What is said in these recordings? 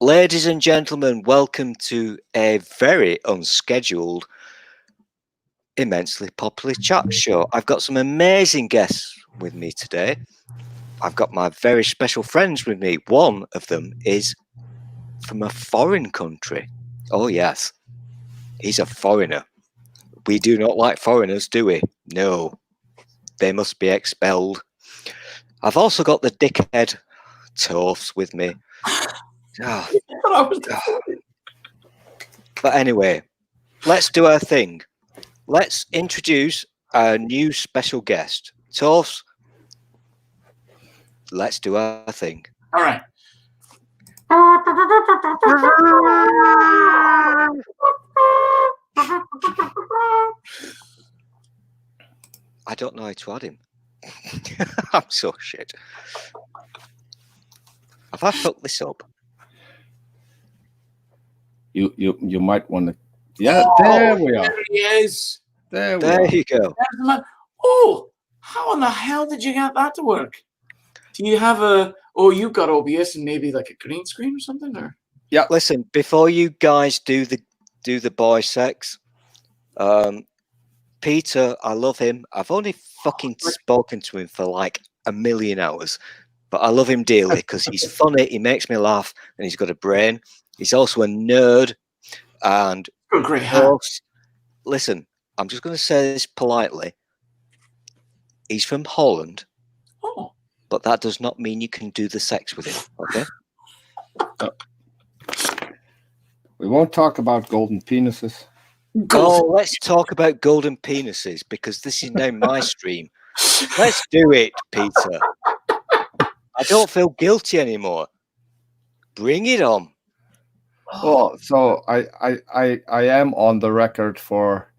Ladies and gentlemen, welcome to a very unscheduled, immensely popular chat show. I've got some amazing guests with me today. I've got my very special friends with me. One of them is from a foreign country. Oh, yes. He's a foreigner. We do not like foreigners, do we? No. They must be expelled. I've also got the dickhead Toafs with me. But anyway, let's do our thing. Let's introduce our new special guest. Toafs, let's do our thing. All right. I don't know how to add him. I'm so shit. Have I fucked this up? You might want to. Yeah, there we are. There he is. There you go. Oh, how in the hell did you get that to work? Do you have you've got OBS and maybe like a green screen or something, or? Yeah. Listen, before you guys do the boy sex, Peter, I love him. I've only fucking spoken to him for like a million hours, but I love him dearly because he's funny. He makes me laugh, and he's got a brain. He's also a nerd, and great. Listen, I'm just going to say this politely. He's from Holland, but that does not mean you can do the sex with him. Okay. We won't talk about golden penises. Oh, let's talk about golden penises because this is now my stream. Let's do it, Peter. I don't feel guilty anymore. Bring it on. Oh, so I am on the record for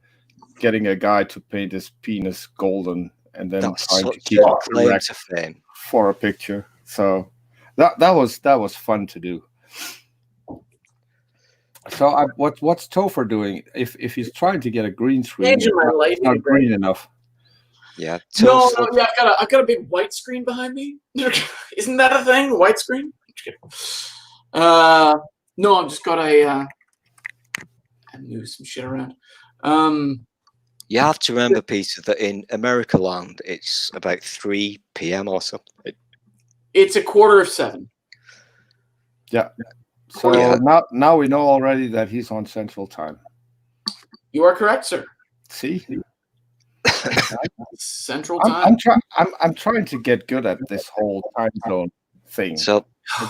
getting a guy to paint his penis golden and then trying to keep it correct for a picture. So that was fun to do. So what's Topher doing? If he's trying to get a green screen, it's not green enough. Yeah. No, yeah, I've got a big white screen behind me. Isn't that a thing? White screen? No, I've just got I move some shit around. You have to remember, Peter, that in America land, it's about 3 p.m. or something. It's 6:45. Yeah. So now we know already that he's on Central Time. You are correct, sir. See? Central Time. I'm trying to get good at this whole time zone thing. So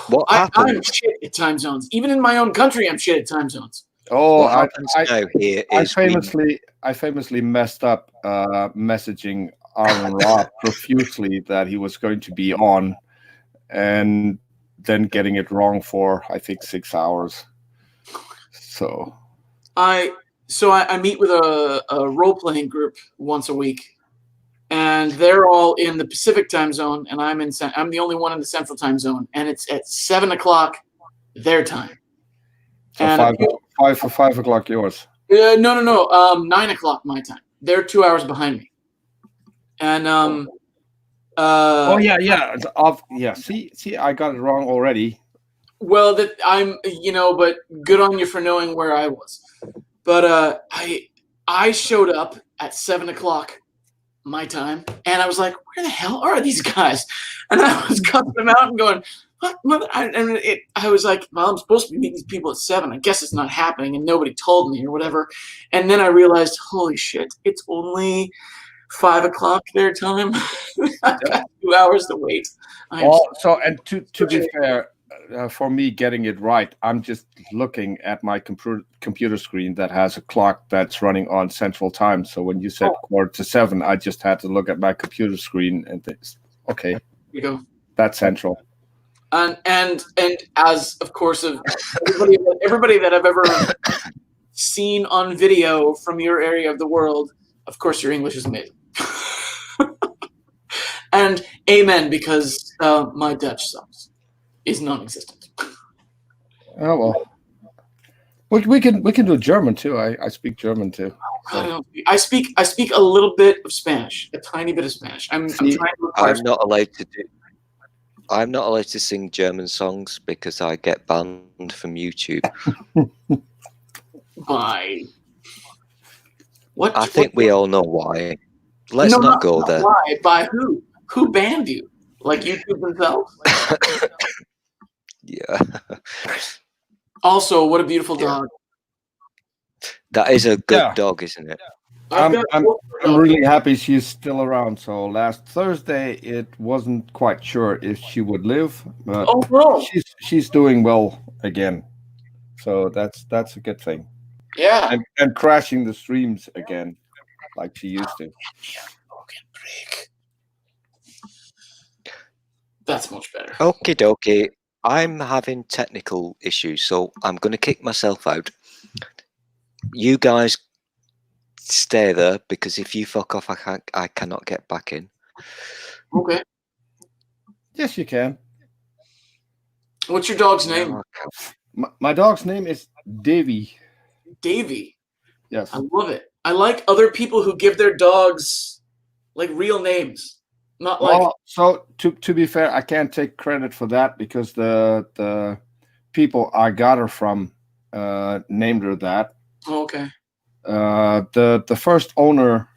what happens? I'm shit at time zones. Even in my own country, I'm shit at time zones. Oh, I famously messed up messaging Aaron Robb profusely that he was going to be on, and then getting it wrong for I think 6 hours. So I meet with a role playing group once a week, and they're all in the Pacific time zone, and I'm the only one in the Central time zone, and it's at 7:00 their time. So and 5 o'clock yours. No. 9:00 my time. They're 2 hours behind me. And yeah. See, I got it wrong already. Well, but good on you for knowing where I was. But I showed up at 7:00 my time, and I was like, "Where the hell are these guys?" And I was cutting them out and going, "What?" I was like, "Well, I'm supposed to be meeting these people at 7. I guess it's not happening, and nobody told me or whatever." And then I realized, holy shit, it's only 5:00 their time. I've got 2 hours to wait. To be fair, for me getting it right, I'm just looking at my computer screen that has a clock that's running on Central Time. So when you said 6:45, I just had to look at my computer screen and this. Okay, here you go. That's Central. And as of course of everybody that I've ever seen on video from your area of the world, of course your English is amazing. And amen, because my Dutch sucks. Is non-existent. Oh well, we can do German too. I speak German too. So. I speak a little bit of Spanish, a tiny bit of Spanish. I'm not allowed to do. I'm not allowed to sing German songs because I get banned from YouTube. By what? I think we all know why. Let's No, not go there. Why? By who? Who banned you? Like YouTube themselves? Yeah. Also, what a beautiful dog. That is a good Yeah. dog, isn't it? I'm really happy she's still around. So last Thursday, it wasn't quite sure if she would live, but Oh no. she's doing well again. So that's a good thing. Yeah. And crashing the streams again, like she used to. That's much better. Okie dokie. I'm having technical issues, so I'm going to kick myself out. You guys stay there, because if you fuck off, I cannot get back in. Okay. Yes, you can. What's your dog's name? My dog's name is Davy. Davy. Yes. I love it. I like other people who give their dogs like real names. Not like so to be fair, I can't take credit for that because the people I got her from named her that. Oh, okay. The first owner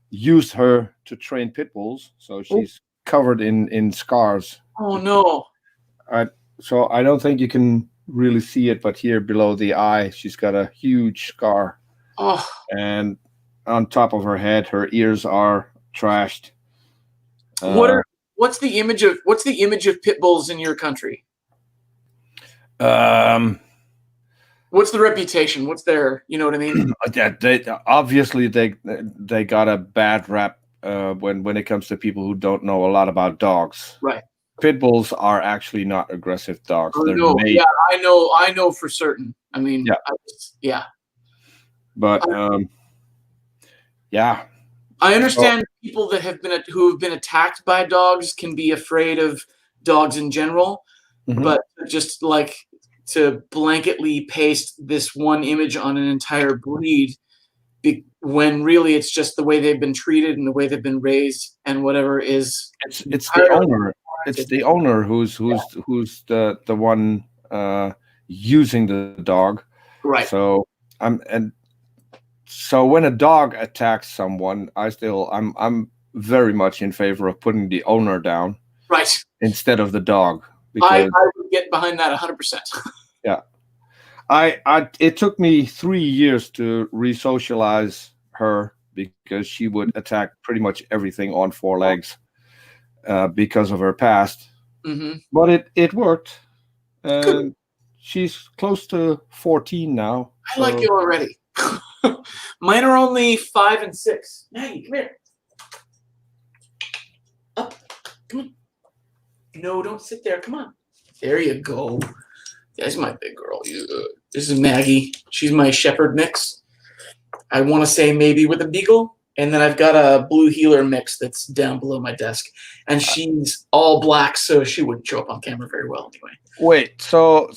used her to train pit bulls, so she's covered in scars. Oh no. So I don't think you can really see it, but here below the eye, she's got a huge scar. Oh. And on top of her head, her ears are trashed. What's the image of pit bulls in your country? What's the reputation? What's their, you know what I mean? They got a bad rap when it comes to people who don't know a lot about dogs. Right. Pit bulls are actually not aggressive dogs. Oh, no. Yeah, I know for certain. I mean, yeah. But yeah. I understand people that who have been attacked by dogs can be afraid of dogs in general, but just like to blanketly paste this one image on an entire breed when really it's just the way they've been treated and the way they've been raised and whatever is. It's the owner. It's the owner who's the one using the dog. Right. So So when a dog attacks someone, I'm very much in favor of putting the owner down, right, instead of the dog. I would get behind that 100%. Yeah, it took me 3 years to re-socialize her because she would attack pretty much everything on four legs because of her past. Mm-hmm. But it worked. She's close to 14 now. I like you already. Mine are only 5 and 6. Maggie, come here. Up. Come on. No, don't sit there. Come on. There you go. That's my big girl. This is Maggie. She's my shepherd mix. I want to say maybe with a beagle. And then I've got a blue heeler mix that's down below my desk. And she's all black, so she wouldn't show up on camera very well anyway. Wait, so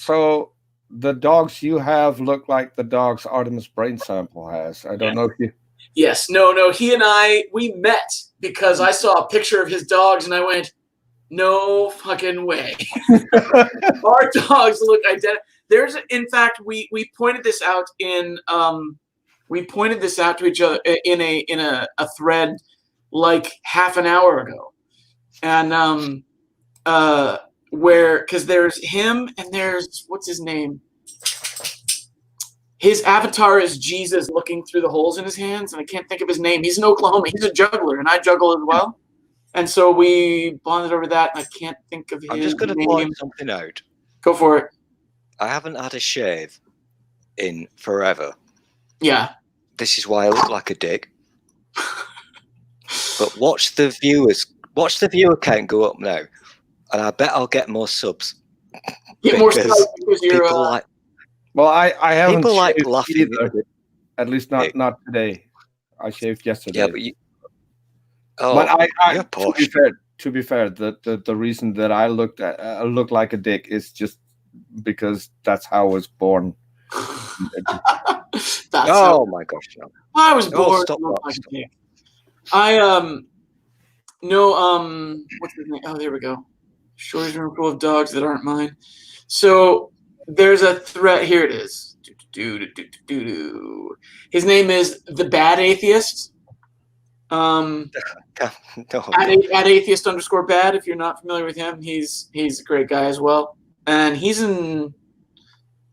the dogs you have look like the dogs Artemis Brain Sample has. I don't know if you... Yes. No. He and we met because I saw a picture of his dogs and I went, no fucking way. Our dogs look identical. In fact, we pointed this out to each other in a thread like half an hour ago. And because there's him and there's, what's his name? His avatar is Jesus looking through the holes in his hands, and I can't think of his name. He's in Oklahoma. He's a juggler, and I juggle as well. And so we bonded over that, and I can't think of his name. I'm just going to point something out. Go for it. I haven't had a shave in forever. Yeah. This is why I look like a dick. But watch the viewer count go up now, and I bet I'll get more subs. Get more subs because you're well, I haven't. People like laughing either. At least not today. I shaved yesterday. Yeah, but you. Oh, but you're posh. To be fair, the reason that I look like a dick is just because that's how I was born. My gosh! No. I was born like a dick. What's his name? Oh, there we go. Shorty's room full of dogs that aren't mine. So there's a threat. Here it is. His name is the Bad Atheist. No. At atheist _ bad. If you're not familiar with him, he's a great guy as well. And he's in.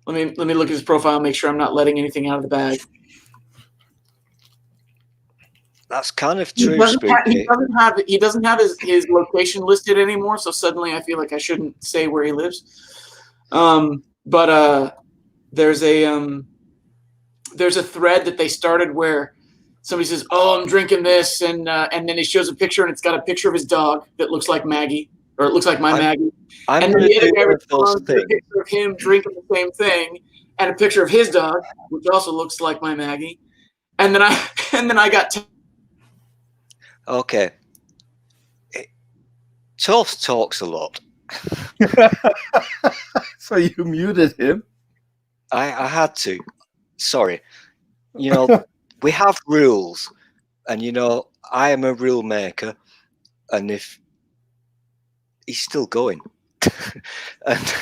Let me look at his profile and make sure I'm not letting anything out of the bag. That's kind of true, Spooky. He doesn't have his location listed anymore, so suddenly I feel like I shouldn't say where he lives. But there's a thread that they started where somebody says, "Oh, I'm drinking this," and then he shows a picture and it's got a picture of his dog that looks like Maggie, or it looks like Maggie. I'm and going then the to other do guy one of those responds with a things. picture of him drinking the same thing, and a picture of his dog, which also looks like my Maggie. And then I got. Okay. Toast talks a lot. So you muted him? I had to. Sorry. You know, we have rules, and you know, I am a rule maker, and if he's still going, and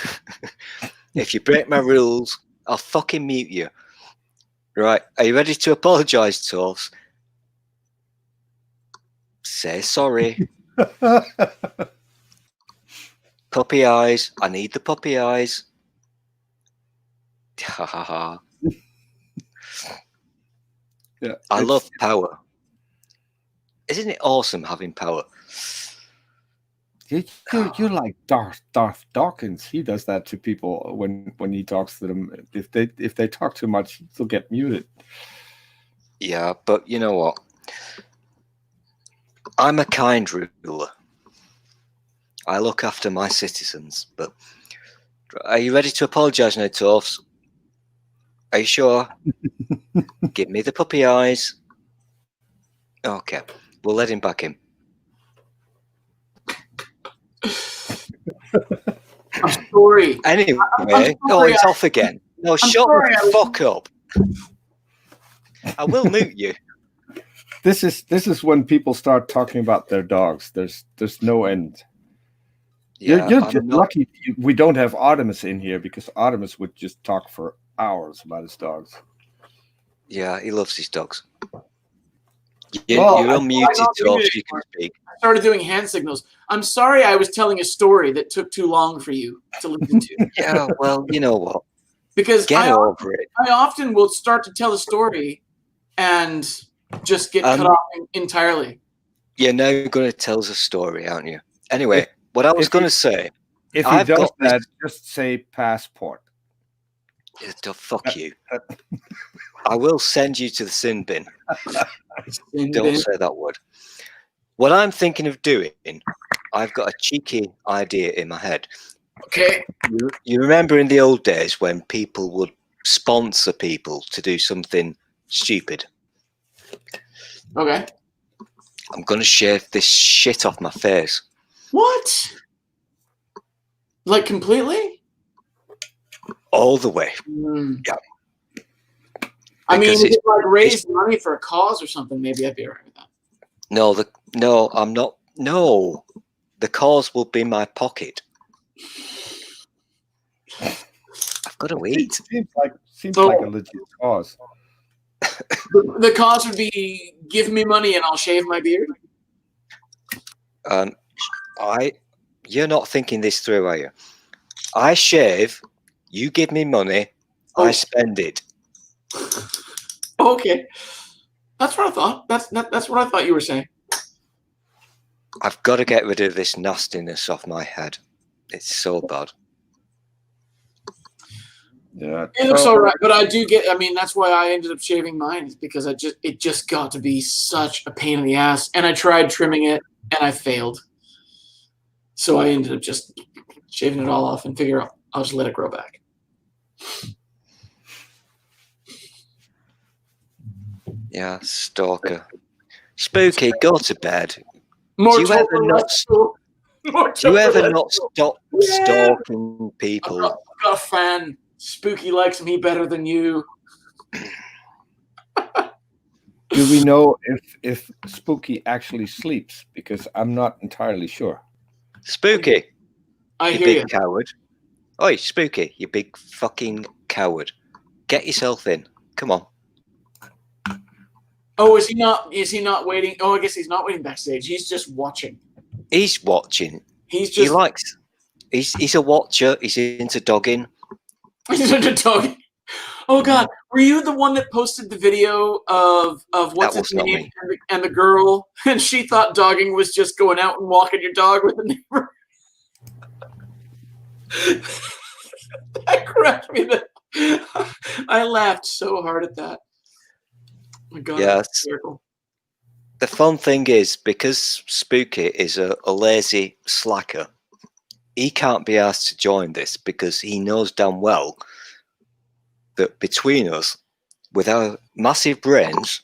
if you break my rules, I'll fucking mute you. Right? Are you ready to apologise, Toast? Say sorry. Puppy eyes. I need the puppy eyes. Ha ha ha. Yeah, I love power. Isn't it awesome having power? You're like Darth Dawkins. He does that to people when he talks to them. If they talk too much, they'll get muted. Yeah, but you know what? I'm a kind ruler. I look after my citizens. But are you ready to apologise now, Toffs? Are you sure? Give me the puppy eyes. Okay, we'll let him back in. I'm sorry. Anyway, sorry, he's off again. No, shut the fuck up. I will mute you. This is when people start talking about their dogs. There's no end. Yeah, you're just lucky we don't have Artemis in here, because Artemis would just talk for hours about his dogs. Yeah, he loves his dogs. Well, you're unmuted, Toff. You can speak. I started doing hand signals. I'm sorry I was telling a story that took too long for you to listen to. Yeah, well, you know what? Because I often will start to tell a story and just get cut off entirely. You're now going to tell us a story, aren't you? Anyway, what I was going to say... If he does that, just say passport. Fuck you. I will send you to the sin bin. Don't say that word. What I'm thinking of doing, I've got a cheeky idea in my head. Okay. You remember in the old days when people would sponsor people to do something stupid? Okay. I'm going to shave this shit off my face. What? Like completely? All the way. Yeah. I mean, if you like raise money for a cause or something, maybe I'd be all right with that. No, I'm not. No, the cause will be my pocket. I've got to eat. Seems like a legit cause. The cause would be give me money and I'll shave my beard. You're not thinking this through, are you? I shave, you give me money, I spend it. Okay, that's what I thought. That's what I thought you were saying. I've got to get rid of this nastiness off my head. It's so bad. Yeah, it looks all right, but I do get. I mean, that's why I ended up shaving mine, is because it just got to be such a pain in the ass, and I tried trimming it and I failed. So I ended up just shaving it all off and figure out I'll just let it grow back. Yeah, stalker. Spooky, go to bed. Do you ever not stop stalking people? I've got a fan. Spooky likes me better than you. Do we know if Spooky actually sleeps? Because I'm not entirely sure. Spooky. I You hear big you. coward. Oi, Spooky, you big fucking coward. Get yourself in. Come on. Oh, is he not? Is he not waiting? Oh, I guess he's not waiting backstage. He's just watching. He's watching. He's He just. likes. He's a watcher. He's into dogging. He's into dogging. Oh God, were you the one that posted the video of what's That his was not name me. and the girl, and she thought dogging was just going out and walking your dog with a neighbor? That cracked me. I laughed so hard at that. Oh my God, Yes. that's hysterical. The fun thing is, because Spooky is a lazy slacker, he can't be asked to join this because he knows damn well that between us, with our massive brains,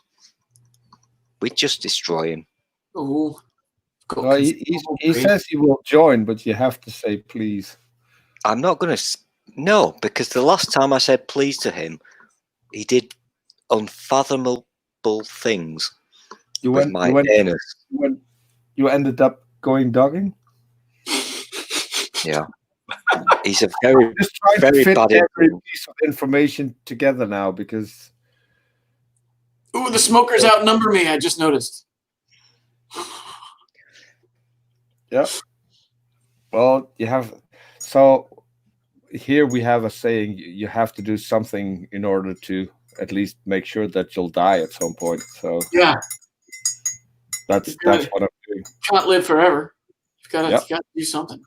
we'd just destroy him. Oh, Well, he says he will join, but you have to say please. I'm not going to... No, because the last time I said please to him, he did unfathomable things with my anus. You ended up going dogging? Yeah. He's a very, Just trying very to fit bad every influence. piece of information together now because... Ooh, the smokers outnumber me. I just noticed. Yeah. Well, you have... So here we have a saying, you have to do something in order to at least make sure that you'll die at some point. So Yeah, that's good. what I'm doing. Can't live forever. You've got to, Yep. you got to do something.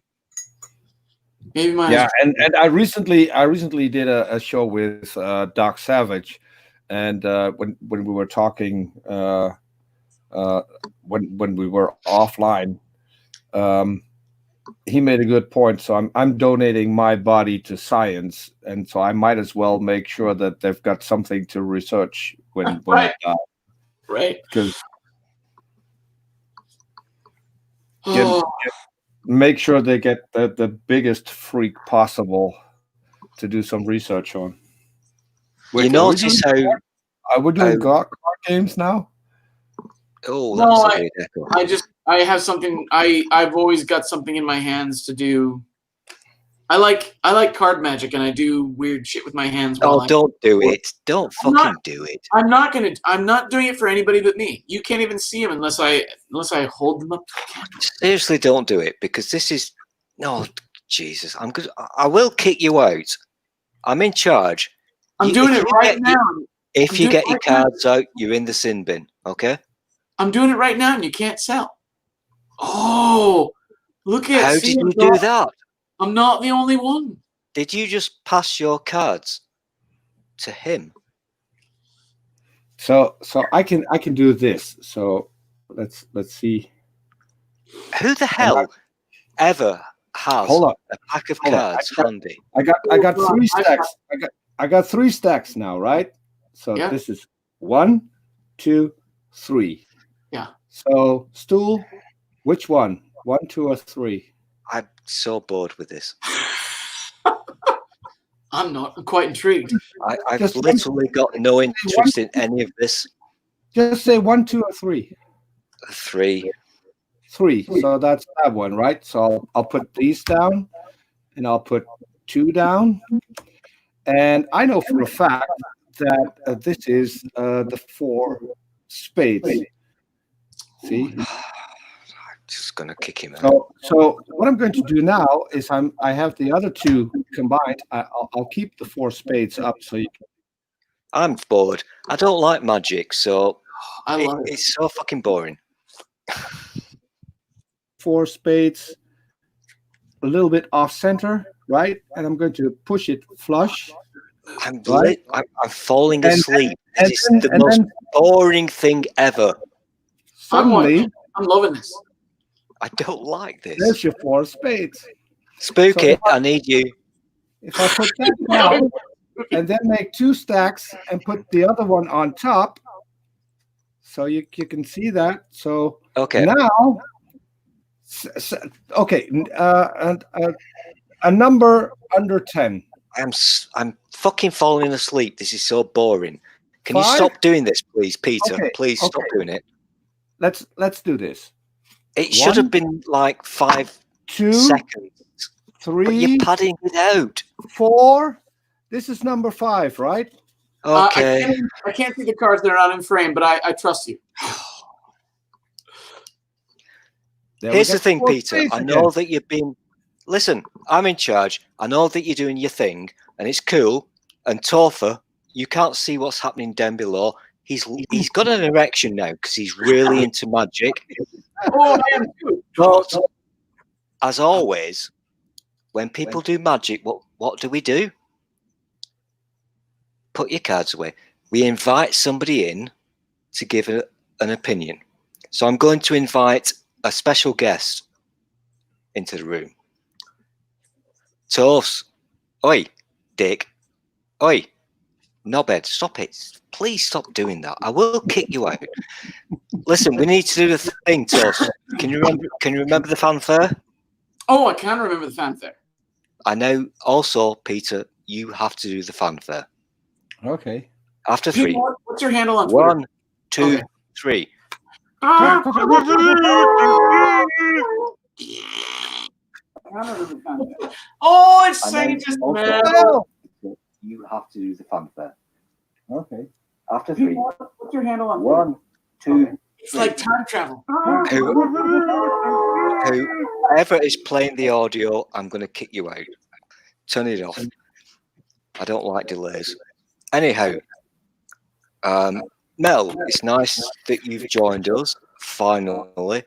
Maybe my Yeah, and I recently did a show with Doc Savage, and when we were talking when we were offline, he made a good point. So I'm donating my body to science, and so I might as well make sure that they've got something to research when Right. I die, right. because Oh, make sure they get the biggest freak possible to do some research on. You Wait, notice how... are we doing card games now? Oh, No, that's a weird echo. I have something. I've always got something in my hands to do. I like card magic, and I do weird shit with my hands. Oh, don't do it. Don't I'm fucking not- do it. I'm not doing it for anybody but me. You can't even see them unless I hold them up to the camera. Seriously, don't do it, because this is... No, Jesus. I will kick you out. I'm in charge. I'm doing it right now. If you get your cards out, you're in the sin bin, okay? I'm doing it right now, and you can't sell. Oh, look at! How see, did you do that? I'm not the only one. Did you just pass your cards to him? So I can do this. So let's see. Who the hell ever has Hold on. a pack of Hold on. cards handy? I got Hold on. 3 stacks. I got 3 stacks now, right? So Yeah. this is 1, 2, 3. Yeah. So stool, which one? 1, 2, or 3? I'm so bored with this. I'm not. I'm quite intrigued. I've Just literally got no interest in any of this. Just say 1, 2, or 3. 3. 3. So that's that one, right? So I'll put these down, and I'll put 2 down. And I know for a fact that this is the 4 spades. See? I'm just gonna kick him out. So what I'm going to do now is I have the other 2 combined. I'll keep the 4 spades up so you can. I'm bored. I don't like magic, so I love it. it's so fucking boring. 4 spades, a little bit off center, right? And I'm going to push it flush. I'm Right. I'm falling And- asleep. and This is then- the and most then- boring thing ever. Suddenly, I'm loving this. I don't like this. there's your 4 spades. Spooky, So I need you. If I put that down and then make 2 stacks and put the other one on top, so you can see that. So Okay. now, okay, a number under 10. I'm fucking falling asleep. This is so boring. Can you 5? stop doing this, please, Peter? Okay, Please stop okay. doing it. Let's do this. It should 1, have been like 5 2, seconds. But you're 3, padding it out. 4. This is number 5, right? Okay. I can't see the cards that are not in frame, but I trust you. There we Here's got the thing, 4 Peter. spades I again. know that you've been. Listen, I'm in charge. I know that you're doing your thing, and it's cool. And Topher, you can't see what's happening down below. He's got an erection now because he's really into magic. Oh, I am too. But as always, when people do magic, what do? Put your cards away. We invite somebody in to give an opinion. So I'm going to invite a special guest into the room. Toast. Oi, Dick. Oi, knobhead, stop it. Please stop doing that. I will kick you out. Listen, we need to do the thing, Toast. Can you remember the fanfare? Oh, I can't remember the fanfare. I know. Also, Peter, you have to do the fanfare. Okay. After Peter, 3. what's your handle on Twitter? 1, 2, Okay. 3. I can't remember the fanfare. Oh, it's saying just man. You have to do the fanfare. Okay. After Peter, 3. what's your handle on Twitter? 1, 2. It's like time travel. Whoever is playing the audio, I'm going to kick you out. Turn it off. I don't like delays. Anyhow, Mel, it's nice that you've joined us, finally.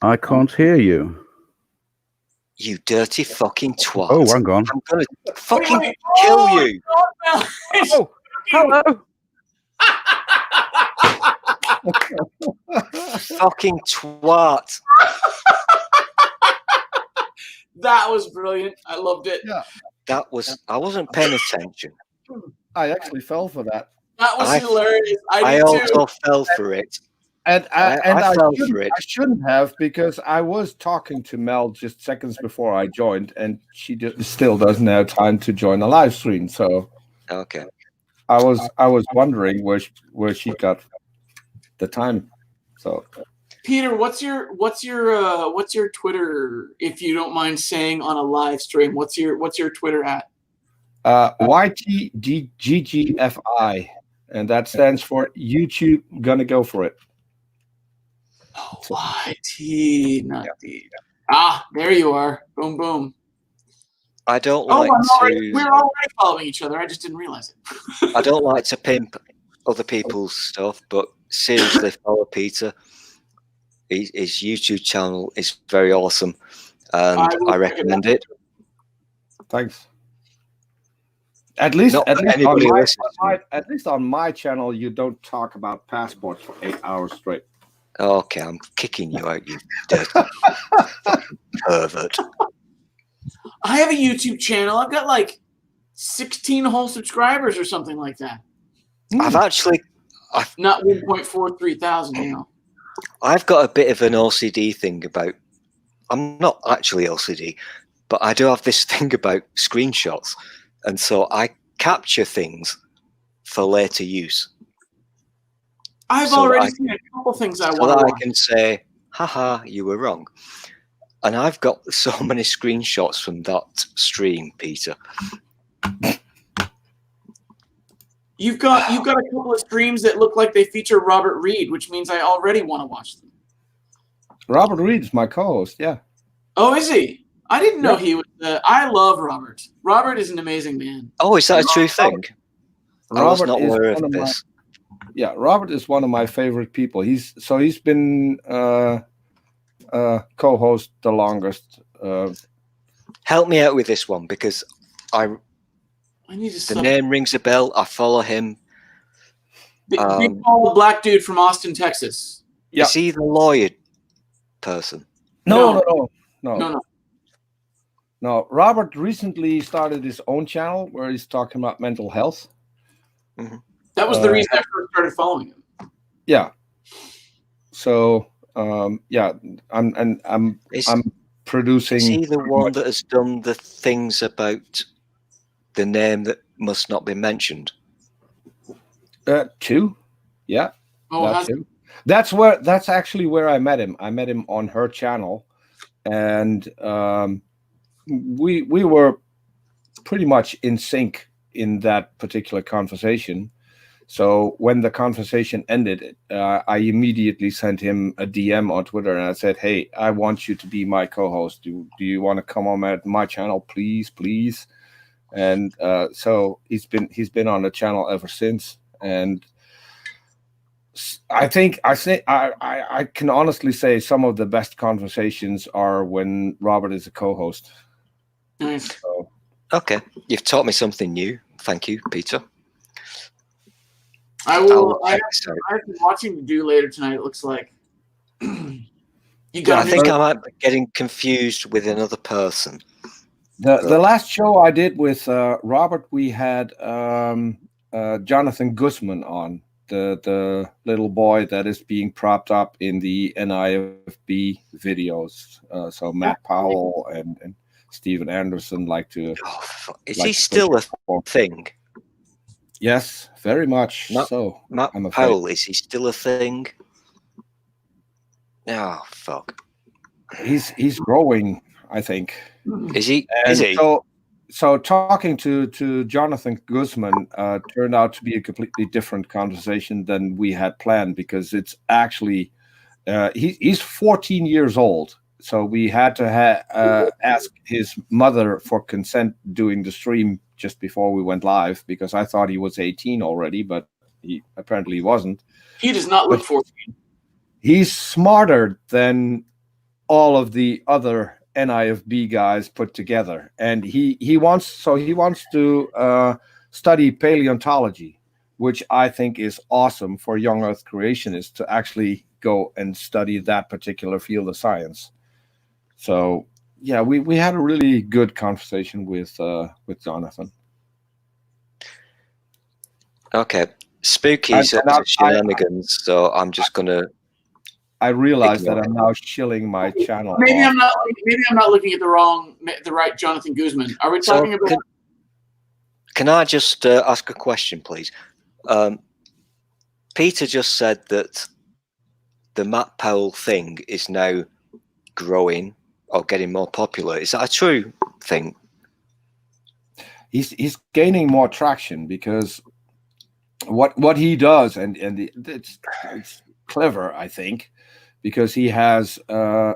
I can't hear you. You dirty fucking twat. Oh, hang on. I'm going to fucking kill you. Oh, hello. Fucking twat. That was brilliant. I loved it. Yeah. I wasn't paying attention. I actually fell for that. That was I- hilarious. I did also too. fell for it. And I fell for it. I shouldn't have, because I was talking to Mel just seconds before I joined, and she still doesn't have time to join a live stream. So Okay. I was wondering where she got the time. So Peter, what's your Twitter, if you don't mind saying on a live stream? What's your Twitter at? YTGGFI, and that stands for YouTube. Gonna go for it. Oh, YT, not D. Ah, there you are. Boom, boom. I don't Oh, like we're already following each other. I just didn't realize it. I don't like to pimp other people's stuff, but seriously, follow Peter. His YouTube channel is very awesome, and I recommend it. Thanks. At least on my channel, you don't talk about passports for 8 hours straight. Okay, I'm kicking you out, you dirty pervert. I have a YouTube channel. I've got like 16 whole subscribers or something like that. I've Not 1.43 thousand, you know. I've got a bit of an OCD thing about. I'm not actually OCD, but I do have this thing about screenshots, and so I capture things for later use. I've So already I- seen a couple things I So want that to I watch. can say, haha, you were wrong. And I've got so many screenshots from that stream, Peter. You've got a couple of streams that look like they feature Robert Reed, which means I already want to watch them. Robert Reed is my co-host. Yeah. Oh, is he? I didn't know Yeah. he was. I love Robert. Robert is an amazing man. Oh, is that a true thing? I was not is aware one of of this. Yeah, Robert is one of my favorite people. He's been co-host the longest. Help me out with this one, because I need to the stop. name rings a bell. I follow him. Big tall black dude from Austin, Texas. Yeah. Is he the lawyer person? No. No. Robert recently started his own channel where he's talking about mental health. That was the reason I first started following him. Yeah. So I'm producing. Is he the one that has done the things about the name that must not be mentioned? Two. Yeah. Oh, That's him. That's actually where I met him. I met him on her channel, and we were pretty much in sync in that particular conversation. So when the conversation ended, I immediately sent him a DM on Twitter, and I said, "Hey, I want you to be my co-host. Do you want to come on my channel, please?" And so he's been on the channel ever since. And I can honestly say some of the best conversations are when Robert is a co-host. Nice. So, Okay, you've taught me something new. Thank you, Peter. I will. I have Sorry. some watching to do later tonight. It looks like. You I got think I might be getting confused with another person. the last show I did with Robert, we had Jonathan Guzman on, the little boy that is being propped up in the NIFB videos. So Matt Powell and Steven Anderson like to. Is like he to still push a thing? Yes, very much Matt- so. Matt I'm afraid. Powell, is he still a thing? Oh fuck! He's growing, I think. Is he? And Is he? so talking to Jonathan Guzman turned out to be a completely different conversation than we had planned, because it's actually he's 14 years old. So we had to ask his mother for consent doing the stream just before we went live, because I thought he was 18 already, but he apparently wasn't. He does not look But 14. He's smarter than all of the other NIFB guys put together, and he wants to study paleontology, which I think is awesome for young Earth creationists to actually go and study that particular field of science. So yeah, we had a really good conversation with Jonathan. Okay, spooky's And up to shenanigans, so I'm just gonna. I realize that Ignore I'm now shilling my channel. Maybe off. I'm not looking at the right Jonathan Guzman. Are we So talking about? can I just ask a question, please? Peter just said that the Matt Powell thing is now growing or getting more popular. Is that a true thing? He's gaining more traction, because what he does, and it's clever, I think, because he has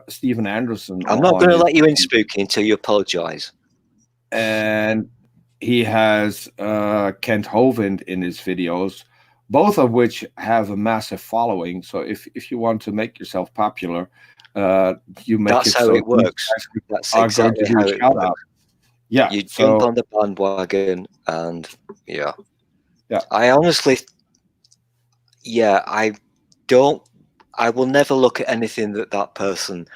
Steven Anderson. I'm not going to let you in, Spooky, until you apologize. And he has Kent Hovind in his videos, both of which have a massive following. So if you want to make yourself popular, you make That's it how so it works. That's exactly how it works. Yeah, you jump on the bandwagon, and yeah. I honestly, I will never look at anything that person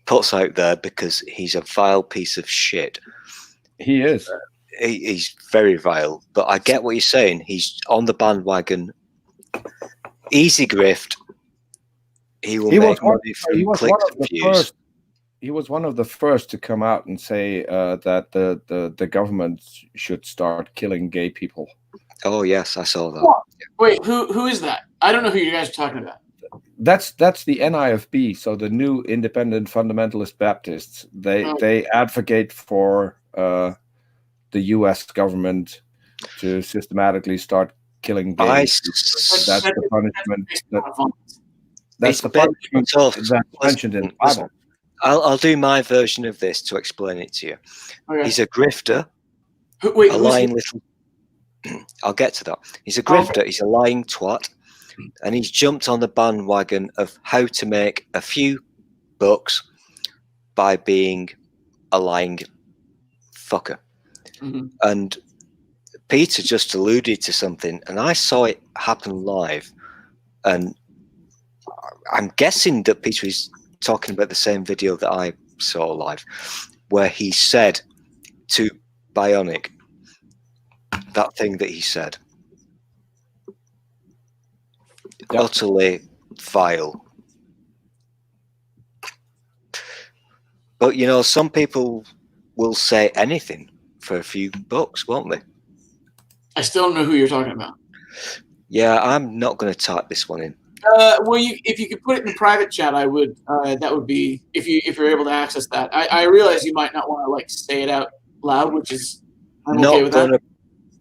puts out there, because he's a vile piece of shit. He is. He's very vile, but I get what you're saying. He's on the bandwagon. Easy grift. He will make money from clicks and views. He was one of the first to come out and say that the government should start killing gay people. Oh yes, I saw that. What? Wait, who is that? I don't know who you guys are talking about. That's the NIFB, so the New Independent Fundamentalist Baptists. They advocate for the U.S. government to systematically start killing gays. That's the punishment. That's the punishment that's mentioned in the Bible. I'll do my version of this to explain it to you. Okay. He's a grifter. A lying little. I'll get to that. He's a grifter. Okay. He's a lying twat, and he's jumped on the bandwagon of how to make a few bucks by being a lying fucker. Mm-hmm. And Peter just alluded to something, and I saw it happen live, and I'm guessing that Peter is talking about the same video that I saw live, where he said to Bionic that thing that he said. Yep. Utterly vile. But you know, some people will say anything for a few bucks, won't they? I still don't know who you're talking about. Yeah, I'm not going to type this one in. Well, if you could put it in private chat, I would. That would be if you're able to access that. I realize you might not want to like say it out loud, which is I'm okay with that.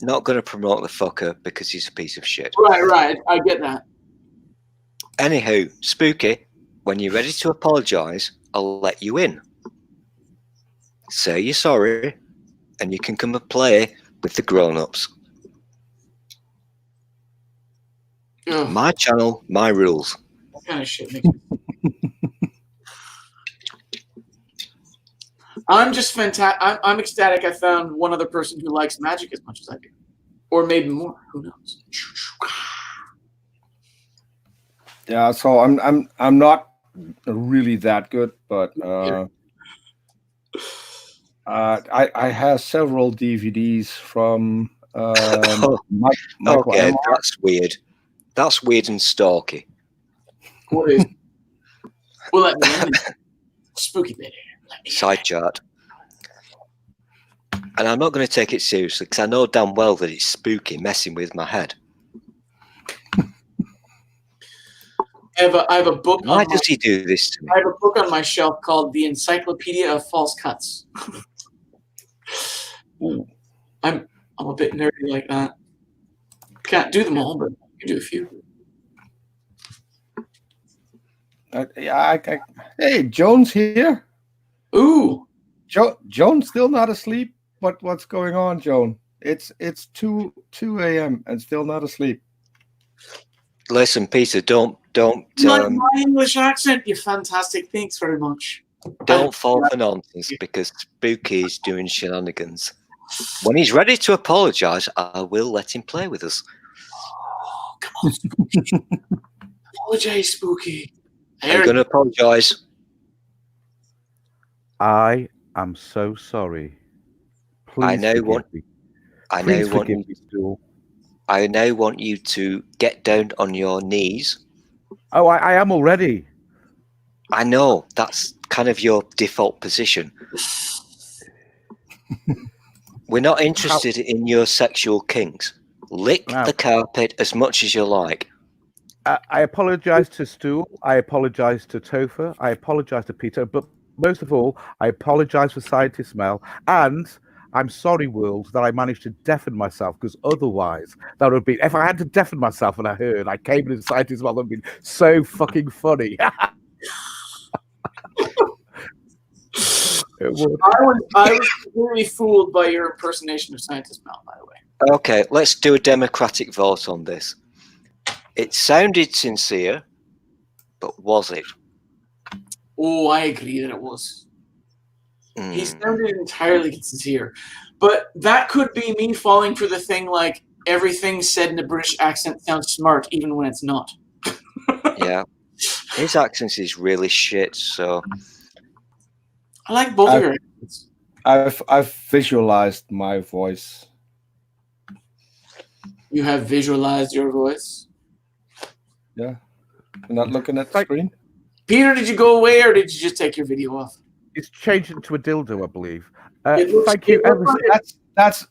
Not gonna promote the fucker because he's a piece of shit. Right. I get that. Anywho, Spooky, when you're ready to apologise, I'll let you in. Say you're sorry, and you can come and play with the grown-ups. Ugh, My channel, my rules. what kind of shit makes me... I'm just fantastic. I'm ecstatic. I found one other person who likes magic as much as I do, or maybe more. Who knows? Yeah, so I'm not really that good, but I have several DVDs from Michael. Okay, that's weird. That's weird and stalky. What is? Well, let me spooky bit. Side chart. And I'm not going to take it seriously because I know damn well that it's spooky messing with my head. I have a book. Why does he do this to me? I have a book on my shelf called The Encyclopedia of False Cuts. I'm a bit nerdy like that. Can't do them all, but I can do a few. Hey, Joan's here. Ooh, Joan's still not asleep. What's going on, Joan? It's 2 a.m. and still not asleep. Listen, Peter, don't my English accent, you fantastic. Thanks very much. don't fall for nonsense because Spooky's doing shenanigans. When he's ready to apologise, I will let him play with us. Oh, come on, Spooky. Apologize, Spooky. Are you going to apologise? I am so sorry. Please I now want you to get down on your knees. Oh, I am already. I know that's kind of your default position. We're not interested in your sexual kinks. Lick the carpet as much as you like. I apologise to Stu. I apologise to Topher. I apologise to Peter. But most of all, I apologise for Scientist Mel. And I'm sorry, world, that I managed to deafen myself, because otherwise, that would have been, if I had to deafen myself when I heard I came into Scientist Mel, that would have been so fucking funny. I was completely fooled by your impersonation of Scientist Mel, by the way. Okay, let's do a democratic vote on this. It sounded sincere, but was it? Oh, I agree that it was. Mm. He sounded entirely sincere. But that could be me falling for the thing like everything said in a British accent sounds smart even when it's not. Yeah. His accent is really shit, so... I like both of your accents. I've visualized my voice. You have visualized your voice? Yeah. You're not looking at the screen? Peter, did you go away or did you just take your video off? It's changed into a dildo, I believe. Thank you. That's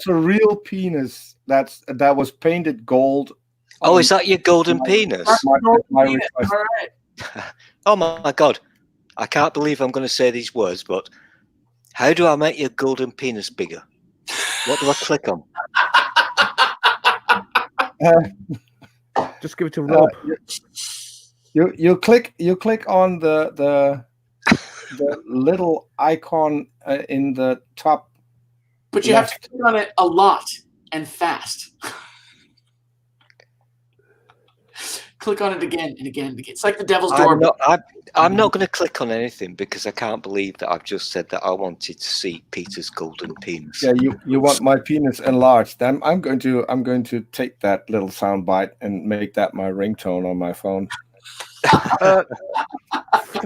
a real penis. That was painted gold. Oh, is that your golden penis? My All right. Oh my god. I can't believe I'm going to say these words, but how do I make your golden penis bigger? What do I click on? Just give it to Rob. You click on the little icon in the top. But you have to click on it a lot and fast. Click on it again and again and again. It's like the devil's door. I'm not going to click on anything because I can't believe that I've just said that I wanted to see Peter's golden penis. Yeah, you want my penis enlarged. I'm going to take that little sound bite and make that my ringtone on my phone.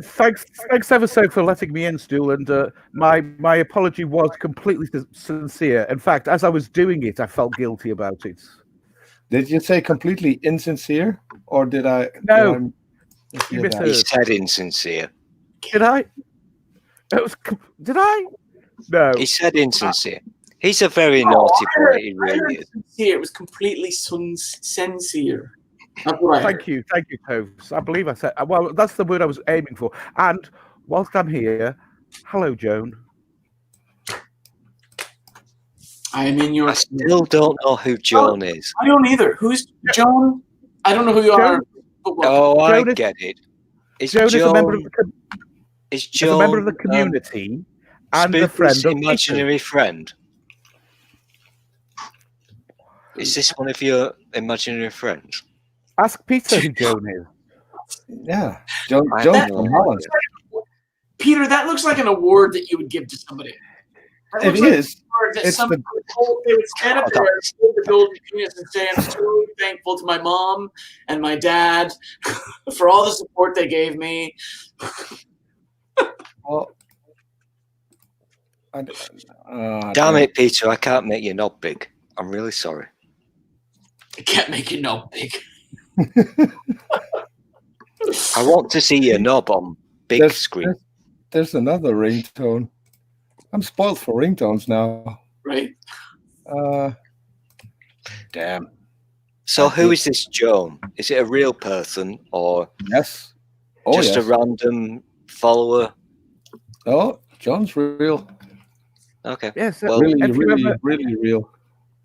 Thanks ever so for letting me in, Stu. And my apology was completely sincere. In fact, as I was doing it, I felt guilty about it. Did you say completely insincere, or did I? No, you misheard. He said insincere. Did I? Did I? No. He said insincere. He's a very naughty boy. He really is. Sincere. It was completely sincere. That's what I heard. Thank you, Toves. I believe I said. Well, that's the word I was aiming for. And whilst I'm here, hello, Joan. I am in your. I still don't know who Joan is. I don't either. Who's Joan? I don't know who you are. But welcome. Oh, I Joan is- get it. Is Joan is a member of Joan? the Is is a member of the Joan community and a Spooky's friend of Peter's. imaginary friend? Is this one of your imaginary friends? Ask Peter who Joan is. Yeah, Joan I from have no Holland. Peter, that looks like an award that you would give to somebody. That It looks like is. an award that It's somebody they would stand up there and hold the golden penis and say, "I'm so thankful to my mom and my dad for all the support they gave me." Well, Damn it, Peter! I can't make your knob big. I'm really sorry. I can't make you no big. I want to see your knob on big screen. There's another ringtone. I'm spoiled for ringtones now. Right? Damn. So who is this Joan? Is it a real person or Yes. Oh, just yes. a random follower? Oh, John's real. Okay. Yes. Well, Really real.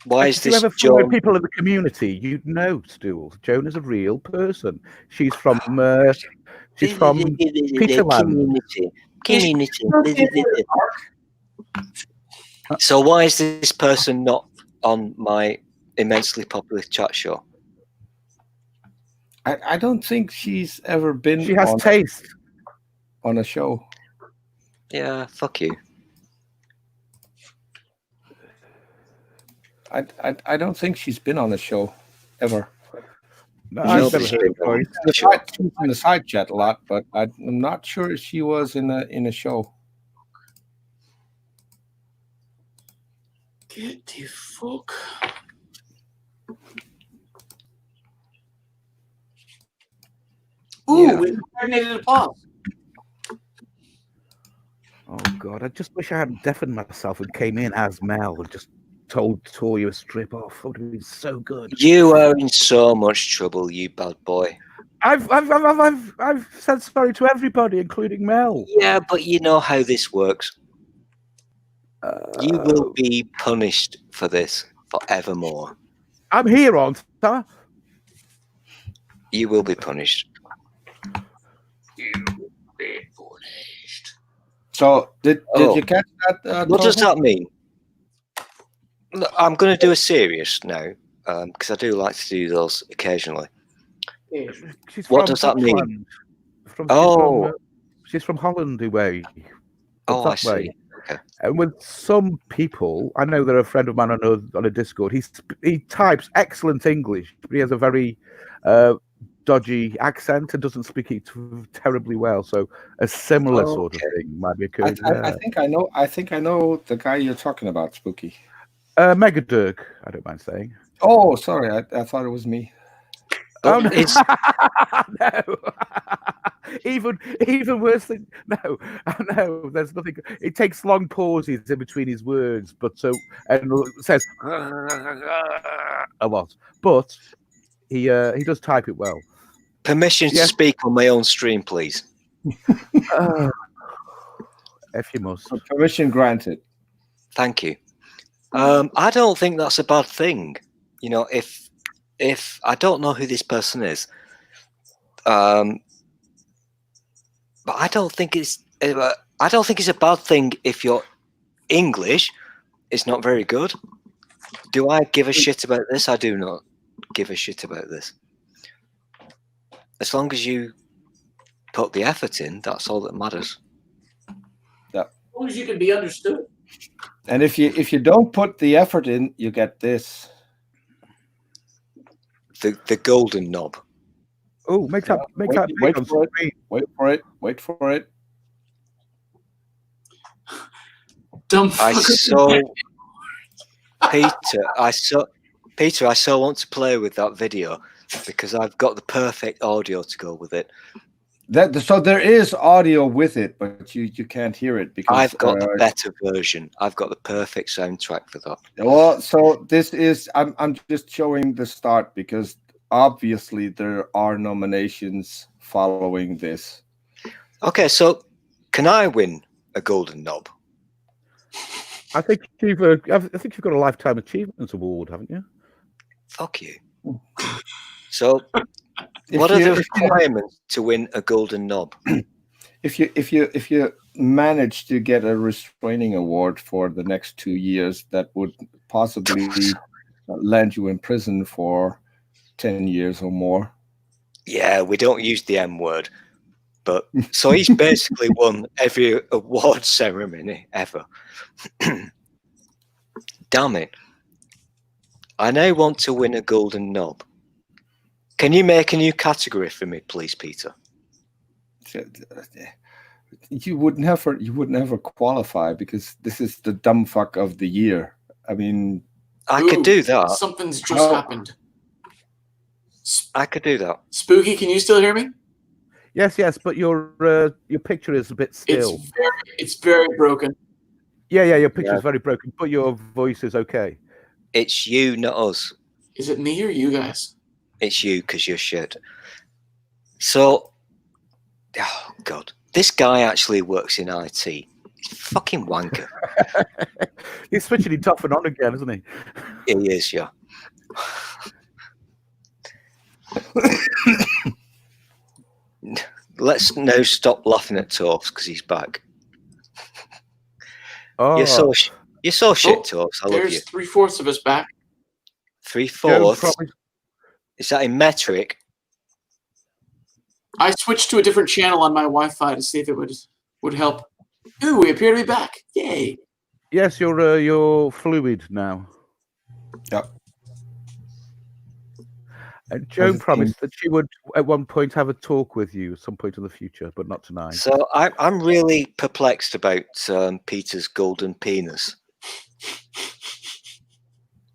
Why is If you this ever follow Joan? people in the community, you'd know, Stool. Joan is a real person. She's from Peterland. Community. So why is this person not on my immensely popular chat show? I don't think she's ever been She has taste. on a show. Yeah, fuck you. I don't think she's been on a show ever. No, I've never She's heard her voice. She's in the side chat a lot, but I'm not sure if she was in a show. Get the fuck. Ooh, Yeah. we impregnated a pause. Oh God, I just wish I hadn't deafened myself and came in as Mel and just tore you a strip off. It would have been so good. You are in so much trouble, you bad boy. I've said sorry to everybody, including Mel. Yeah, but you know how this works. You will be punished for this forevermore. I'm here, aren't I? You will be punished. So did Oh. you catch that? What does Torvald? that mean? Look, I'm going to do a serious now, because I do like to do those occasionally. She's What from does that mean? Scotland. Oh. She's from Holland way. Oh, I that way. see. Okay. And with some people, I know they're a friend of mine on a Discord. He types excellent English, but he has a very dodgy accent and doesn't speak it terribly well. So a similar sort of thing might be occurring there. I think I know the guy you're talking about, Spooky. Megadirk, I don't mind saying. Oh, sorry, I thought it was me. Oh no! It's No. even worse than no. There's nothing. It takes long pauses in between his words, but and says a lot. But he does type it well. permission to Yeah. speak on my own stream, please. If you must. Permission granted. Thank you. I don't think that's a bad thing. You know, if I don't know who this person is, but I don't think it's a bad thing if your English is not very good. Do I give a shit about this? I do not give a shit about this. As long as you put the effort in, that's all that matters. As long as you can be understood. And if you don't put the effort in, you get this. The golden knob. Oh, make that Wait big on for it. screen. Wait for it. Dumb I fuck. so Peter, I so want to play with that video because I've got the perfect audio to go with it. So there is audio with it, but you can't hear it because I've got the better version. I've got the perfect soundtrack for that. Well, so this is I'm just showing the start because obviously there are nominations following this. Okay, so can I win a golden knob? I think you've got a lifetime achievements award, haven't you? Fuck you. So, If what are you- the if you- requirements to win a golden knob? If you manage to get a restraining award for the next 2 years, that would possibly land you in prison for 10 years or more. Yeah, we don't use the M word. But so he's basically won every award ceremony ever. Damn it. I now want to win a golden knob. Can you make a new category for me, please, Peter? You would never qualify because this is the dumb fuck of the year. I mean, I could do that. Something's just No. happened. I could do that. Spooky, can you still hear me? Yes, but your picture is a bit still. It's very broken. Yeah, your picture is very broken, but your voice is okay. It's you, not us. Is it me or you guys? It's you because you're shit. So, oh God, this guy actually works in IT. He's a fucking wanker. He's switching it off and on again, isn't he? He is, yeah. Let's now stop laughing at Torfs because he's back. Oh, You're so shit, Torfs. I love There's you. 3/4 of us back. 3/4. Is that in metric? I switched to a different channel on my Wi-Fi to see if it would help. Ooh, we appear to be back. Yay. Yes, you're fluid now. Yep. And Joan it promised that she would at one point have a talk with you at some point in the future, but not tonight. So I'm really perplexed about Peter's golden penis.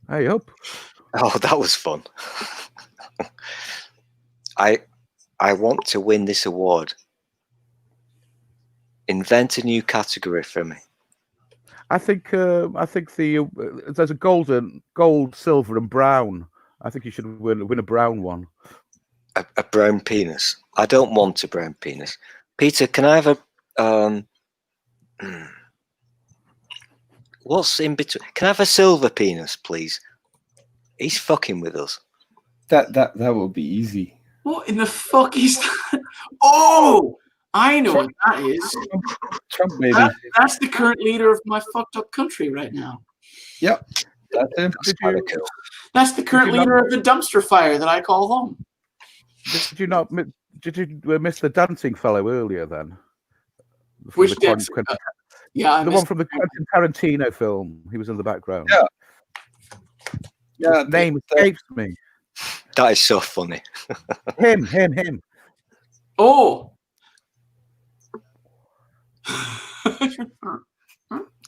I hope. Oh, that was fun. I want to win this award. Invent a new category for me. I think there's a gold, silver, and brown. I think you should win a brown one. A brown penis. I don't want a brown penis. Peter, can I have a what's in between? Can I have a silver penis, please? He's fucking with us. That will be easy. What in the fuck is that? Oh, I know what that is. Trump, baby. That's the current leader of my fucked up country right now. Yep. That's him. That's the current leader of the dumpster fire that I call home. Did you not? Did you miss the dancing fellow earlier then? Which dancing? Yeah, the one from the Quentin Tarantino film. He was in the background. Yeah. His name escapes me. That is so funny. Him. Oh.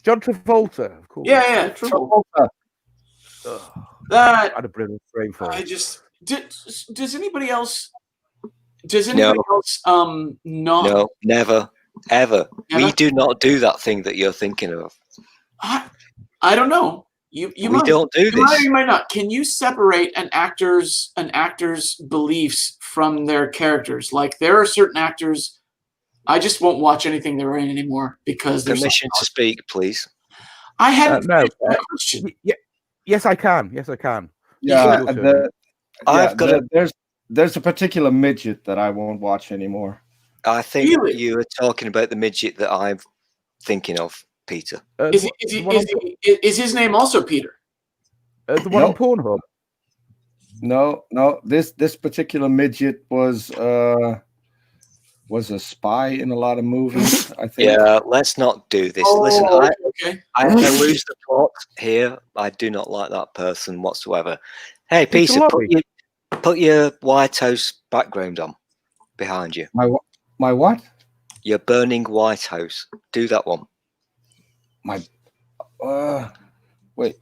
John Travolta, of course. Yeah, Travolta. I had a brilliant brain fog. Does anybody else? Not? No, never, ever. Never? We do not do that thing that you're thinking of. I don't know. You we don't do you this. might or you might not. Can you separate an actor's beliefs from their characters? Like there are certain actors, I just won't watch anything they're in anymore because there's Permission to speak, please. I haven't no. question. Yes, I can. Yeah, I've got there's a particular midget that I won't watch anymore. I think Really? you are talking about the midget that I'm thinking of, Peter. Is his name also Peter? The one on Pornhub? No. This particular midget was a spy in a lot of movies, I think. Yeah, let's not do this. Oh, Listen, okay. I lose the plot here. I do not like that person whatsoever. Hey, Peter, put your White House background on behind you. My what? Your burning White House. Do that one. Wait.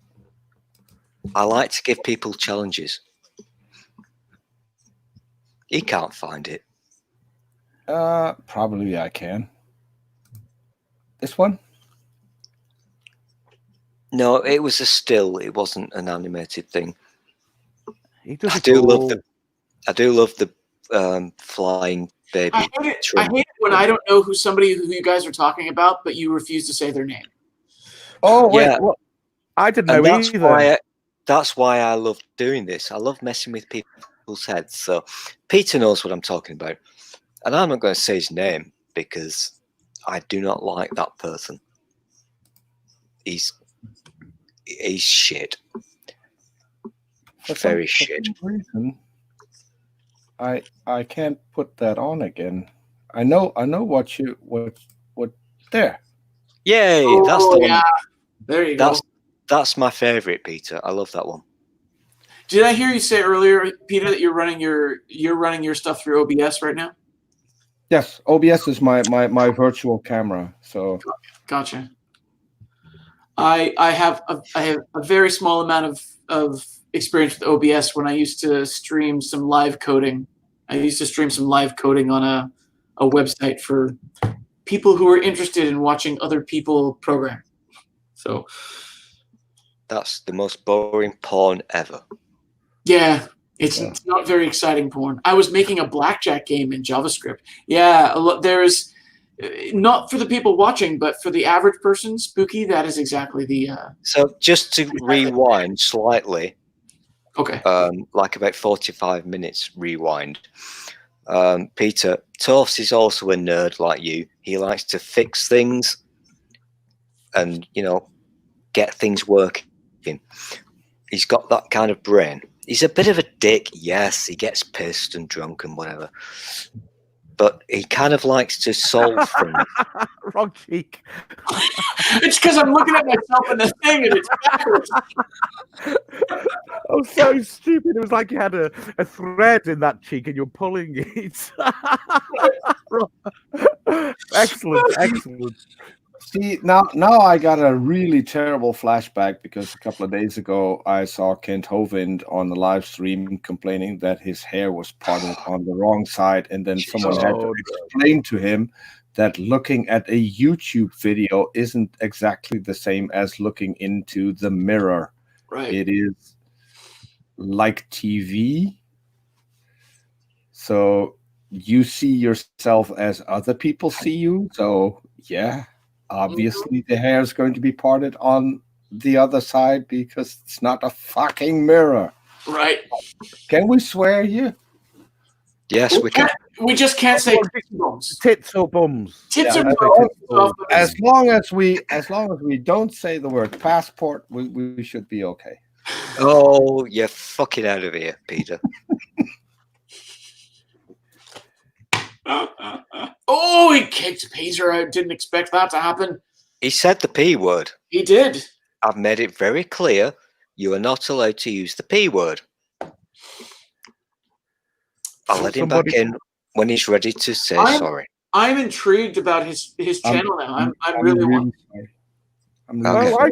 I like to give people challenges. He can't find it. Probably I can. This one? No, it was a still. It wasn't an animated thing. He does I it do all. love I do love the flying baby. I hate it when I don't know who you guys are talking about, but you refuse to say their name. Oh wait, Yeah. what? I didn't And know that's either. why I love doing this. I love messing with people's heads. So Peter knows what I'm talking about. And I'm not going to say his name because I do not like that person. He's shit. Very shit. For some reason, I can't put that on again. I know what there. Yay! Oh, That's the one. There you go. That's my favorite, Peter. I love that one. Did I hear you say earlier, Peter, that you're running your stuff through OBS right now? Yes, OBS is my virtual camera. So Gotcha. I have a very small amount of experience with OBS when I used to stream some live coding. I used to stream some live coding on a website for people who are interested in watching other people program. So that's the most boring porn ever. Yeah, it's not very exciting porn. I was making a blackjack game in JavaScript. Yeah, there's not for the people watching, but for the average person, Spooky, that is exactly the. So just to rewind slightly. Okay. Like about 45 minutes rewind. Peter, Toffs is also a nerd like you. He likes to fix things and, get things working. He's got that kind of brain. He's a bit of a dick, yes. He gets pissed and drunk and whatever. But he kind of likes to solve things. Wrong cheek. It's because I'm looking at myself in the thing and it's backwards. Oh, so stupid. It was like you had a thread in that cheek and you're pulling it. Excellent. see, now I got a really terrible flashback because a couple of days ago I saw Kent Hovind on the live stream complaining that his hair was parted on the wrong side, and then someone had to explain to him that looking at a YouTube video isn't exactly the same as looking into the mirror. Right. It is like TV. So you see yourself as other people see you. So yeah, obviously the hair is going to be parted on the other side because it's not a fucking mirror. Right. Can we swear here? Yes, we can. We just can't say bums. Tits or bums. Tits Yeah, or bums. As long as we don't say the word passport, we should be okay. Oh, you're fucking out of here, Peter. Oh, he kicked Peter out. Didn't expect that to happen. He said the P word. He did. I've made it very clear you are not allowed to use the P word. I'll let him back in when he's ready to say sorry. I'm intrigued about his channel now. I'm really sorry. Okay.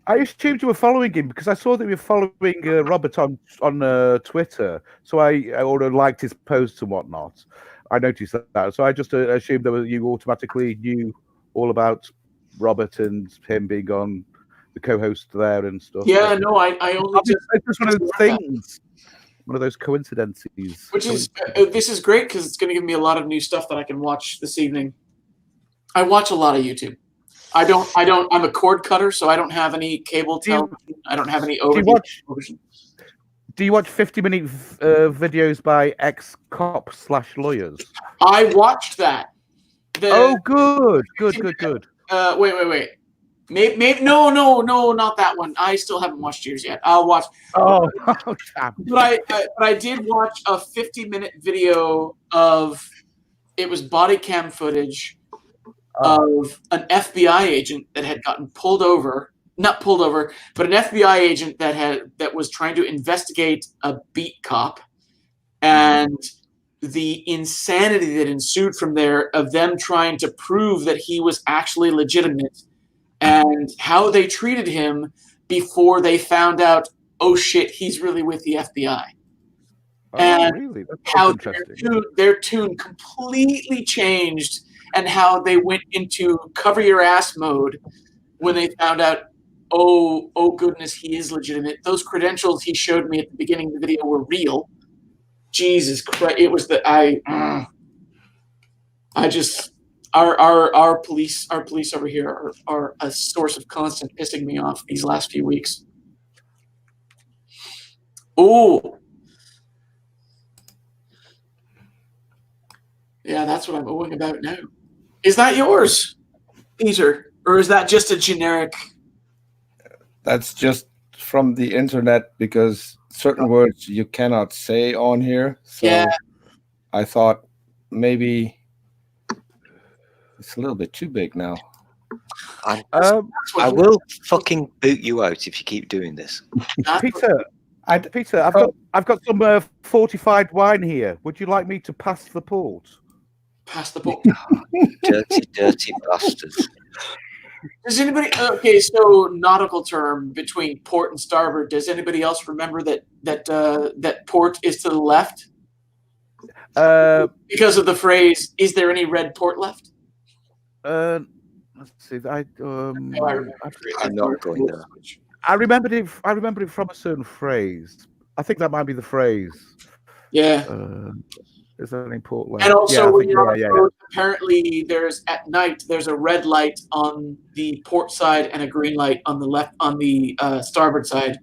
I assumed you were following him because I saw that you were following Robert on Twitter. So I already liked his posts and whatnot. I noticed that. So I just assumed that you automatically knew all about Robert and him being on the co-host there and stuff. Yeah, no, I only it's just one of those things. One of those coincidences. Which is this is great because it's going to give me a lot of new stuff that I can watch this evening. I watch a lot of YouTube. I'm a cord cutter, so I don't have any cable television. I don't have any television. Do you watch 50-minute videos by ex-cop/lawyers? I watched that. Good. Wait. Maybe no, not that one. I still haven't watched yours yet. I'll watch. Oh, damn. But I did watch a 50-minute video of it was body cam footage of an FBI agent that had gotten pulled over. Not pulled over, but an FBI agent that was trying to investigate a beat cop, and the insanity that ensued from there of them trying to prove that he was actually legitimate, and how they treated him before they found out, oh shit, he's really with the FBI. Really? How their tune completely changed, and how they went into cover your ass mode when they found out, oh goodness, he is legitimate. Those credentials he showed me at the beginning of the video were real. Jesus Christ! It was I just our police over here are a source of constant pissing me off these last few weeks. Oh, yeah, that's what I'm owing about now. Is that yours, Peter, or is that just a generic? That's just from the internet because certain words you cannot say on here. So Yeah. I thought maybe it's a little bit too big now. I will fucking boot you out if you keep doing this. Peter, I've got some fortified wine here. Would you like me to pass the port? Pass the port. Dirty bastards. Does anybody? Okay, so nautical term between port and starboard. Does anybody else remember that port is to the left? Because of the phrase, "Is there any red port left?" Let's see. I'm not going there. I remembered it from a certain phrase. I think that might be the phrase. Yeah. Is there any port left? And also, when you're on yeah, the boat, apparently at night there's a red light on the port side and a green light on the left on the starboard side.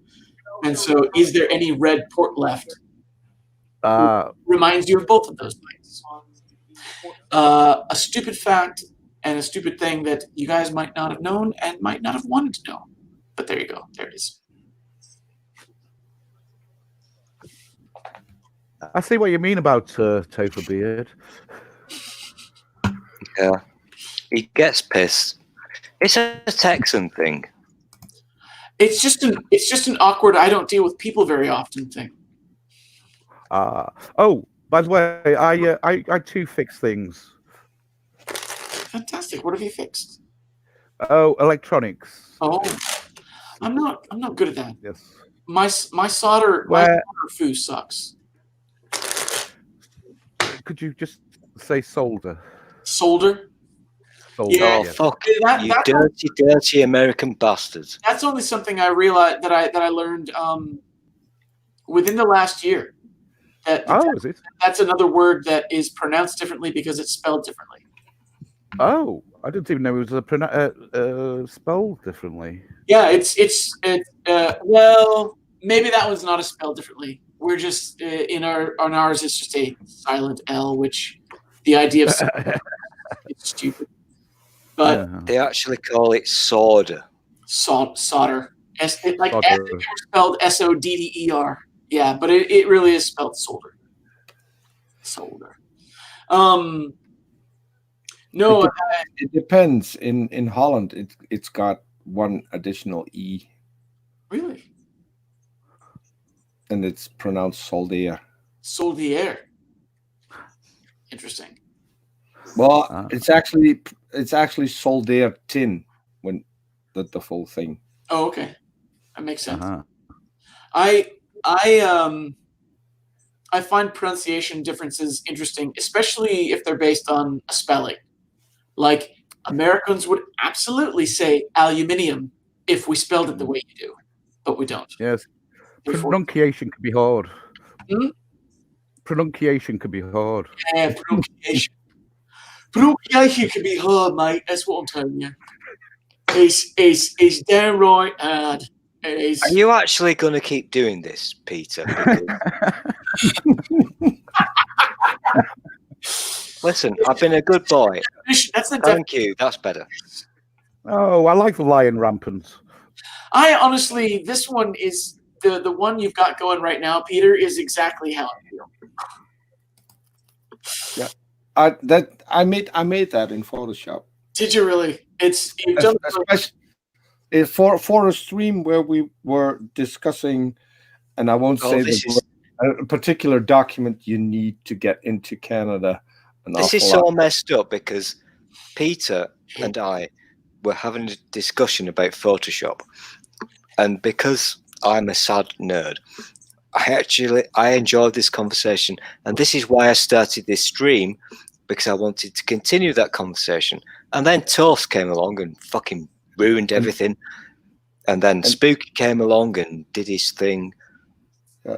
And so, is there any red port left? Reminds you of both of those lights. A stupid fact and a stupid thing that you guys might not have known and might not have wanted to know. But there you go. There it is. I see what you mean about Topher Beard. Yeah, he gets pissed. It's a Texan thing. It's just an awkward. I don't deal with people very often thing. Oh, by the way, I too fix things. Fantastic. What have you fixed? Oh, electronics. Oh, I'm not good at that. Yes. My solder foo sucks. Could you just say solder? Solder? Yeah, yes. fuck you, dirty American bastards. That's only something I realized that I learned within the last year. Is it? That's another word that is pronounced differently because it's spelled differently. Oh, I didn't even know it was spelled differently. Yeah, well, maybe that one's not spelled differently. We're just on ours it's just a silent L, which the idea of it's stupid. But they actually call it solder. Solder. As if it were spelled SODDER. Yeah, but it really is spelled solder. Solder. No, it depends. In Holland, it's got one additional E. Really? And it's pronounced soldier. Soldier. Interesting. Well, it's actually soldier tin when the full thing. Oh, okay, that makes sense. Uh-huh. I find pronunciation differences interesting, especially if they're based on a spelling. Like Americans would absolutely say aluminium if we spelled it the way you do, but we don't. Yes. Pronunciation can be hard. Hmm? Pronunciation can be hard. Yeah, pronunciation. Pronunciation can be hard, mate. That's what I'm telling you. It's downright hard. Are you actually going to keep doing this, Peter? Listen, I've been a good boy. Thank you. That's better. Oh, I like the lion rampant. I honestly, this one is the one you've got going right now, Peter, is exactly how I feel. Yeah, I made that in Photoshop. Did you really? You've done for a stream where we were discussing, and I won't say a particular document you need to get into Canada. This is so messed up because Peter and I were having a discussion about Photoshop, and because I'm a sad nerd, I enjoyed this conversation, and this is why I started this stream, because I wanted to continue that conversation. And then Toast came along and fucking ruined everything, and then Spooky came along and did his thing,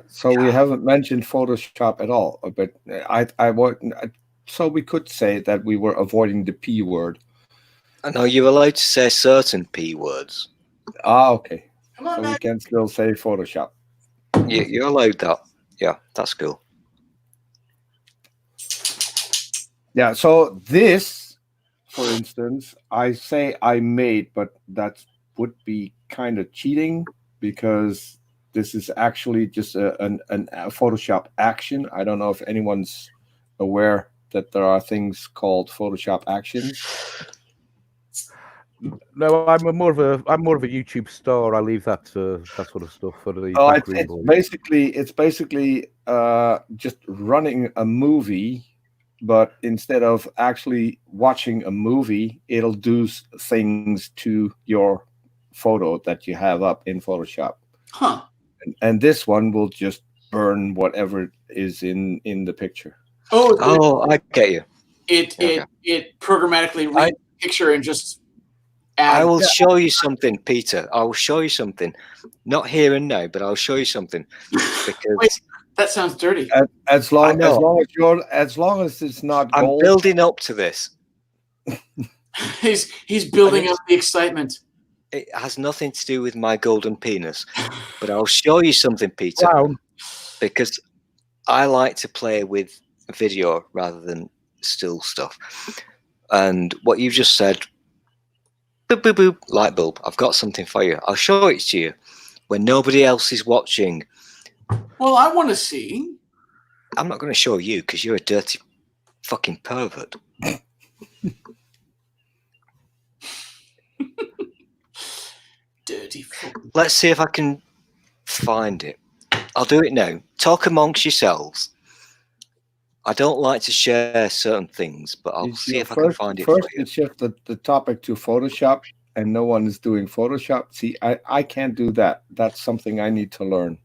So we haven't mentioned Photoshop at all, but I would. So we could say that we were avoiding the P word. I know you're allowed to say certain P words. Okay. Come on, So we man. can still say Photoshop. You're allowed that. Yeah, that's cool. Yeah. So this, for instance, I say I made, but that would be kind of cheating because this is actually just a Photoshop action. I don't know if anyone's aware that there are things called Photoshop actions. No, I'm more of a YouTube star. I leave that sort of stuff for the Oh, backroom it's boys. basically just running a movie, but instead of actually watching a movie, it'll do things to your photo that you have up in Photoshop. Huh. And this one will just burn whatever is in the picture. Oh, I get you. It programmatically reads the picture and just adds. I will show you something, Peter. I will show you something. Not here and now, but I'll show you something. Because Wait, that sounds dirty. As long as it's not I'm gold. building up to this. He's building up the excitement. It has nothing to do with my golden penis, but I'll show you something, Peter, Brown. because I like to play with video rather than still stuff. And what you've just said, boop, boop, boop, light bulb, I've got something for you. I'll show it to you when nobody else is watching. Well, I want to see. I'm not going to show you because you're a dirty fucking pervert. Dirty fucking. Let's see if I can find it. I'll do it now. Talk amongst yourselves. I don't like to share certain things, but I'll see if I can find it for First, you. you shift the topic to Photoshop, and no one is doing Photoshop. See, I can't do that. That's something I need to learn.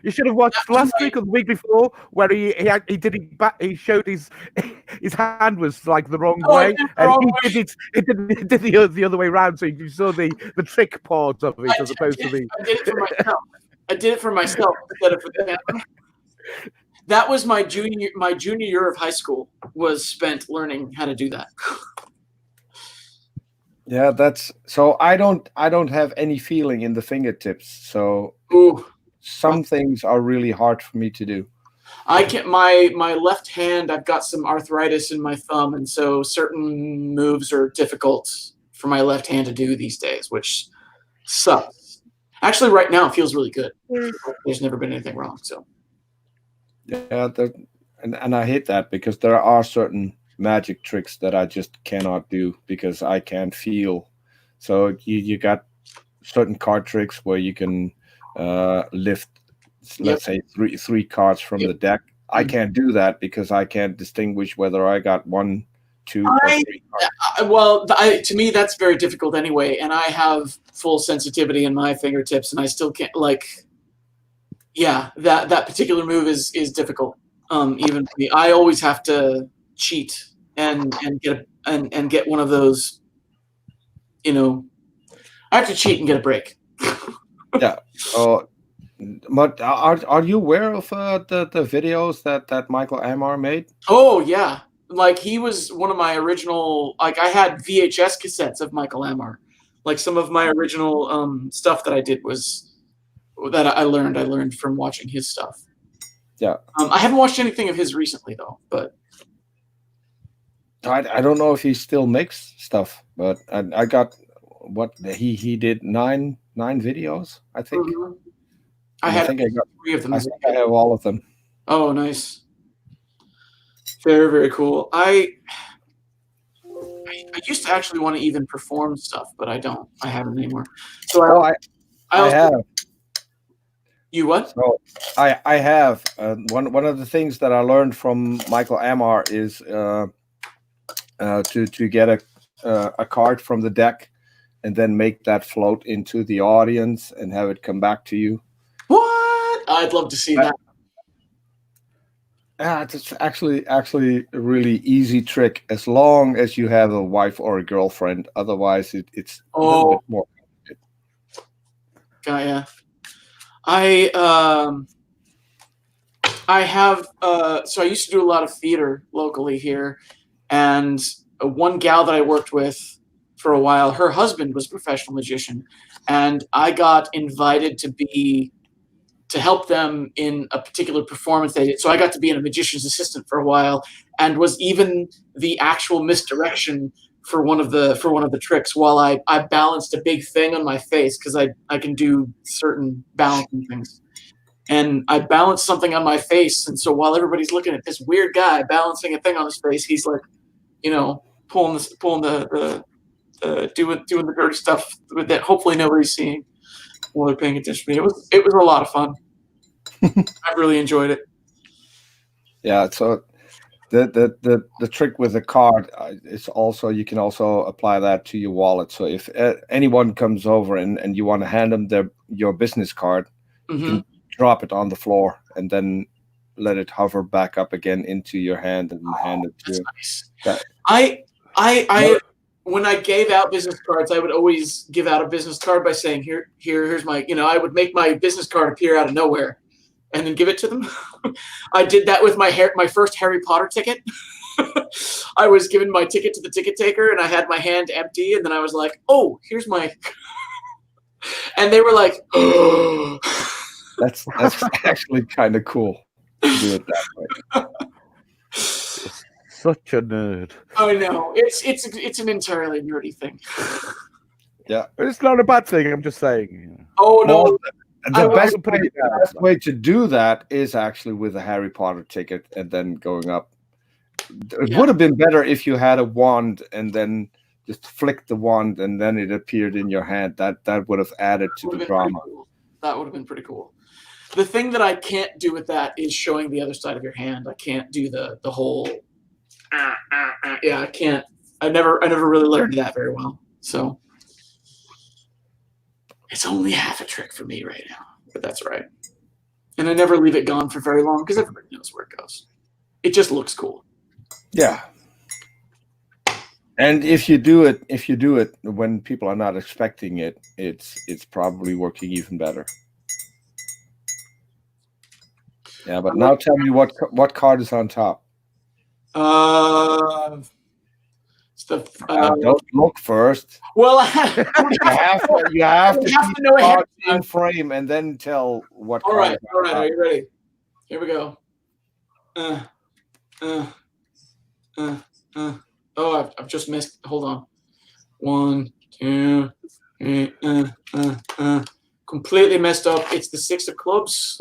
You should have watched last week or the week before, where he showed his hand was like the wrong way, and he did the other way around, so you saw the trick part of it as opposed to the. I did it for myself. I did it for myself instead of for the camera. That was my junior year of high school was spent learning how to do that. Yeah, that's so. I don't have any feeling in the fingertips, so Ooh. some things are really hard for me to do. I can't. My left hand, I've got some arthritis in my thumb, and so certain moves are difficult for my left hand to do these days, which sucks. Actually, right now it feels really good. There's never been anything wrong. So Yeah, and I hate that because there are certain magic tricks that I just cannot do because I can't feel. So you got certain card tricks where you can lift, let's say three cards from the deck. I can't do that because I can't distinguish whether I got 1, 2, or 3 cards. To me that's very difficult anyway, and I have full sensitivity in my fingertips, and I still can't that particular move is difficult. Even for me, I always have to cheat and get one of those. I have to cheat and get a break. Yeah. But are you aware of the videos that Michael Amar made? Oh yeah, like he was one of my original. Like I had VHS cassettes of Michael Amar. Like some of my original stuff that I did was that I learned from watching his stuff. Yeah. I haven't watched anything of his recently though, but I don't know if he still makes stuff, but I got what he did 9 videos, I think. Mm-hmm. I think I got 3 of them. I think I have all of them. Oh, nice. Very, very cool. I used to actually want to even perform stuff, but I don't. I haven't anymore. So I have. You what? So I have one of the things that I learned from Michael Amar is to get a card from the deck and then make that float into the audience and have it come back to you. What? I'd love to see that. It's actually a really easy trick as long as you have a wife or a girlfriend. Otherwise, it's a little bit more complicated. Yeah. I have so I used to do a lot of theater locally here, and one gal that I worked with for a while, her husband was a professional magician, and I got invited to help them in a particular performance they did. So I got to be a magician's assistant for a while, and was even the actual misdirection for one of the tricks while I balanced a big thing on my face, because I can do certain balancing things. And I balanced something on my face, and so while everybody's looking at this weird guy balancing a thing on his face, he's like, pulling the doing the dirty stuff that hopefully nobody's seeing while they're paying attention to me. It was a lot of fun. I really enjoyed it. Yeah. So the trick with the card is also, you can also apply that to your wallet. So if anyone comes over and you want to hand them your business card, you can drop it on the floor and then let it hover back up again into your hand and hand it to you. Nice. That, I when I gave out business cards, I would always give out a business card by saying, here's my, I would make my business card appear out of nowhere and then give it to them. I did that with my first Harry Potter ticket. I was given my ticket to the ticket taker, and I had my hand empty, and then I was like, oh, here's my, and they were like, oh. That's actually kind of cool to do it that way. Such a nerd. I know. It's an entirely nerdy thing. Yeah. It's not a bad thing, I'm just saying. Oh, no. Well, the best down. way to do that is actually with a Harry Potter ticket and then going up. It would have been better if you had a wand and then just flicked the wand and then it appeared in your hand. That would have added to the drama. Cool. That would have been pretty cool. The thing that I can't do with that is showing the other side of your hand. I can't do the whole. Yeah, I can't. I never really learned that very well. So it's only half a trick for me right now, but that's right. And I never leave it gone for very long because everybody knows where it goes. It just looks cool. Yeah. And if you do it when people are not expecting it, it's probably working even better. Yeah, but now tell me what card is on top. Don't look first. Well, you have to keep know ahead in frame and then tell what. All right. Are you ready? Here we go. Oh, I've just missed. Hold on. 1, 2, 3. Completely messed up. It's the 6 of clubs.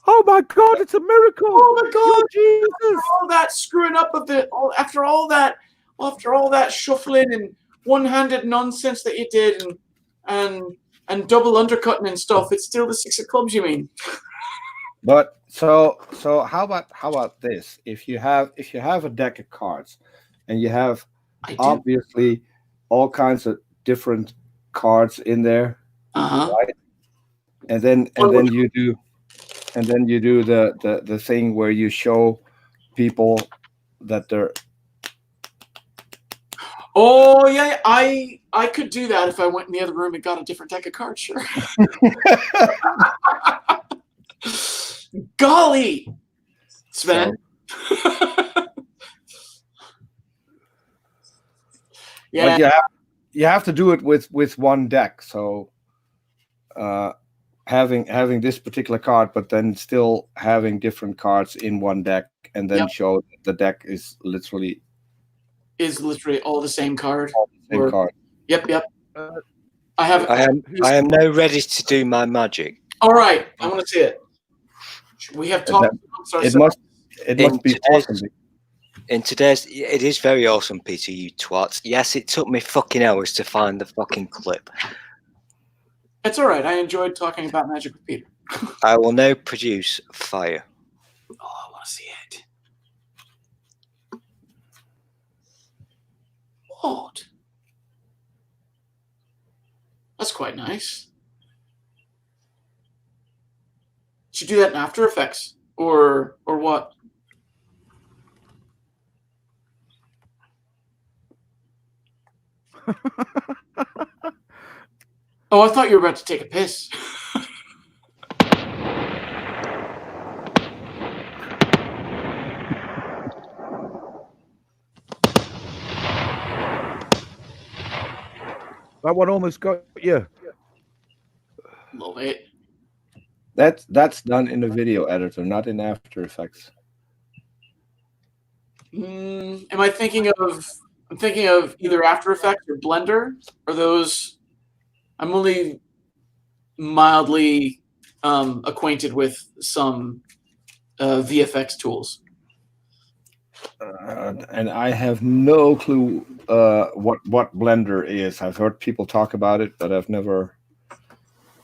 Oh my God! It's a miracle! Oh my God! Jesus! After all that screwing up of after all that shuffling and one-handed nonsense that you did and double undercutting and stuff, it's still the 6 of clubs. You mean? But so how about this? If you have a deck of cards, and you have obviously all kinds of different cards in there, right? And then you do. And then you do the thing where you show people that they're. Oh yeah, I could do that if I went in the other room and got a different deck of cards. Sure. Golly, Sven. Yeah. But you have to do it with one deck. So. Having this particular card, but then still having different cards in one deck, and then show the deck is literally all the same card. Card. Yep. I am now ready to do my magic. All right, I want to see it. We have talked. It must be awesome. In today's, it is very awesome, Peter. You twats. Yes, it took me fucking hours to find the fucking clip. It's all right. I enjoyed talking about magic with Peter. I will now produce fire. Oh, I want to see it. What? That's quite nice. Should you do that in After Effects or what? Oh, I thought you were about to take a piss. That one almost got you. Love it. That's done in a video editor, not in After Effects. Am I thinking of? I'm thinking of either After Effects or Blender. Are those? I'm only mildly acquainted with some VFX tools. And I have no clue what Blender is. I've heard people talk about it, but I've never.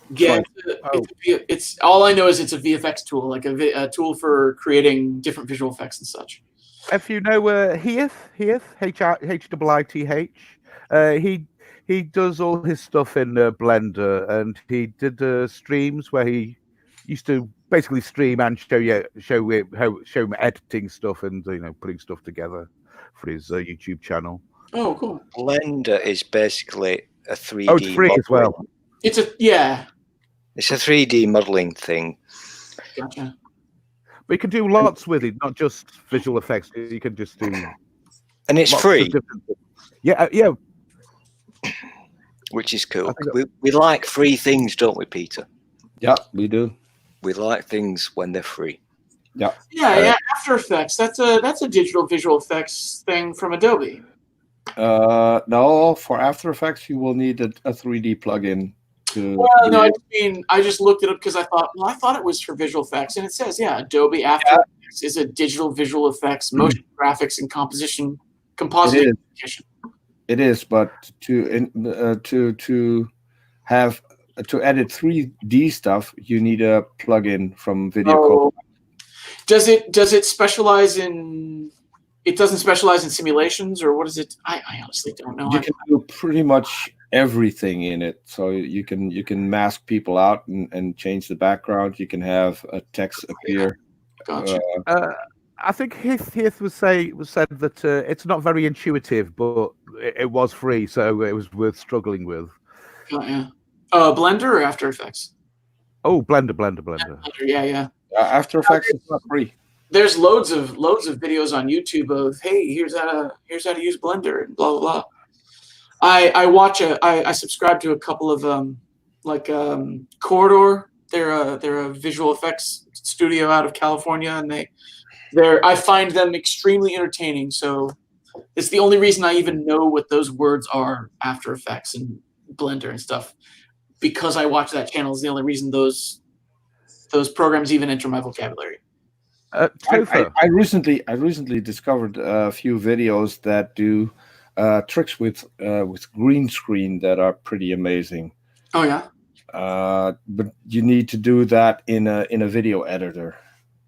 Yeah, it's all I know is it's a VFX tool, like a tool for creating different visual effects and such. If you know Heath, H-I-T-H, he does all his stuff in Blender, and he did streams where he used to basically stream and show him editing stuff and putting stuff together for his YouTube channel. Oh, cool. Blender is basically a 3D. Oh, it's free modeling. as well. It's a 3D modeling thing. Gotcha. But you can do lots with it, not just visual effects. You can just do. And it's free. Yeah. Which is cool. We like free things, don't we, Peter? Yeah, we do. We like things when they're free. Yeah. Yeah. After Effects. That's a digital visual effects thing from Adobe. No, for After Effects you will need a 3D plugin. Well, no, I just looked it up because I thought it was for visual effects, and it says, Adobe After Effects is a digital visual effects, motion graphics, and compositing application. It is, but to edit 3D stuff, you need a plugin from Video Code. Does it specialize in? It doesn't specialize in simulations, or what is it? I honestly don't know. You can do pretty much everything in it, so you can mask people out and change the background. You can have a text appear. Gotcha. I think Heath said that it's not very intuitive, but it was free, so it was worth struggling with. Yeah. Blender or After Effects? Oh, Blender. Yeah. After Effects is not free. There's loads of videos on YouTube of, hey, here's how to use Blender and blah blah blah. I subscribe to a couple of Corridor. They're a visual effects studio out of California, and I find them extremely entertaining. So it's the only reason I even know what those words are, After Effects and Blender and stuff, because I watch that channel. Is the only reason those programs even enter my vocabulary. I recently discovered a few videos that do tricks with green screen that are pretty amazing. Oh yeah. But you need to do that in a video editor.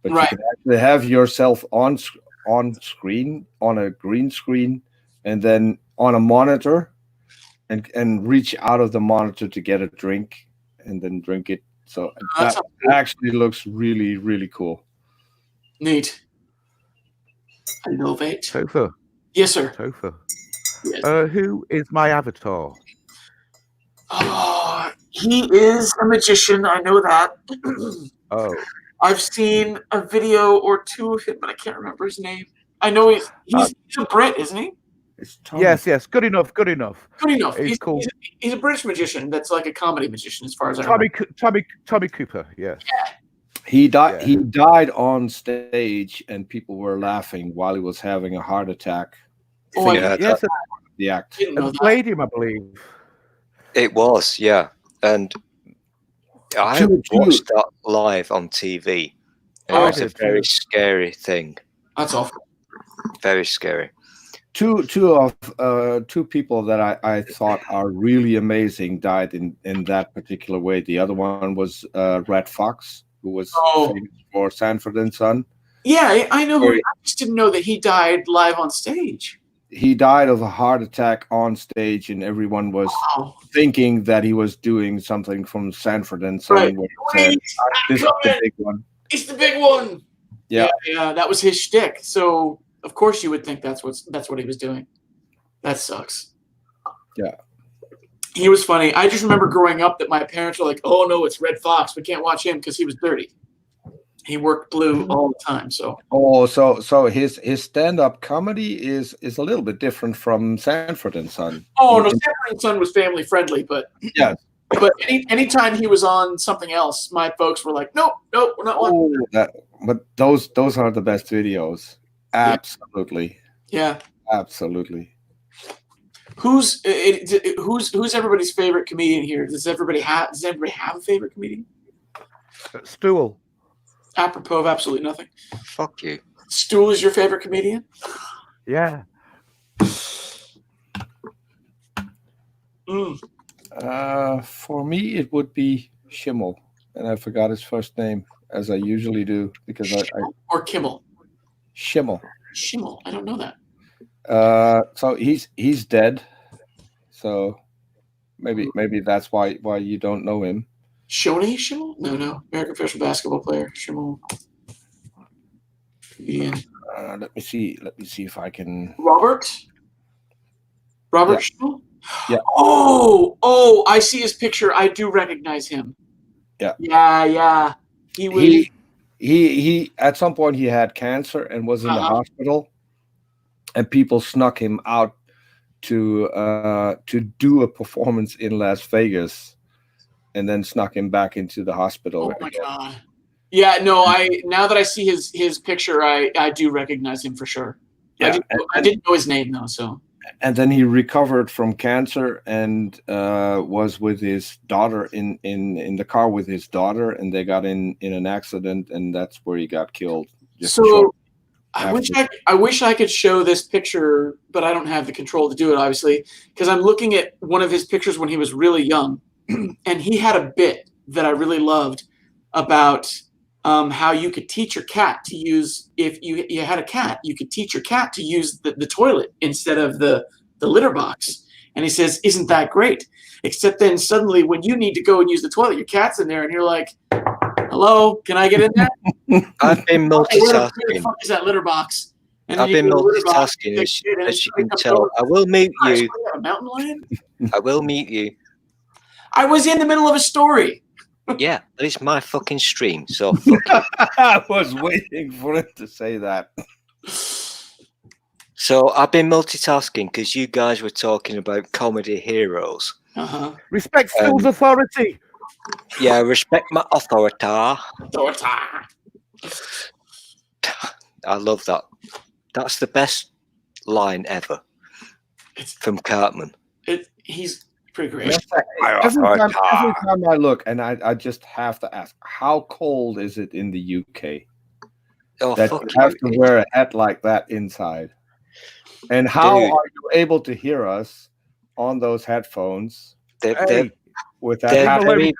But right. You can actually have yourself on screen on a green screen, and then on a monitor, and reach out of the monitor to get a drink, and then drink it. So that actually looks really, really cool. Neat. Innovate. Topher. Yes, sir. Topher. Yes. Who is my avatar? Oh, he is a magician. I know that. Oh. I've seen a video or two of him, but I can't remember his name. I know he's a Brit, isn't he? Yes. Good enough. Good enough. He's a British magician that's like a comedy magician, as far as I remember. Tommy Cooper, yes. Yeah. He died. Yeah. He died on stage, and people were laughing while he was having a heart attack. Oh, yes. The act. Palladium, I believe. It was, yeah, and I watched that live on TV. And it was a very scary thing. That's awful. Very scary. Two people that I thought are really amazing died in that particular way. The other one was Red Fox, who was famous for Sanford and Son. Yeah, I know. I just didn't know that he died live on stage. He died of a heart attack on stage, and everyone was thinking that he was doing something from Sanford and Son. Right. This is the big one. It's the big one. Yeah, that was his shtick. So of course you would think that's what he was doing. That sucks. Yeah. He was funny. I just remember growing up that my parents were like, "Oh no, it's Red Fox. We can't watch him because he was dirty." He worked Blue all the time. So so his stand-up comedy is a little bit different from Sanford and Son. no, Sanford and Son was family friendly, but Yes. But anytime he was on something else, my folks were like, nope, we're not watching. But those are the best videos. Absolutely. Yeah. Absolutely. Who's everybody's favorite comedian here? Does everybody have a favorite comedian? Stool. Apropos of absolutely nothing. Fuck you. Stool is your favorite comedian? Yeah. For me, it would be Schimmel, and I forgot his first name, as I usually do, because or Kimmel. Schimmel. Schimmel. I don't know that. So he's dead. So maybe that's why you don't know him. Shoney Schimmel? No. American professional basketball player. Schimmel. Comedian. Let me see if I can. Robert Schimmel? Yeah. Oh, I see his picture. I do recognize him. Yeah. He at some point he had cancer and was in the hospital, and people snuck him out to do a performance in Las Vegas, and then snuck him back into the hospital. Oh my God. Yeah, no, now that I see his picture, I do recognize him for sure. Yeah, I didn't know his name though, so. And then he recovered from cancer and was with his daughter in the car with his daughter, and they got in an accident, and that's where he got killed. So I wish I could show this picture, but I don't have the control to do it, obviously, because I'm looking at one of his pictures when he was really young, and he had a bit that I really loved about how you could teach your cat to use, if you had a cat, you could teach your cat to use the toilet instead of the litter box. And he says, isn't that great? Except then suddenly when you need to go and use the toilet, your cat's in there and you're like, hello, can I get in there? I've been multitasking. Where the fuck is that litter box? And I've been multitasking, as you can tell. I will meet you. A mountain lion? I will meet you. I was in the middle of a story. Yeah, but it's my fucking stream, so fuck you. I was waiting for him to say that. So I've been multitasking because you guys were talking about comedy heroes. Respect Stool's authority. Yeah, respect my authority. I love that. That's the best line ever from Cartman. He's pretty great. Every time I look, and I just have to ask, how cold is it in the UK? Oh, that fuck you have to wear a hat like that inside? And how are you able to hear us on those headphones? They're very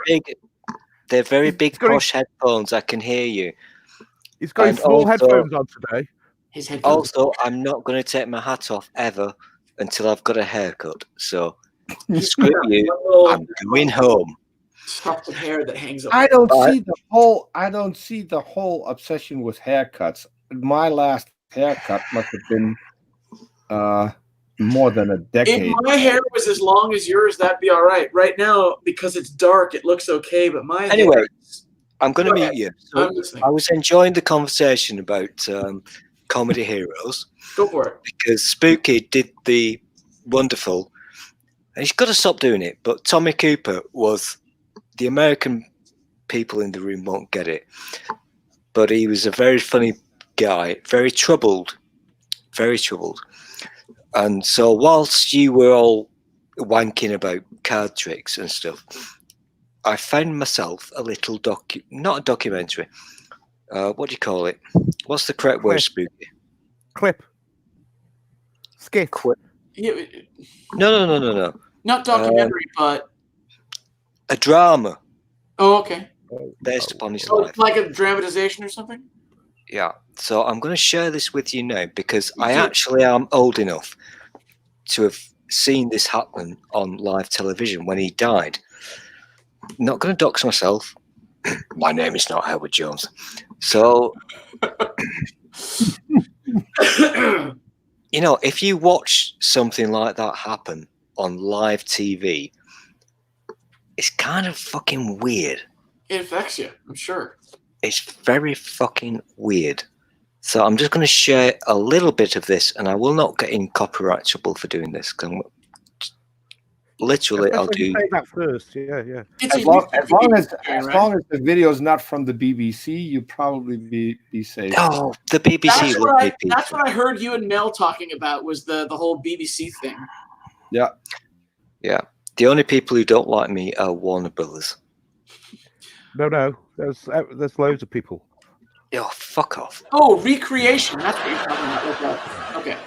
big. They're very big posh headphones. I can hear you. He's got his small headphones on today. Also, I'm not going to take my hat off ever until I've got a haircut. So screw you. I'm going home. Tufted hair that hangs up. I don't see the whole obsession with haircuts. My last haircut must have been more than a decade. If my hair was as long as yours, that'd be all right. Right now, because it's dark, it looks okay. But anyway, I'm going to meet you. So I was enjoying the conversation about comedy heroes. Go for it. Because Spooky did the wonderful, and he's got to stop doing it. But Tommy Cooper was, the American people in the room won't get it, but he was a very funny guy, very troubled. And so whilst you were all wanking about card tricks and stuff, I found myself a little not a documentary. What do you call it? What's the correct word, Spooky? Clip. Skit. No. Not documentary, but a drama. Oh, okay. Based upon his life. Like a dramatization or something? Yeah. So I'm going to share this with you now because I actually am old enough to have seen this happen on live television when he died. Not going to dox myself. My name is not Howard Jones. So, you know, if you watch something like that happen on live TV, it's kind of fucking weird. It affects you, I'm sure. It's very fucking weird. So I'm just going to share a little bit of this, and I will not get in copyright trouble for doing this. Literally, I'll Especially if do. you say that first. Yeah. It's As long as right? the video is not from the BBC, you probably be safe. Oh, the BBC will be people. That's what I heard you and Mel talking about was the whole BBC thing. Yeah. Yeah. The only people who don't like me are Warner Brothers. No. There's loads of people. Oh, fuck off. Oh, recreation. That's what you're talking about. Okay.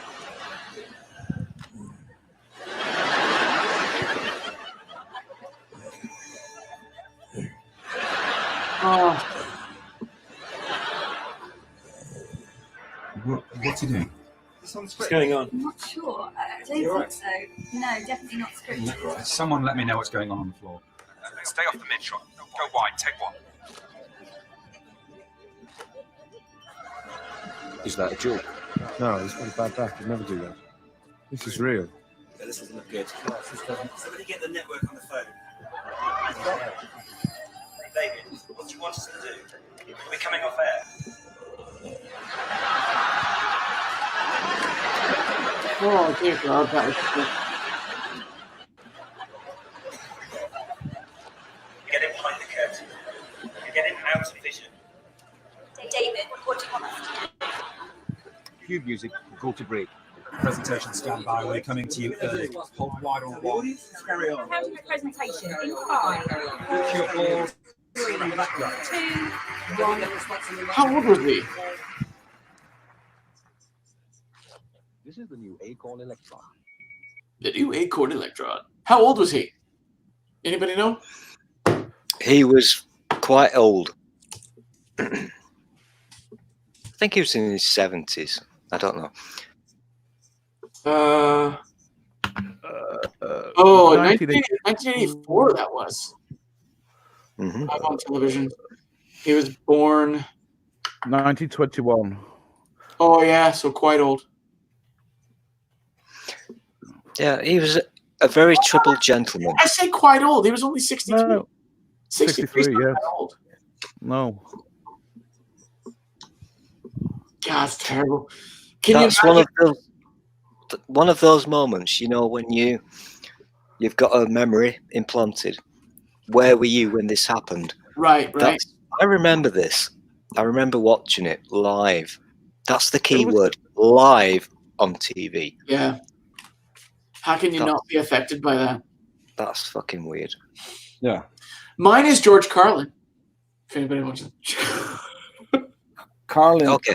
What's he doing? What's going on? I'm not sure. I don't think so. No, definitely not scripted. Someone let me know what's going on the floor. Stay off the mid-shot. Go wide. Take one. Is that a joke? No, it's not a bad back. I'd never do that. This is real. Yeah, this doesn't look good. Somebody get the network on the phone. David, what do you want us to do? Are we coming off air? Oh, dear God, that was good. Get him behind the curtain. Get him out of vision. David, what do you want us to do? Cue music, go to break. Presentation standby. We're coming to you early. Hold wide on one. Carry on. Counting the presentation in 5, Cue applause. 3, 2, 1. How old was he? This is the new Acorn Electron. The new Acorn Electron. How old was he? Anybody know? He was quite old. I think he was in his 70s. I don't know. 1984 that was. Mm-hmm. Live on television. He was born. 1921. Oh, yeah, so quite old. Yeah, he was a very troubled gentleman. I say quite old. He was only 63. No, 63, 63, yeah. old. no. God, it's terrible. Can That's you imagine? one of those moments, you know, when you've got a memory implanted. Where were you when this happened? Right. I remember this. I remember watching it live. That's the key was- word, live on TV. Yeah. How can you not be affected by that? That's fucking weird. Yeah. Mine is George Carlin. If anybody wants to. Carlin Okay.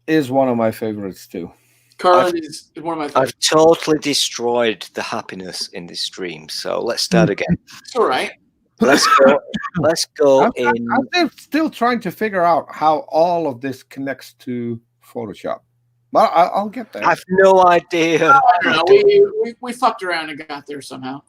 is one of my favorites too. Carlin is one of my favorites. I've totally destroyed the happiness in this stream, so let's start again. It's all right. Let's go in. I'm still trying to figure out how all of this connects to Photoshop. But I'll get there. I've no idea. I don't know. We fucked around and got there somehow.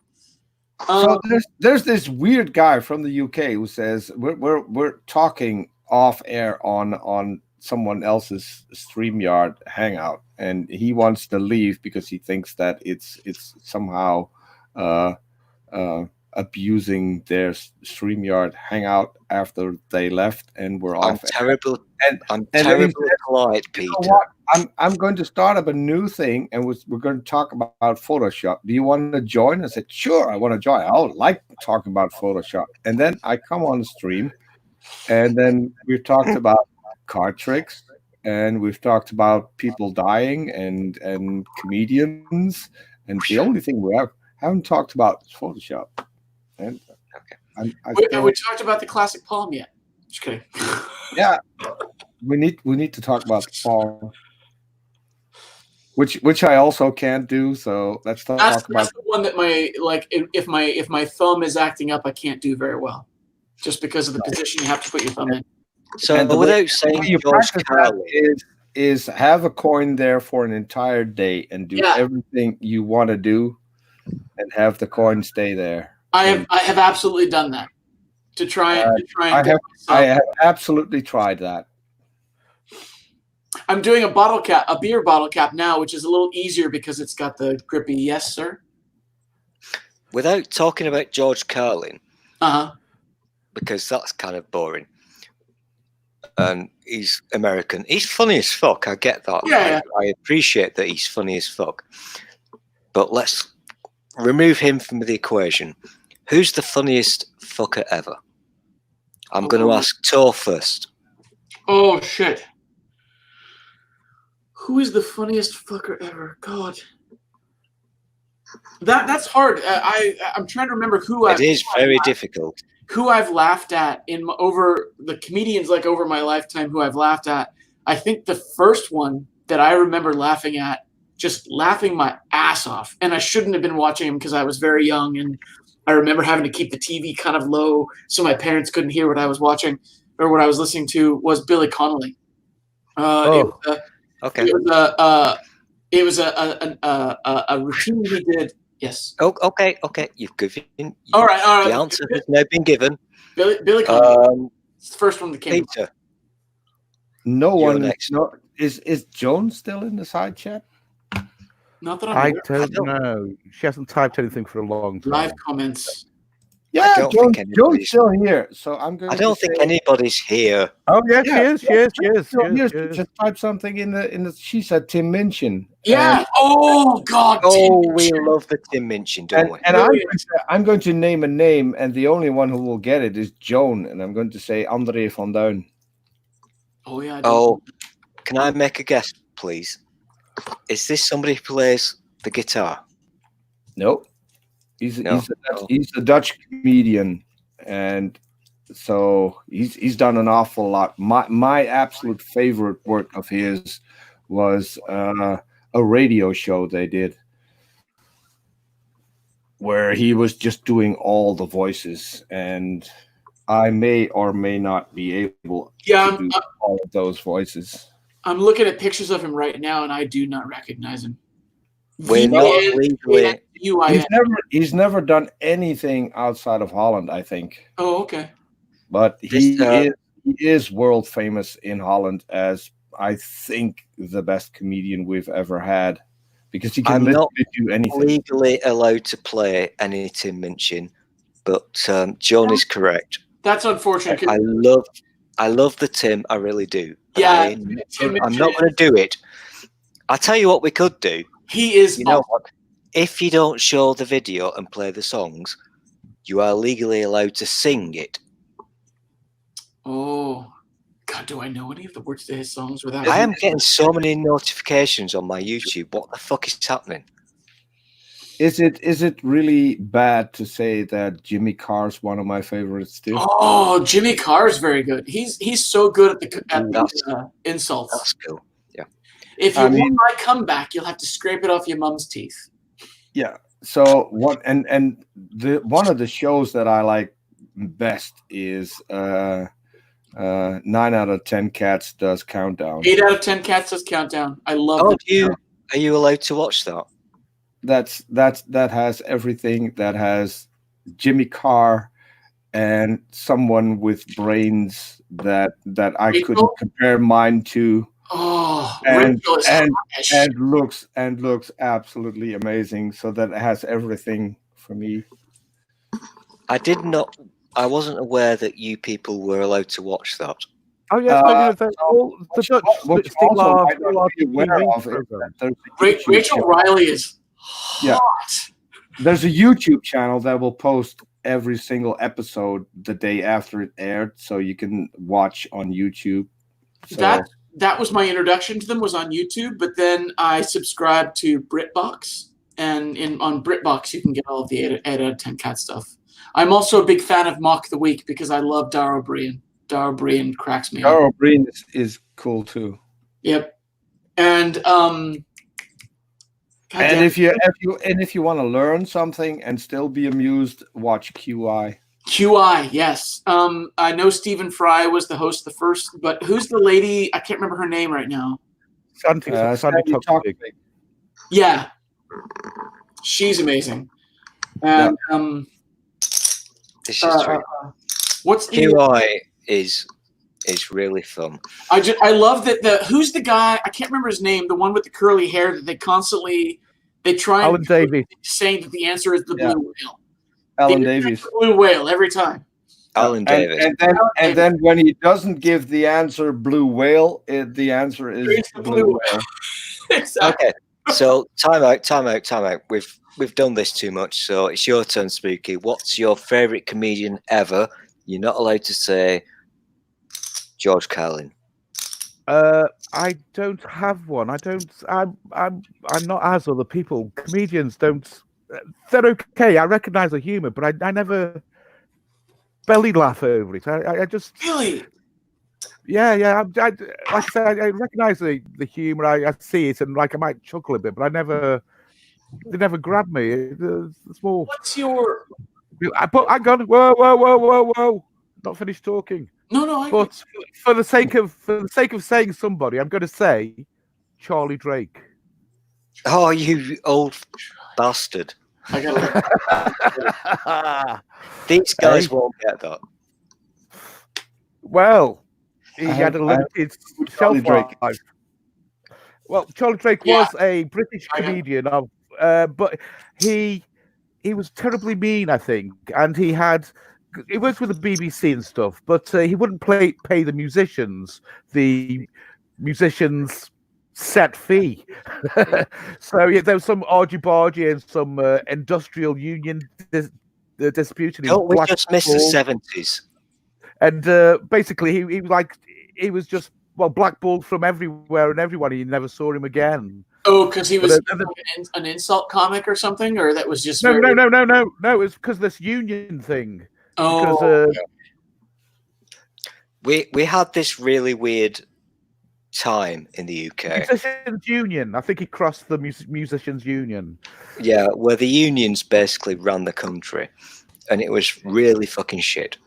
So there's this weird guy from the UK who says we're talking off air on someone else's StreamYard hangout, and he wants to leave because he thinks that it's somehow abusing their StreamYard hangout after they left and we're I'm off. terrible. I'm then he terribly said, polite, "You Peter. know what? I'm going to start up a new thing, and we're going to talk about Photoshop. Do you want to join?" I said, "Sure, I want to join. I like talking about Photoshop." And then I come on the stream, and then we've talked about card tricks, and we've talked about people dying and comedians, and the only thing we haven't talked about is Photoshop. And We talked about the classic palm yet. Just kidding. yeah, we need to talk about the fall, which I also can't do. So let's talk That's about the one that if my thumb is acting up, I can't do very well, just because of the position you have to put your thumb in. So And the without way saying you George practice that Carlin, is have a coin there for an entire day and do everything you want to do, and have the coin stay there. I have absolutely done that to try and I have absolutely tried that. I'm doing a beer bottle cap now, which is a little easier because it's got the grippy yes, sir. without talking about George Carlin, Uh-huh. because that's kind of boring. and he's American. He's funny as fuck. I get that. Yeah. I appreciate that he's funny as fuck. But let's remove him from the equation. Who's the funniest fucker ever? I'm going to ask Tor first. Oh shit! Who is the funniest fucker ever? God, that's hard. I'm trying to remember who. It is very difficult. Who I've laughed at over the comedians like over my lifetime. Who I've laughed at. I think the first one that I remember laughing at, just laughing my ass off, and I shouldn't have been watching him because I was very young, and I remember having to keep the TV kind of low so my parents couldn't hear what I was watching or what I was listening to. Was Billy Connolly. Okay. It was a routine he did. Yes. Oh, okay. You've given. All right. The answer has now been given. Billy Connolly. It's the first one that came. Peter. No You're one. next. No, is Joan still in the side chat? Not that I'm I aware. don't know. She hasn't typed anything for a long time. Live comments. Yeah, don't Joan's think anybody's- still here. So I'm going. I don't think anybody's here. Oh yeah, Yeah, she is. Just type something in the. She said Tim Minchin. Yeah. Oh God. Oh, Tim we Minchin. love the Tim Minchin, don't we? And I'm going to name a name, and the only one who will get it is Joan, and I'm going to say André van Duin. Oh yeah. Oh, can I make a guess, please? Is this somebody who plays the guitar? No, he's a Dutch comedian, and so he's done an awful lot. My absolute favorite work of his was a radio show they did where he was just doing all the voices, and I may or may not be able to do all of those voices. I'm looking at pictures of him right now, and I do not recognize him. We're not legally. He's never done anything outside of Holland, I think. Oh, okay. But he is world famous in Holland as, I think, the best comedian we've ever had, because he can literally do anything. Legally allowed to play any Tim Minchin, but Joan is correct. That's unfortunate. I love the Tim, I really do. Yeah, I'm not going to do it. I'll tell you what we could do. He is. You know what? If you don't show the video and play the songs, you are legally allowed to sing it. Oh, God, do I know any of the words to his songs without? I am getting so many notifications on my YouTube. What the fuck is happening? Is it really bad to say that Jimmy Carr's one of my favorites too? Oh, Jimmy Carr is very good. He's so good at the insults. That's cool. Yeah. If you want my comeback, you'll have to scrape it off your mom's teeth. Yeah. So one of the shows that I like best is 9 out of 10 Cats does Countdown. 8 out of 10 Cats does Countdown. I love it. Are you allowed to watch that? That has everything. That has Jimmy Carr and someone with brains that I couldn't compare mine to. Oh, and looks absolutely amazing. So that has everything for me. I wasn't aware that you people were allowed to watch that. Oh yes, the Dutch still are aware of it. Rachel Riley is hot. There's a YouTube channel that will post every single episode the day after it aired, so you can watch on YouTube. So, that was my introduction to them, was on YouTube, but then I subscribed to BritBox, and on BritBox you can get all of the 8 out of 10 Cat stuff. I'm also a big fan of Mock the Week because I love Dara O'Brien. Dara O'Brien cracks me up. Dara O'Brien is cool too. Yep. And if you want to learn something and still be amused, watch QI. QI, yes. I know Stephen Fry was the host of the first, but who's the lady? I can't remember her name right now. Sandy yeah, she's amazing. And this is true. What's QI is really fun. I love that who's the guy? I can't remember his name. The one with the curly hair that they try Alan Davies saying that the answer is the blue whale. Alan Davies. Blue whale every time. Alan Davis. And then when he doesn't give the answer blue whale, the answer is It's the blue blue whale. Exactly. Okay, so time out. We've done this too much. So it's your turn, Spooky. What's your favourite comedian ever? You're not allowed to say George Carlin. I don't have one. I'm not as other people. Comedians don't. They're okay. I recognise the humour, but I never belly laugh over it. I just Really? yeah. Like I said, I recognise the humour. I see it, and like I might chuckle a bit, but they never grab me. It's more. What's your? But hang on, whoa! Not finished talking. No. But for the sake of saying somebody, I'm going to say Charlie Drake. Oh, you old bastard! I got These guys won't get that. Well, he had a limited shelf life. Well, Charlie Drake was a British comedian but he was terribly mean, I think, and he worked with the BBC and stuff, but he wouldn't pay the musicians set fee. So there was some argy-bargy and some industrial union dispute. Don't we just miss the 70s? And basically, he was just blackballed from everywhere and everyone. He never saw him again. Oh, because he was an insult comic or something, or that was just no. It was because this union thing. Oh, we had this really weird time in the UK. Musicians Union. I think he crossed the Musicians Union. Yeah, where the unions basically ran the country, and it was really fucking shit.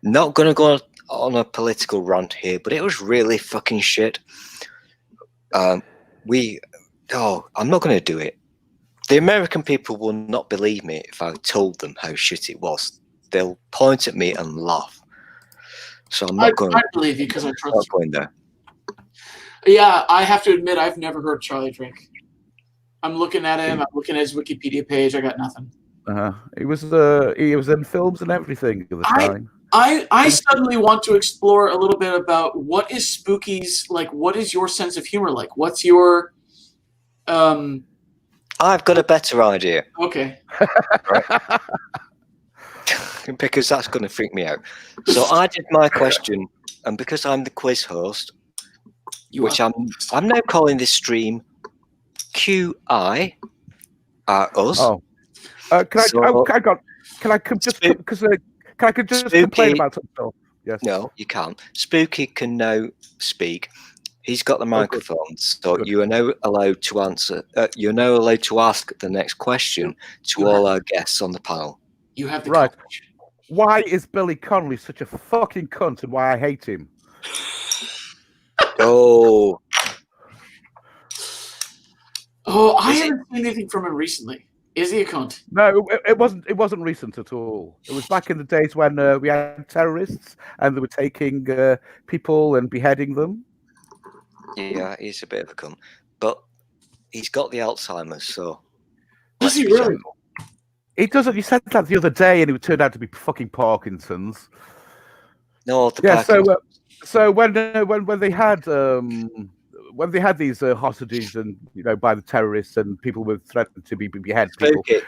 Not going to go on a political rant here, but it was really fucking shit. I'm not going to do it. The American people will not believe me if I told them how shit it was. They'll point at me and laugh. So I'm not going. I believe you because I trust not going there. Yeah, I have to admit I've never heard Charlie Drake. I'm looking at him. I'm looking at his Wikipedia page. I got nothing. He was in films and everything at the time. I suddenly want to explore a little bit about what is Spooky's like. What is your sense of humor like? What's your I've got a better idea. Okay. Right? Because that's going to freak me out. So I did my question, and because I'm the quiz host, I'm now calling this stream QI us. Oh, can I just complain about something? Yes. No, you can't. Spooky can now speak. He's got the microphone, so you are now allowed to answer. You're now allowed to ask the next question to all our guests on the panel. You have the right. coverage. Why is Billy Connolly such a fucking cunt, and why I hate him? Oh, I haven't seen anything from him recently. Is he a cunt? No, it wasn't. It wasn't recent at all. It was back in the days when we had terrorists and they were taking people and beheading them. Yeah, he's a bit of a cunt, but he's got the Alzheimer's. So does he really? He doesn't. You said that the other day, and it turned out to be fucking Parkinson's. No, Parkinson's. So when they had these hostages and by the terrorists and people were threatened to be beheaded. Spooky,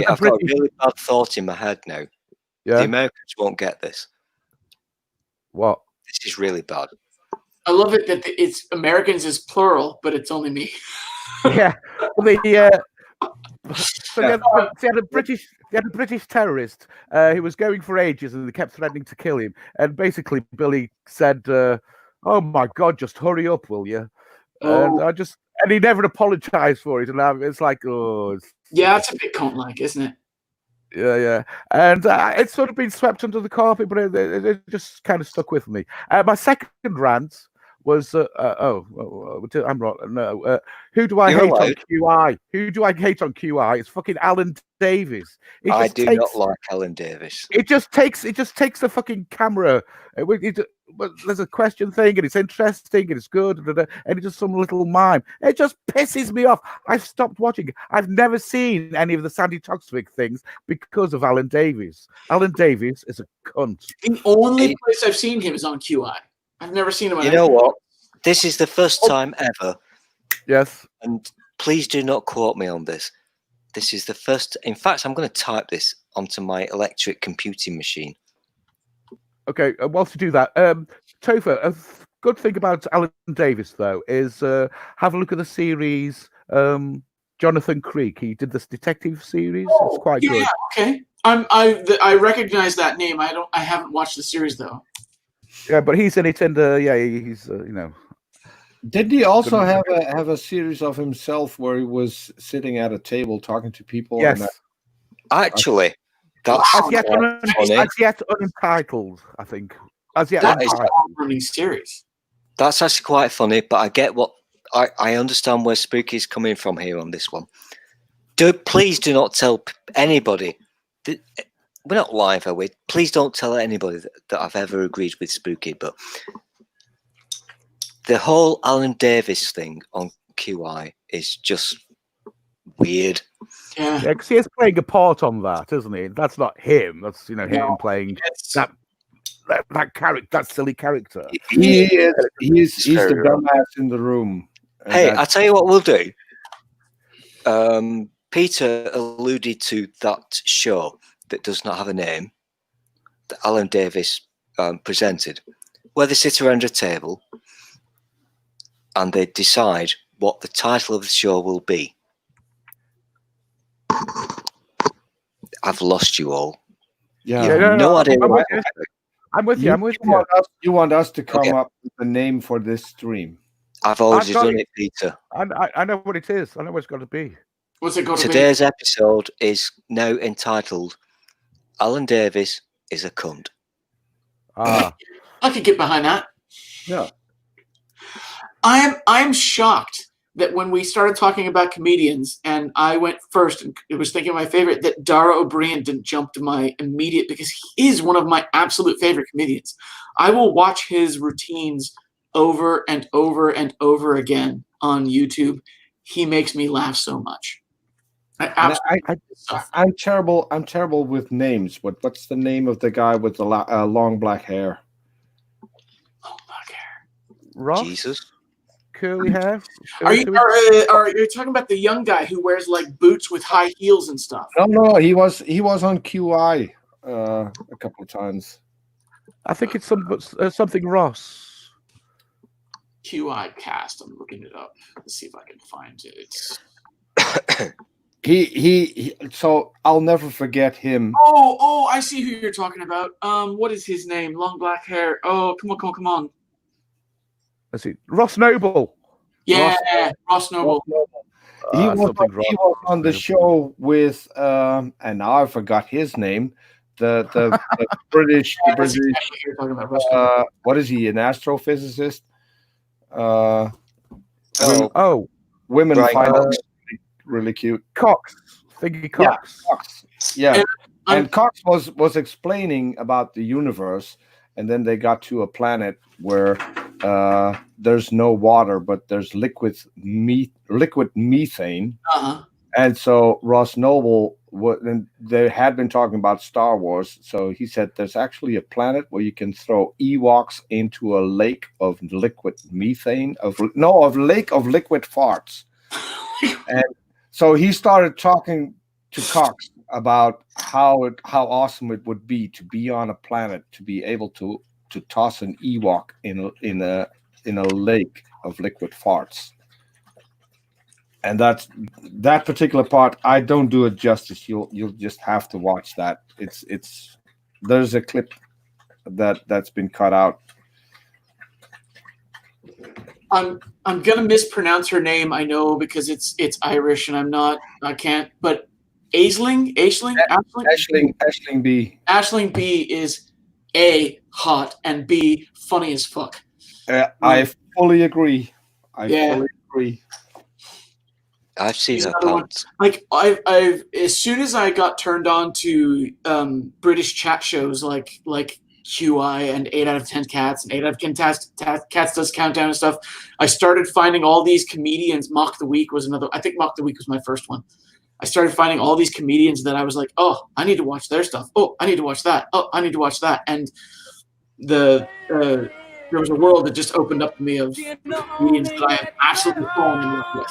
I've got a really bad thought in my head now. Yeah. The Americans won't get this. What? This is really bad. I love it that it's Americans is plural, but it's only me. Yeah. Well, so they had a British terrorist who was going for ages, and they kept threatening to kill him. And basically, Billy said, "Oh my God, just hurry up, will you?" Oh. And he never apologized for it. And it's like, yeah, it's a bit cunt-like, isn't it? Yeah. And it's sort of been swept under the carpet, but it just kind of stuck with me. My second rant was I'm wrong. No, who do I You're hate on allowed. QI? Who do I hate on QI? It's fucking Alan Davies. It I just do takes, not like Alan Davis. It just takes the fucking camera. There's a question thing, and it's interesting, and it's good, and it's just some little mime. It just pisses me off. I've stopped watching. I've never seen any of the Sandy Toksvig things because of Alan Davies. Alan Davies is a cunt. The only place I've seen him is on QI. I've never seen him on You know what? This is the first time ever. Yes. And please do not quote me on this. This is the first. In fact, I'm going to type this onto my electric computing machine. Okay, whilst you do that, Topher, a good thing about Alan Davies, though, is have a look at the series Jonathan Creek. He did this detective series. It's quite good. Yeah, okay. I recognize that name. I haven't watched the series though. Yeah, but he's in it, and he's you know. Did he also have a series of himself where he was sitting at a table talking to people? Yes. Actually, that's as yet unentitled, I think. As yet That is unentitled. a running series. That's actually quite funny, but I get what I understand where Spooky's coming from here on this one. Please do not tell anybody. We're not live, are we? Please don't tell anybody that I've ever agreed with Spooky, but the whole Alan Davis thing on QI is just weird. Yeah, because he is playing a part on that, isn't he? That's not him. That's him playing that character, that silly character. He's the dumbass in the room. Hey, I'll tell you what we'll do. Peter alluded to that show that does not have a name that Alan Davis presented, where they sit around a table and they decide what the title of the show will be. I've lost you all. Yeah, no idea. I'm with you. You want us to come up with a name for this stream? I've already done it, Peter. I know what it is. I know what it's got to be. What's it going to be? Today's episode is now entitled Alan Davis is a cunt. I could get behind that. Yeah. I'm shocked that when we started talking about comedians and I went first and it was thinking of my favorite, that Dara O'Brien didn't jump to my immediate, because he is one of my absolute favorite comedians. I will watch his routines over and over and over again on YouTube. He makes me laugh so much. I'm terrible. I'm terrible with names. What's the name of the guy with the long black hair? Long black hair. Ross? Jesus. Curly hair. Are you talking about the young guy who wears like boots with high heels and stuff? No. He was on QI a couple of times. I think it's something Ross. QI cast. I'm looking it up. Let's see if I can find it. So I'll never forget him. Oh, I see who you're talking about. What is his name? Long black hair. Oh, come on. Let's see. Ross Noble. Yeah, Ross Noble. He was on the show with and now I forgot his name. The British what is he, an astrophysicist? Women find it really cute. Cox. Thingy Cox. Yeah, Cox. Yeah. And Cox was explaining about the universe, and then they got to a planet where there's no water, but there's liquid methane. Uh-huh. And so Ross Noble, they had been talking about Star Wars, so he said there's actually a planet where you can throw Ewoks into a lake of liquid methane, lake of liquid farts. And so he started talking to Cox about how awesome it would be to be on a planet, to be able to toss an Ewok in a lake of liquid farts. And that particular part, I don't do it justice. You'll just have to watch that. There's a clip that's been cut out. I'm gonna mispronounce her name, I know, because it's Irish and I can't. But Aisling B. Aisling B is A, hot, and B, funny as fuck. I fully agree. I Yeah. fully agree. I've seen He's her another one. pants. Like I've as soon as I got turned on to British chat shows like QI and 8 out of 10 Cats and 8 out of 10 Cats Does Countdown and stuff, I started finding all these comedians. Mock the Week was another. I think Mock the Week was my first one. I started finding all these comedians that I was like, oh, I need to watch their stuff. Oh, I need to watch that. Oh, I need to watch that. And there was a world that just opened up to me of comedians that I have absolutely fallen in love with.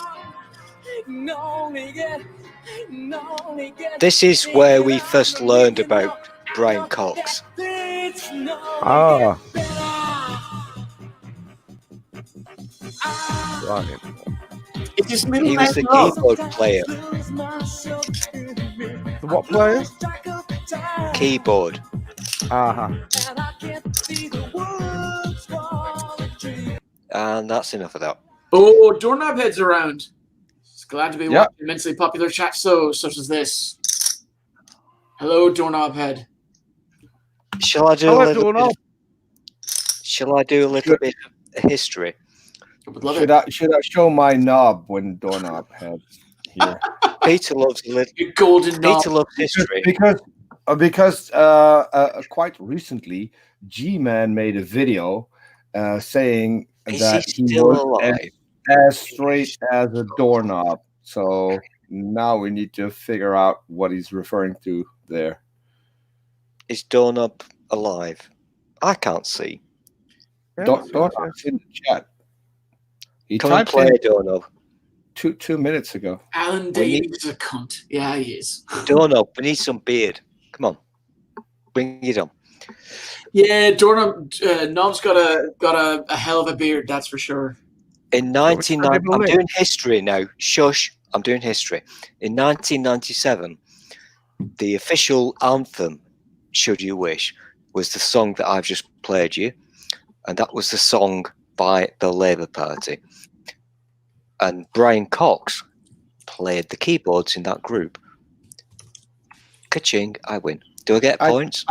This is where we first learned about Brian Cox. Ah. Right. It's just middle He was the love. keyboard player. The what player? Keyboard. And that's enough of that. Oh, Doorknob Head's around. Just glad to be Yep. watching immensely popular chat shows such as this. Hello, Doorknob Head. Shall I do Hello, a little Doorknob. bit? Shall I do a little bit of history? I would love Should I show my knob when Doorknob Head here? Peter loves a little. Your golden knob. Peter loves history. Because quite recently, G-Man made a video saying Is that he he still was alive? as straight as a doorknob. So now we need to figure out what he's referring to there. Is Doorknob alive? I can't see. Doorknob's in the chat. He Come and typed play in Doorknob. 2 minutes ago. Alan Davies is a cunt. Yeah, he is. Doorknob, we need some beard. Come on, bring it on. Yeah, Doorknob Knob's got a hell of a beard, that's for sure. In 1990, I'm doing history now. Shush, I'm doing history. In 1997, the official anthem, Should You Wish, was the song that I've just played you. And that was the song by the Labour Party. And Brian Cox played the keyboards in that group. Ka-ching, I win. Do I get points?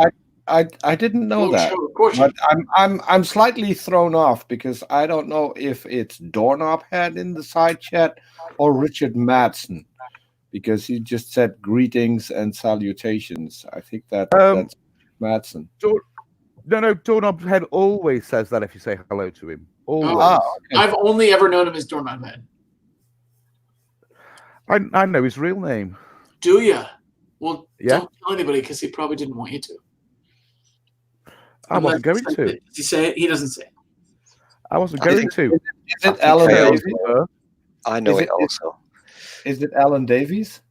I didn't know that. Sure, of course. But I'm slightly thrown off because I don't know if it's Doorknob Head in the side chat or Richard Madsen, because he just said greetings and salutations. I think that's Madsen. No, Doorknob Head always says that if you say hello to him. Always. Okay. I've only ever known him as Doorknob Head. I know his real name. Do ya? Well, Yeah. don't tell anybody because he probably didn't want you to. I wasn't going Unless- to. Does he say it? He doesn't say it. I wasn't going to. Is it Alan I Davies? I know Is it it- also. Is it Alan Davies?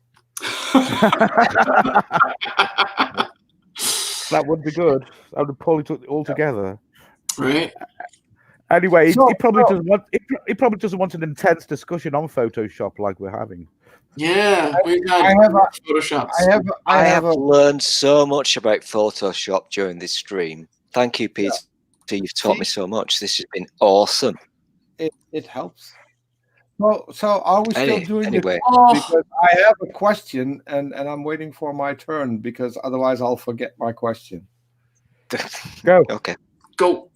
That would be good. I would pull it all together. Right? Anyway, he So- probably doesn't want. He probably doesn't want an intense discussion on Photoshop like we're having. Yeah. We've got I have a- Photoshops. I have a learned so much about Photoshop during this stream. Thank you, Peter. You've taught me so much. This has been awesome. it helps. So are we still doing anyway. it? Oh, Because I have a question and I'm waiting for my turn because otherwise I'll forget my question. Go. Okay. go.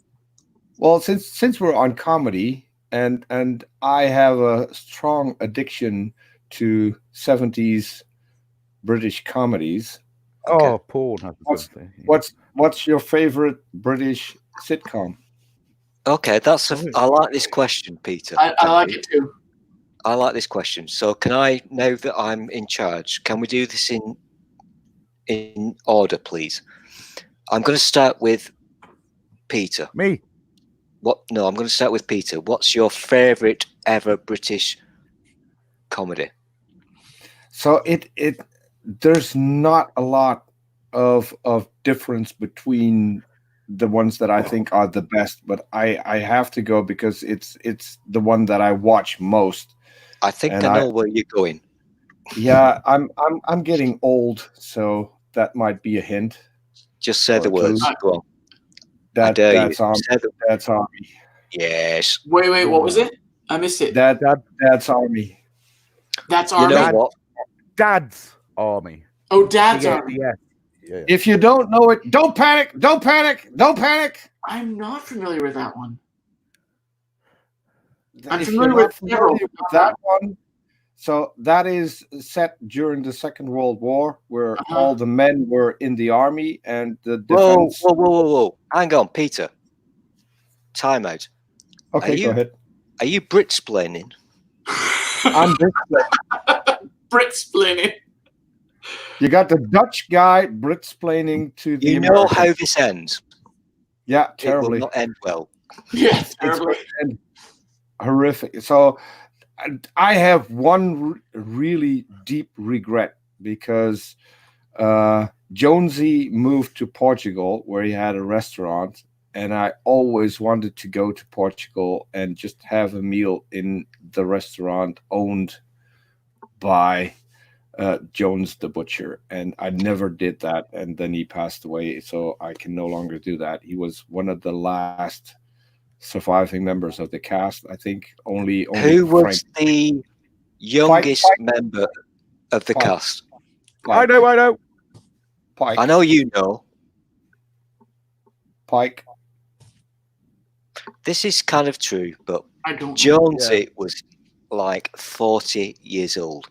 Well, since we're on comedy and I have a strong addiction to 70s British comedies. Oh, porn has something. What's your favorite British sitcom? Okay, I like this question, Peter. I like it too. I like this question. So can I, now that I'm in charge, can we do this in order, please? I'm going to start with Peter. Me. What? No, I'm going to start with Peter. What's your favourite ever British comedy? So there's not a lot of difference between the ones that I think are the best, but I have to go because it's the one that I watch most. I think I know where you're going. Yeah, I'm getting old, so that might be a hint. Just say the words. Go on. That's Army. That's Army. Yes. Wait, what was it? I missed it. That's Army. That's You Army. know what? Dad's Army. Oh, Dad's Yeah, Army. yeah. If you don't know it, don't panic. Don't panic. Don't panic. I'm not familiar with that one. I'm if familiar you're not with several. familiar with that one, so that is set during the Second World War, where all the men were in the army and the Whoa, defense. whoa. Hang on, Peter. Time out. Okay, go ahead. Are you Brit-splaining? I'm Brit-splaining. You got the Dutch guy Brit-splaining to the You know Americans. how this ends. Yeah, It will terribly. not end well. Yeah, It's terribly. horrific. So I have one really deep regret because Jonesy moved to Portugal where he had a restaurant, and I always wanted to go to Portugal and just have a meal in the restaurant owned by Jones the butcher, and I never did that, and then he passed away, so I can no longer do that. He was one of the last surviving members of the cast. I think only Who was Frank the youngest member of the Pike. cast? Pike. I know. Pike. I know you know. Pike. This is kind of true, but I don't know. Jonesy was like 40 years old.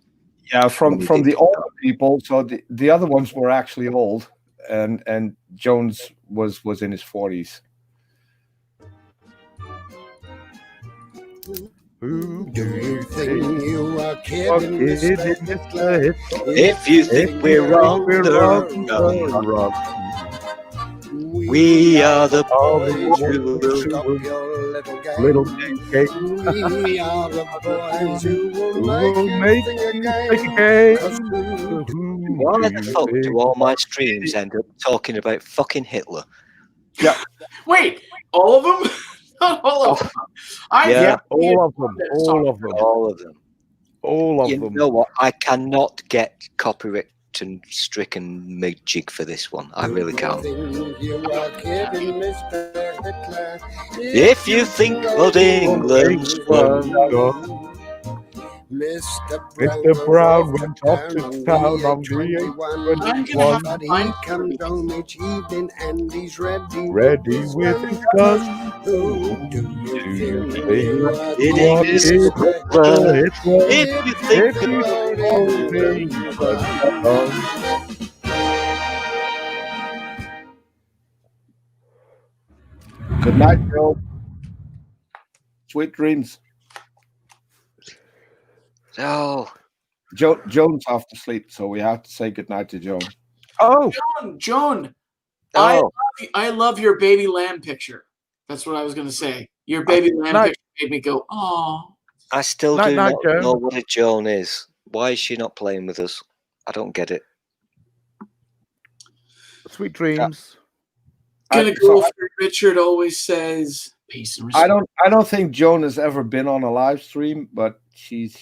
Yeah, from the older people. So the other ones were actually old, and Jones was in his 40s. Do you think you are kidding, Mr. If you think we're wrong, the wrong. We are the boys who will little cake. We are the boys who will make you take a cake. Why the fuck do all my streams end up talking about fucking Hitler? Yeah. Wait, all of them? Not all of them. Yeah, all of them. All of them. All of them. All of You them. know what? I cannot get copyright stricken jig for this one. I really can't. If you think old England's won, Mr. Brown went off to town on the but he comes home each evening and he's ready with his gun. Who do you think you are it is Hitler. If you think Good night, Joe. Sweet dreams. Oh, Joan's off to sleep, so we have to say goodnight to Joan. Oh, Joan, Oh. I love your baby lamb picture. That's what I was going to say. Your baby lamb picture made me go, oh. I still Night, do night, not Joan. know what a Joan is. Why is she not playing with us? I don't get it. sweet dreams. Gonna go for Richard always says peace and respect. I don't think Joan has ever been on a live stream, but she's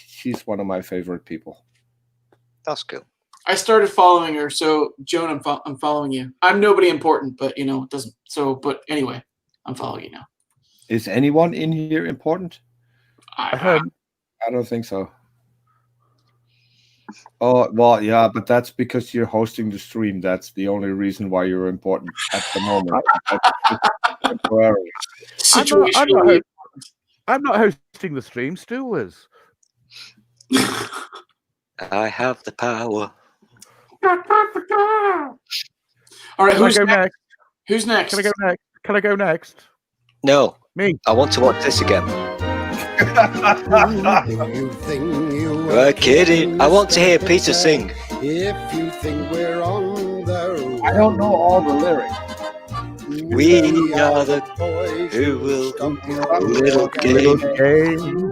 one of my favorite people. That's cool. I started following her, so Joan, I'm following you. I'm nobody important, but you know, it doesn't. So, but anyway, I'm following you now. Is anyone in here important? I don't think so. Oh, well, yeah, but that's because you're hosting the stream. That's the only reason why you're important at the moment. Temporarily. I'm not hosting the stream. Stu is. I have the power. All right, who's Can I go next? next? Who's next? Can I go next? Can I go next? No. Me. I want to watch this again. You think you You're kidding. I want to hear Peter sing. If you think we're on the I don't know all the lyrics. We are the boys who will little game.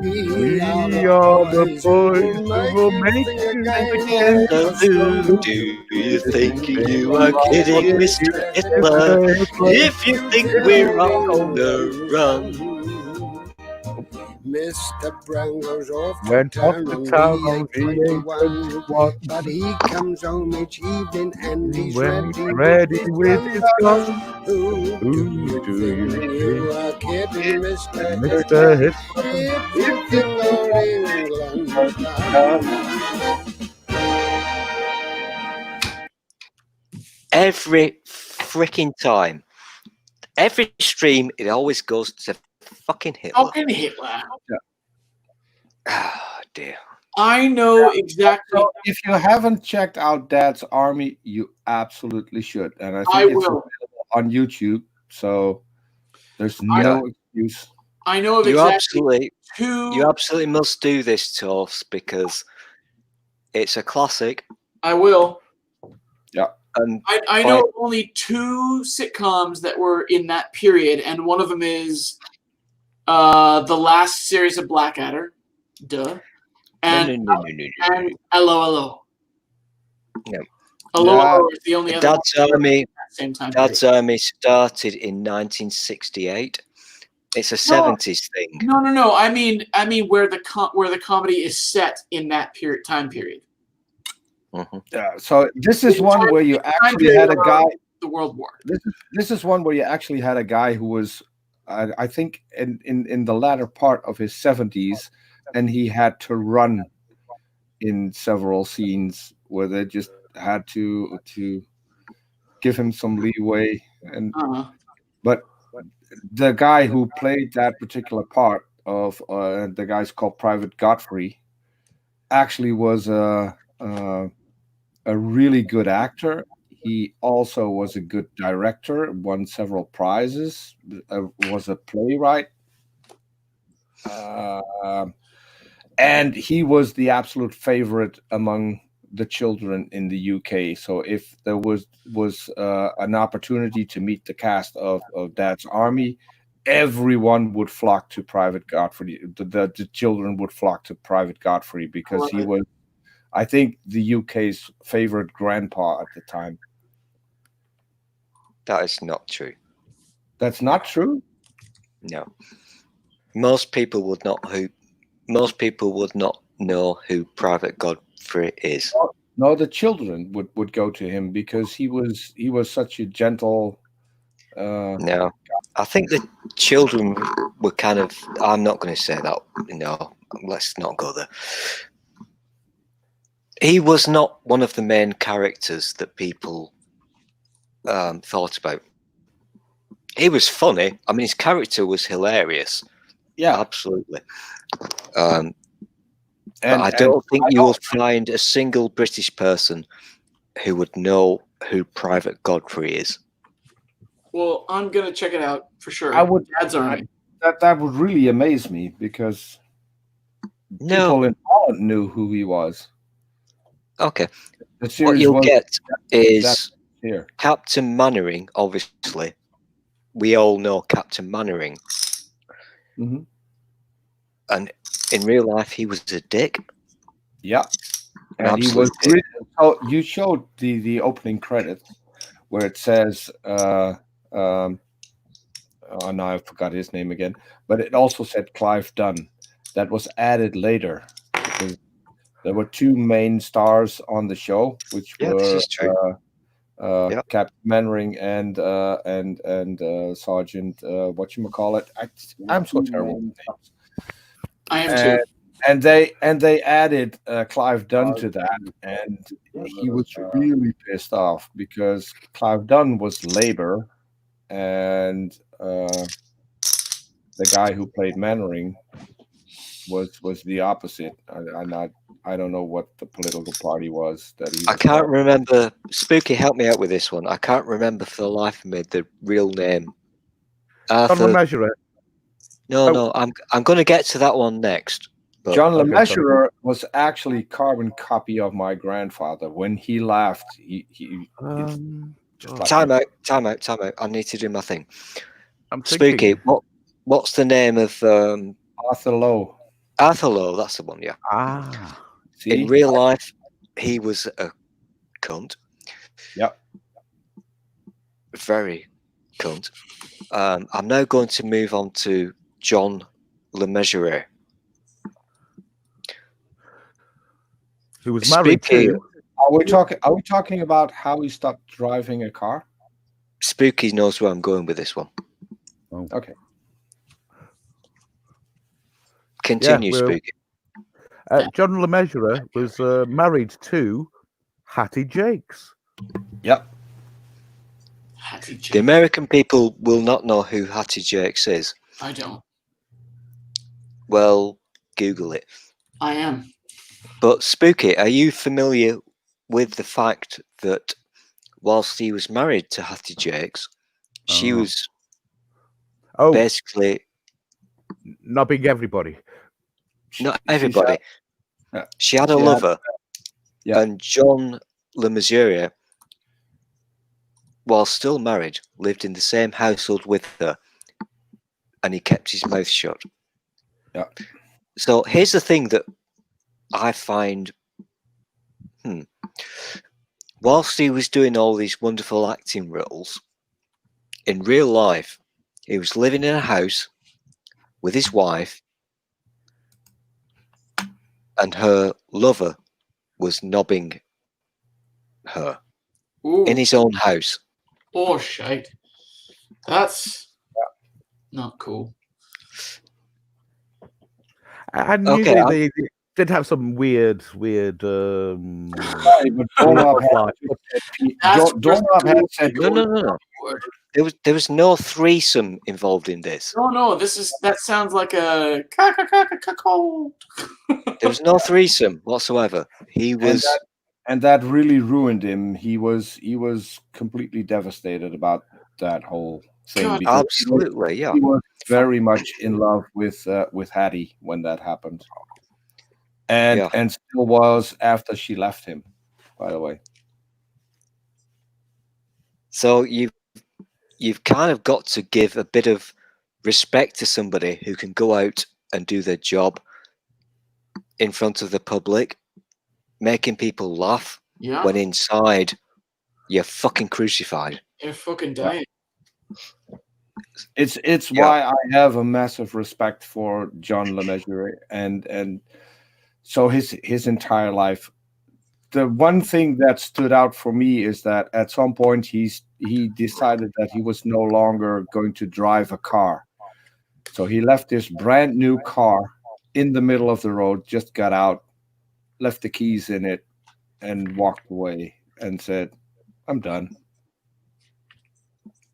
We are the boys who will make you Do you think you are kidding, Mr. Hitler? If you think we're on the run. Mr. Brown goes off went off to town on V821, but he comes home each evening and he's ready with his gun. Who do you think you are kidding, Mr. Hitler? If you think of England. Every freaking time. Every stream, it always goes to fucking Hitler. Fucking Hitler. Ah, dear. I know exactly. So if you haven't checked out Dad's Army, you absolutely should. And I think I it's will. available on YouTube. So there's I- no excuse. I know of You exactly you absolutely must do this, Torfs, because it's a classic. I will. Yeah. I know of only 2 sitcoms that were in that period, and one of them is the last series of Blackadder. Duh. And No. and Hello Hello. No. Hello Yeah. Hello is the only other Dad's one Army. at the same time. Dad's Army started in 1968. It's a 70s thing. No. I mean where the comedy is set in that time period. Mm-hmm. Yeah. So this is one where you actually had a guy. The World War. This is one where you actually had a guy who was, I think, in the latter part of his 70s, and he had to run in several scenes where they just had to give him some leeway. And but the guy who played that particular part of the guy's called Private Godfrey actually was a really good actor. He also was a good director, won several prizes, was a playwright, and he was the absolute favorite among the children in the UK. So if there was an opportunity to meet the cast of Dad's Army, everyone would flock to Private Godfrey. The children would flock to Private Godfrey because he was, I think, the UK's favorite grandpa at the time. That is not true. That's not true? No. Most people would not know who Private Godfrey is. No, the children would go to him because he was such a gentle. No, I think the children were kind of. I'm not going to say that. No, let's not go there. He was not one of the main characters that people thought about. He was funny. I mean, his character was hilarious. Yeah, absolutely. But I don't think you will find a single British person who would know who Private Godfrey is. Well, I'm gonna check it out for sure. I would. Dad's Army. That would really amaze me because people in Holland knew who he was. Okay. The What series you'll was get is here. Captain Mannering, obviously. We all know Captain Mannering. Mm-hmm. And in real life, he was a dick. Yeah. And he was really, oh, you showed the opening credits where it says oh no, I forgot his name again, but it also said Clive Dunn. That was added later because there were 2 main stars on the show, which were Captain Mannering and Sergeant whatchamacallit. I'm so terrible with names. I am too. And they added Clive Dunn to that, and he was really pissed off because Clive Dunn was Labour, and the guy who played Mannering was the opposite. I don't know what the political party was that he. I can't remember. Spooky, help me out with this one. I can't remember for the life of me the real name. John Le No, I'm going to get to that one next. But, John Le Mesurier was actually a carbon copy of my grandfather. When he laughed, he just like time out. I need to do my thing. I'm Spooky. What's the name of Arthur Lowe? Arthur Lowe, that's the one. Yeah. See? In real life, he was a cunt. Yep. Very cunt. I'm now going to move on to John Le Mesurier, who was married to. Are we talking about how he stopped driving a car? Spooky knows where I'm going with this one. Oh. Okay. Continue, Spooky. John Le Mesurier was married to Hattie Jakes. Yep. Hattie Jakes. The American people will not know who Hattie Jakes is. I don't. Well, Google it. I am. But Spooky, are you familiar with the fact that whilst he was married to Hattie Jakes, she was basically Knobbing everybody. not everybody. She had a She had- lover, Yeah. and John Le Mesurier, while still married, lived in the same household with her, and he kept his mouth shut. Yeah. So here's the thing that I find. Whilst he was doing all these wonderful acting roles, in real life, he was living in a house with his wife, and her lover was knobbing her Ooh. in his own house. Oh, shite. That's not cool. And Okay, usually they did have some weird. Right, but Dormouse life. Dormouse had said No. There was no threesome involved in this. No. That sounds like a cold. There was no threesome whatsoever. He was. And that really ruined him. He was completely devastated about that whole thing. God, because absolutely, yeah. He was very much in love with Hattie when that happened, and still was after she left him. By the way, So you've kind of got to give a bit of respect to somebody who can go out and do their job in front of the public, making people laugh when inside you're fucking crucified. You're fucking dying. it's why I have a massive respect for John Le Mesurier, and so his entire life. The one thing that stood out for me is that at some point he decided that he was no longer going to drive a car. So he left this brand new car in the middle of the road, just got out, left the keys in it, and walked away and said, "I'm done."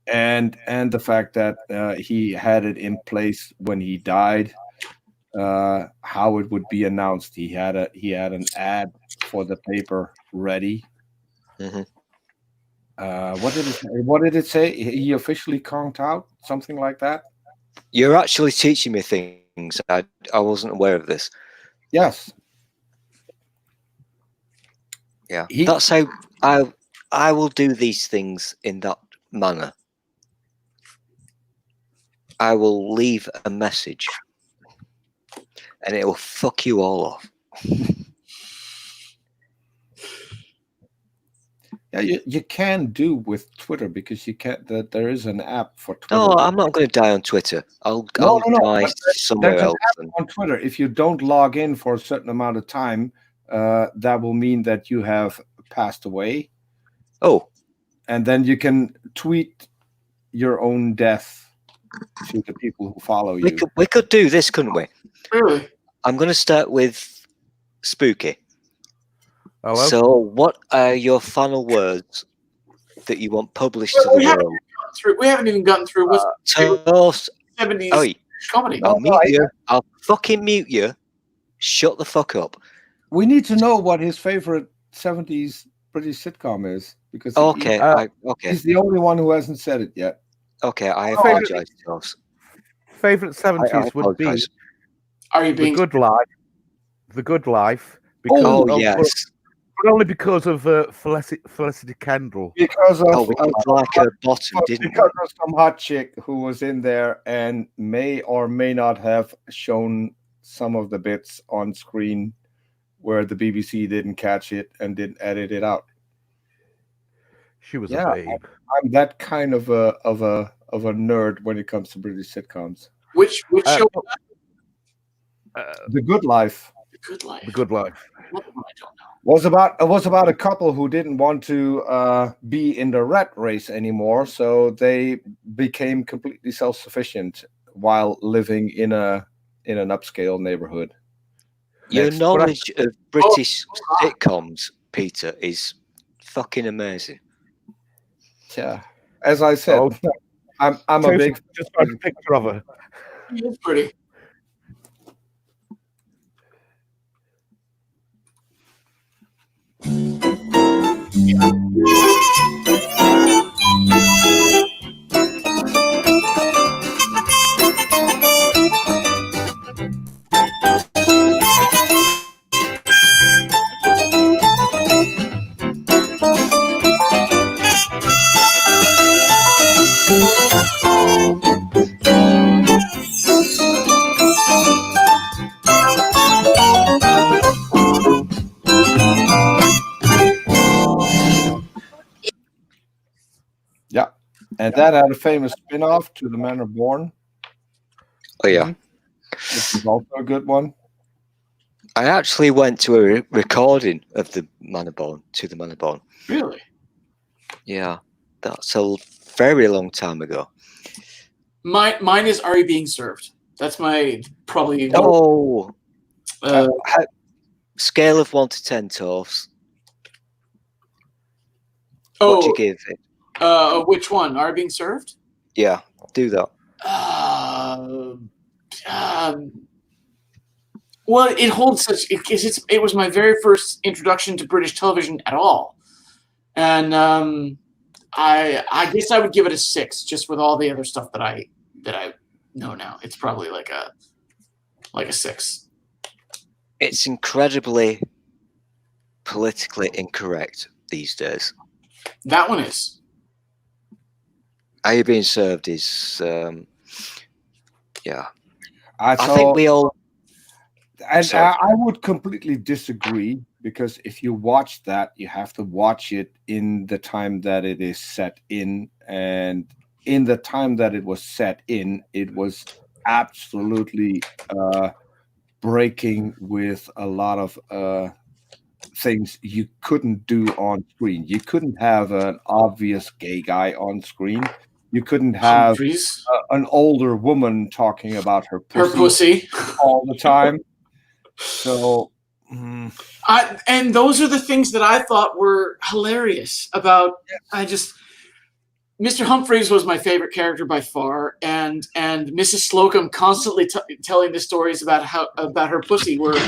And the fact that he had it in place when he died, how it would be announced. He had an ad for the paper ready. Mm-hmm. What did it say? He officially conked out, something like that. You're actually teaching me things. I wasn't aware of this. Yes. Yeah, that's how I will do these things in that manner. I will leave a message, and it will fuck you all off. Yeah, you can do with Twitter because you can't. There is an app for Twitter. No, I'm not going to die on Twitter. I'll die somewhere there's an else. app on Twitter. If you don't log in for a certain amount of time, that will mean that you have passed away. Oh, and then you can tweet your own death to the people who follow you. We could do this, couldn't we? Really? I'm going to start with Spooky. Hello? So, what are your final words that you want published to the world? We haven't even gotten through with Toast. 70s comedy. I'll mute you. I'll fucking mute you. Shut the fuck up. We need to know what his favorite 70s British sitcom is because he's the only one who hasn't said it yet. Okay, I apologize, Toast. Favorite 70s would be The Good Life. The Good Life. Because, yes. But only because of Felicity Kendall. Because of like her bottom, didn't because of some hot chick who was in there and may or may not have shown some of the bits on screen where the BBC didn't catch it and didn't edit it out. She was a babe. I'm that kind of a nerd when it comes to British sitcoms. Which show? The Good Life. The Good Life. The Good Life. I don't know. Was about a couple who didn't want to be in the rat race anymore, so they became completely self-sufficient while living in an upscale neighborhood. Your knowledge of British sitcoms, Peter, is fucking amazing. Yeah, as I said, I'm a big. Just got a picture of her. It's pretty. And that had a famous spin-off to The Men Are Born, Oh yeah. which is also a good one. I actually went to a recording of the Manor to the Manor. Really? Yeah, that's a very long time ago. Mine is Are You Being Served? That's my probably. Oh, Uh, scale of 1 to 10, Toffs. What do you oh, give it? which one? Are You Being Served? Yeah, do that. Well, it holds such. It was my very first introduction to British television at all, and I guess I would give it a 6, just with all the other stuff that I know now. It's probably like a 6. It's incredibly politically incorrect these days. That one is. Are You Being Served is, yeah. I think we all. And Sorry. I would completely disagree, because if you watch that, you have to watch it in the time that it is set in. And in the time that it was set in, it was absolutely breaking with a lot of things you couldn't do on screen. You couldn't have an obvious gay guy on screen. You couldn't have an older woman talking about her pussy all the time. So, and those are the things that I thought were hilarious about. Mr. Humphreys was my favorite character by far, and Mrs. Slocum constantly telling the stories about her pussy were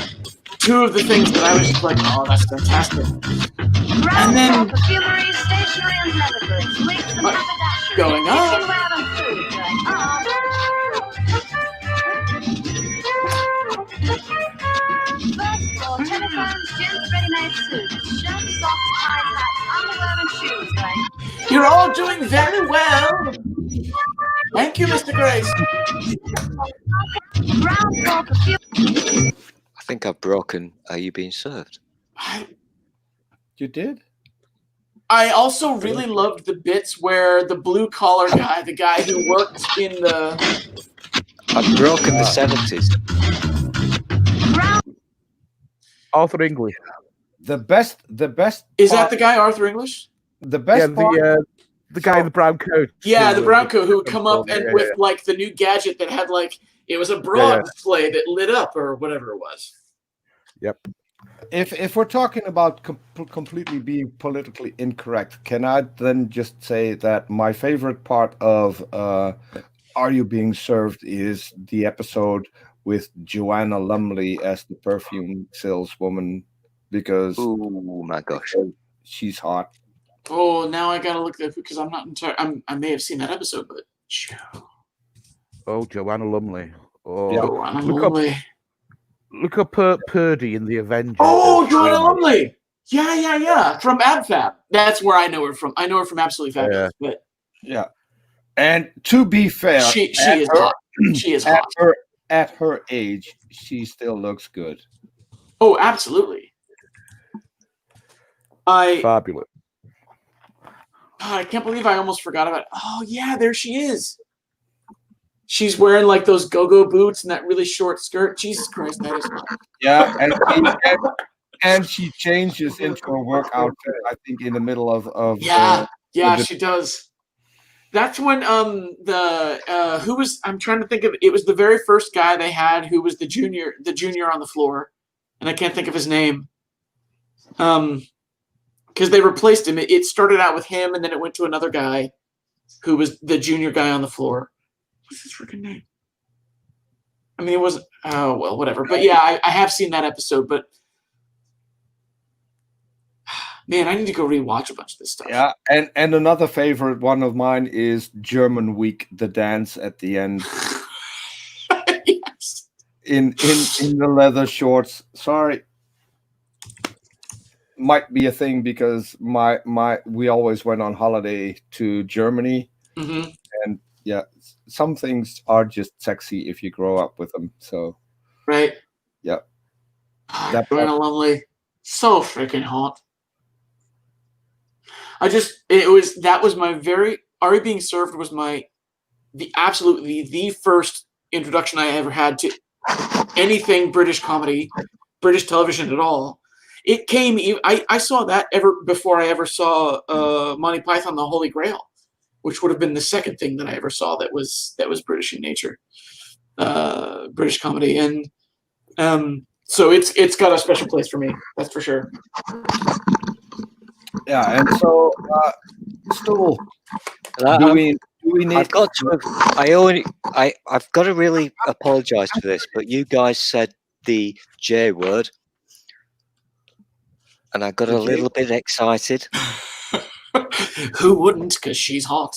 two of the things that I was just like, oh, that's fantastic. And then going up. You're all doing very well. Thank you, Mr. Grace. I think I've broken Are You Being Served? You did? I also really loved the bits where the blue-collar guy, the guy who worked in the... I've broken the 70s. Arthur English. The best. Is that the guy, Arthur English? The best the guy in the brown coat. Yeah, the brown coat who would come up and with like the new gadget that had like it was a broad display that lit up or whatever it was. Yep. If we're talking about completely being politically incorrect, can I then just say that my favorite part of Are You Being Served is the episode with Joanna Lumley as the perfume saleswoman, because oh my gosh, she's hot. Oh, now I gotta look at it because I'm not entirely. I may have seen that episode, but oh, Joanna Lumley. Oh, yeah. Joanna Lumley. Look up Purdy in the Avengers. Oh, Joanna Lumley. Yeah. From AbFab. That's where I know her from. I know her from Absolutely Fabulous. Yeah. But yeah. And to be fair, she is hot. She is hot. At her age, she still looks good. Oh, absolutely. Fabulous. I can't believe I almost forgot about it. Oh, yeah, there she is. She's wearing like those go-go boots and that really short skirt. Jesus Christ, that is hot. Yeah, and she changes into a work outfit, I think, in the middle of she does. That's when who was, I'm trying to think of, it was the very first guy they had who was the junior on the floor, and I can't think of his name. Because they replaced him. It started out with him, and then it went to another guy who was the junior guy on the floor. What's his freaking name? I mean, it wasn't. Oh well, whatever. But yeah, I have seen that episode. But man, I need to go rewatch a bunch of this stuff. Yeah, and another favorite one of mine is German Week, the dance at the end. Yes. In the leather shorts. Sorry. Might be a thing because we always went on holiday to Germany, and yeah, some things are just sexy if you grow up with them. So, right, yeah, that's Joanna Lumley, so freaking hot. That was my very Are You Being Served was the first introduction I ever had to anything British comedy, British television at all. It came. I saw that before I ever saw Monty Python: The Holy Grail, which would have been the second thing that I ever saw that was British in nature, British comedy, and so it's got a special place for me. That's for sure. Yeah, and so still, do we need? I've got to really apologise for this, but you guys said the J word, and I got a little bit excited. Who wouldn't? Because she's hot.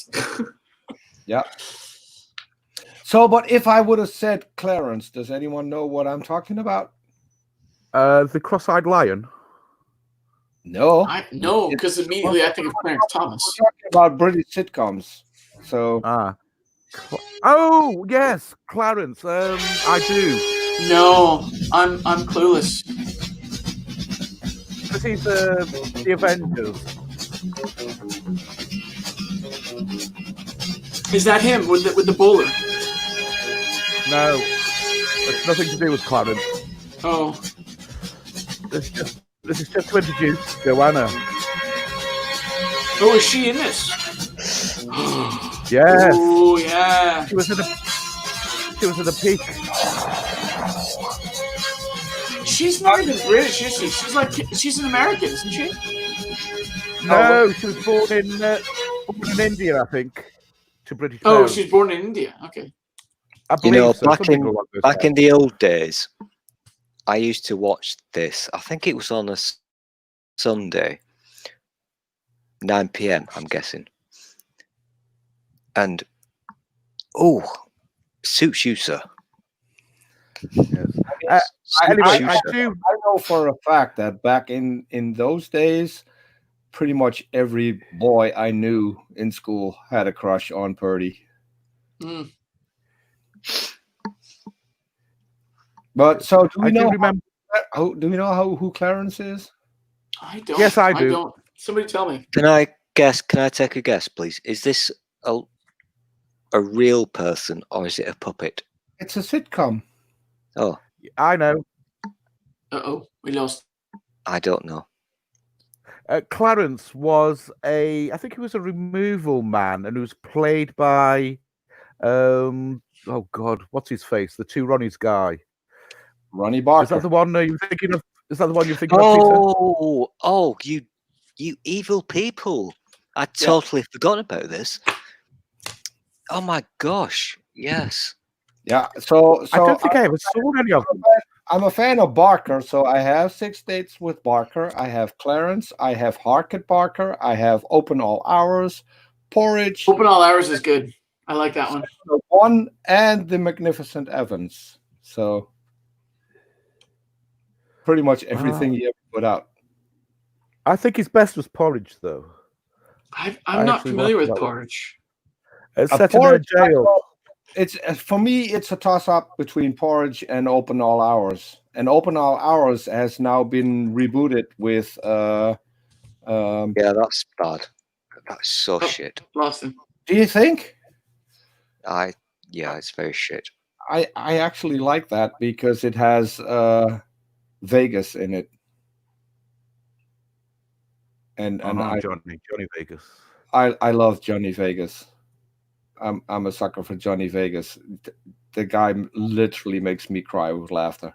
Yeah. So, but if I would have said Clarence, does anyone know what I'm talking about? The Cross-Eyed Lion. No. No, because immediately I think of Clarence Thomas. We're talking about British sitcoms. So. Oh yes, Clarence. I do. No, I'm clueless. This is the Avengers. Is that him with the bowler? No, it's nothing to do with Clarence. Oh, This is just to introduce Joanna. Oh, is she in this? Yes. Oh, yeah. She was in a peak. She's not even British, is she? She's an American, isn't she? No, she was born in India, I think, to British Oh, parents. she's born in India. Okay. I You believe know, so. back in the old days, I used to watch this. I think it was on a Sunday, 9 p.m. I'm guessing. And suits you, sir. Yes. Anyway, I know for a fact that back in those days, pretty much every boy I knew in school had a crush on Purdy. Mm. But so do we know? Remember. Do we know who Clarence is? I don't. Yes, I do. I don't. Somebody tell me. Can I guess? Can I take a guess, please? Is this a real person or is it a puppet? It's a sitcom. Oh, I know. Uh-oh, we lost. I don't know. Clarence was I think he was a removal man, and he was played by, oh God, what's his face? The Two Ronnies guy. Ronnie Barker. Is that the one you're thinking of? Is that the one you're thinking of, Peter? Oh, you evil people! I totally forgot about this. Oh my gosh! Yes. Yeah. So I don't think I ever saw any of them. I'm a fan of Barker, so I have 6 dates with Barker. I have Clarence. I have Harket Barker. I have Open All Hours, Porridge. Open All Hours is good. I like that one. One and the Magnificent Evans. So pretty much everything he ever put out. I think his best was Porridge, though. I'm not familiar with Porridge. It's set in a jail. It's for me. It's a toss-up between Porridge and Open All Hours, and Open All Hours has now been rebooted with. Yeah, that's bad. That's so shit. Lost him. Do you think? Yeah, it's very shit. I actually like that because it has Vegas in it, and Johnny Vegas. I love Johnny Vegas. I'm a sucker for Johnny Vegas. The guy literally makes me cry with laughter.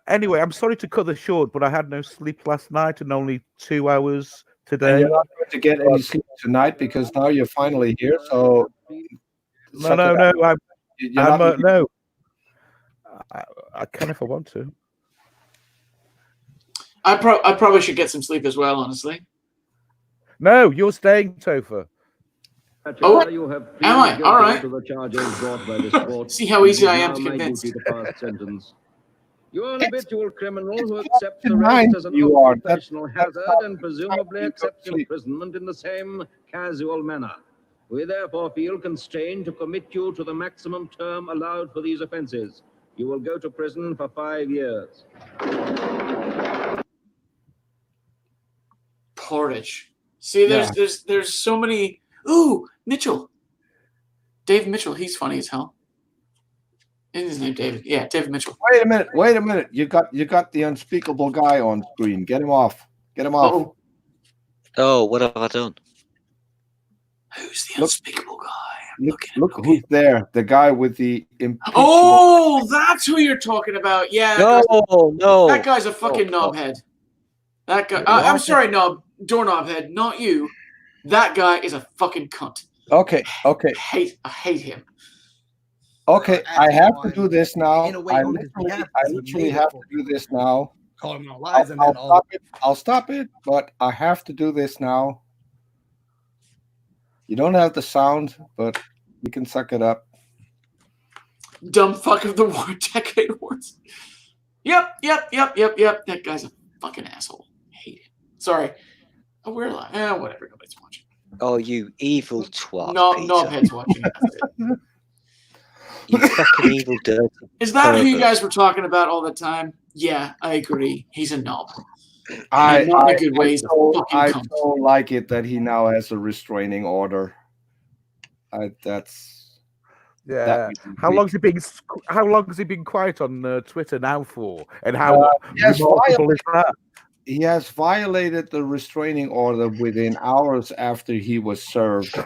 Anyway, I'm sorry to cut this short, but I had no sleep last night and only 2 hours today. And you're not going to get any sleep tonight because now you're finally here. So no. I can if I want to. I probably should get some sleep as well, honestly. No, you're staying, Topher. Oh, am I? All right. See how easy I am to convince. You are an habitual criminal who accepts arrest as an occupational hazard and presumably accepts imprisonment in the same casual manner. We therefore feel constrained to commit you to the maximum term allowed for these offences, You will go to prison for 5 years. Portage. See, there's so many. Ooh, Mitchell. Dave Mitchell. He's funny as hell. Isn't his name David? Yeah, David Mitchell. Wait a minute. You got the unspeakable guy on screen. Get him off. Get him off. Uh-oh. Oh, what have I done? Who's the unspeakable guy? Look who's there. The guy with the impeachable. Oh, that's who you're talking about. Yeah. No. That guy's a fucking knobhead. That guy. I'm sorry, doorknob head, not you. That guy is a fucking cunt. Okay. I hate him. Okay, I have to do this now. I literally have to do this now. Call him out lies and then I'll stop it, but I have to do this now. You don't have the sound, but you can suck it up. Dumb fuck of the decade awards. Yep. That guy's a fucking asshole. Hate him. Sorry. Oh, we're live. Whatever. Nobody's watching. Oh, you evil twat. Knobhead's watching. You fucking evil dirty. Is that who you guys were talking about all the time? Yeah, I agree. He's a knob. I so like it that he now has a restraining order. How long's he been quiet on Twitter now for? And how remarkable is that? He has violated the restraining order within hours after he was served,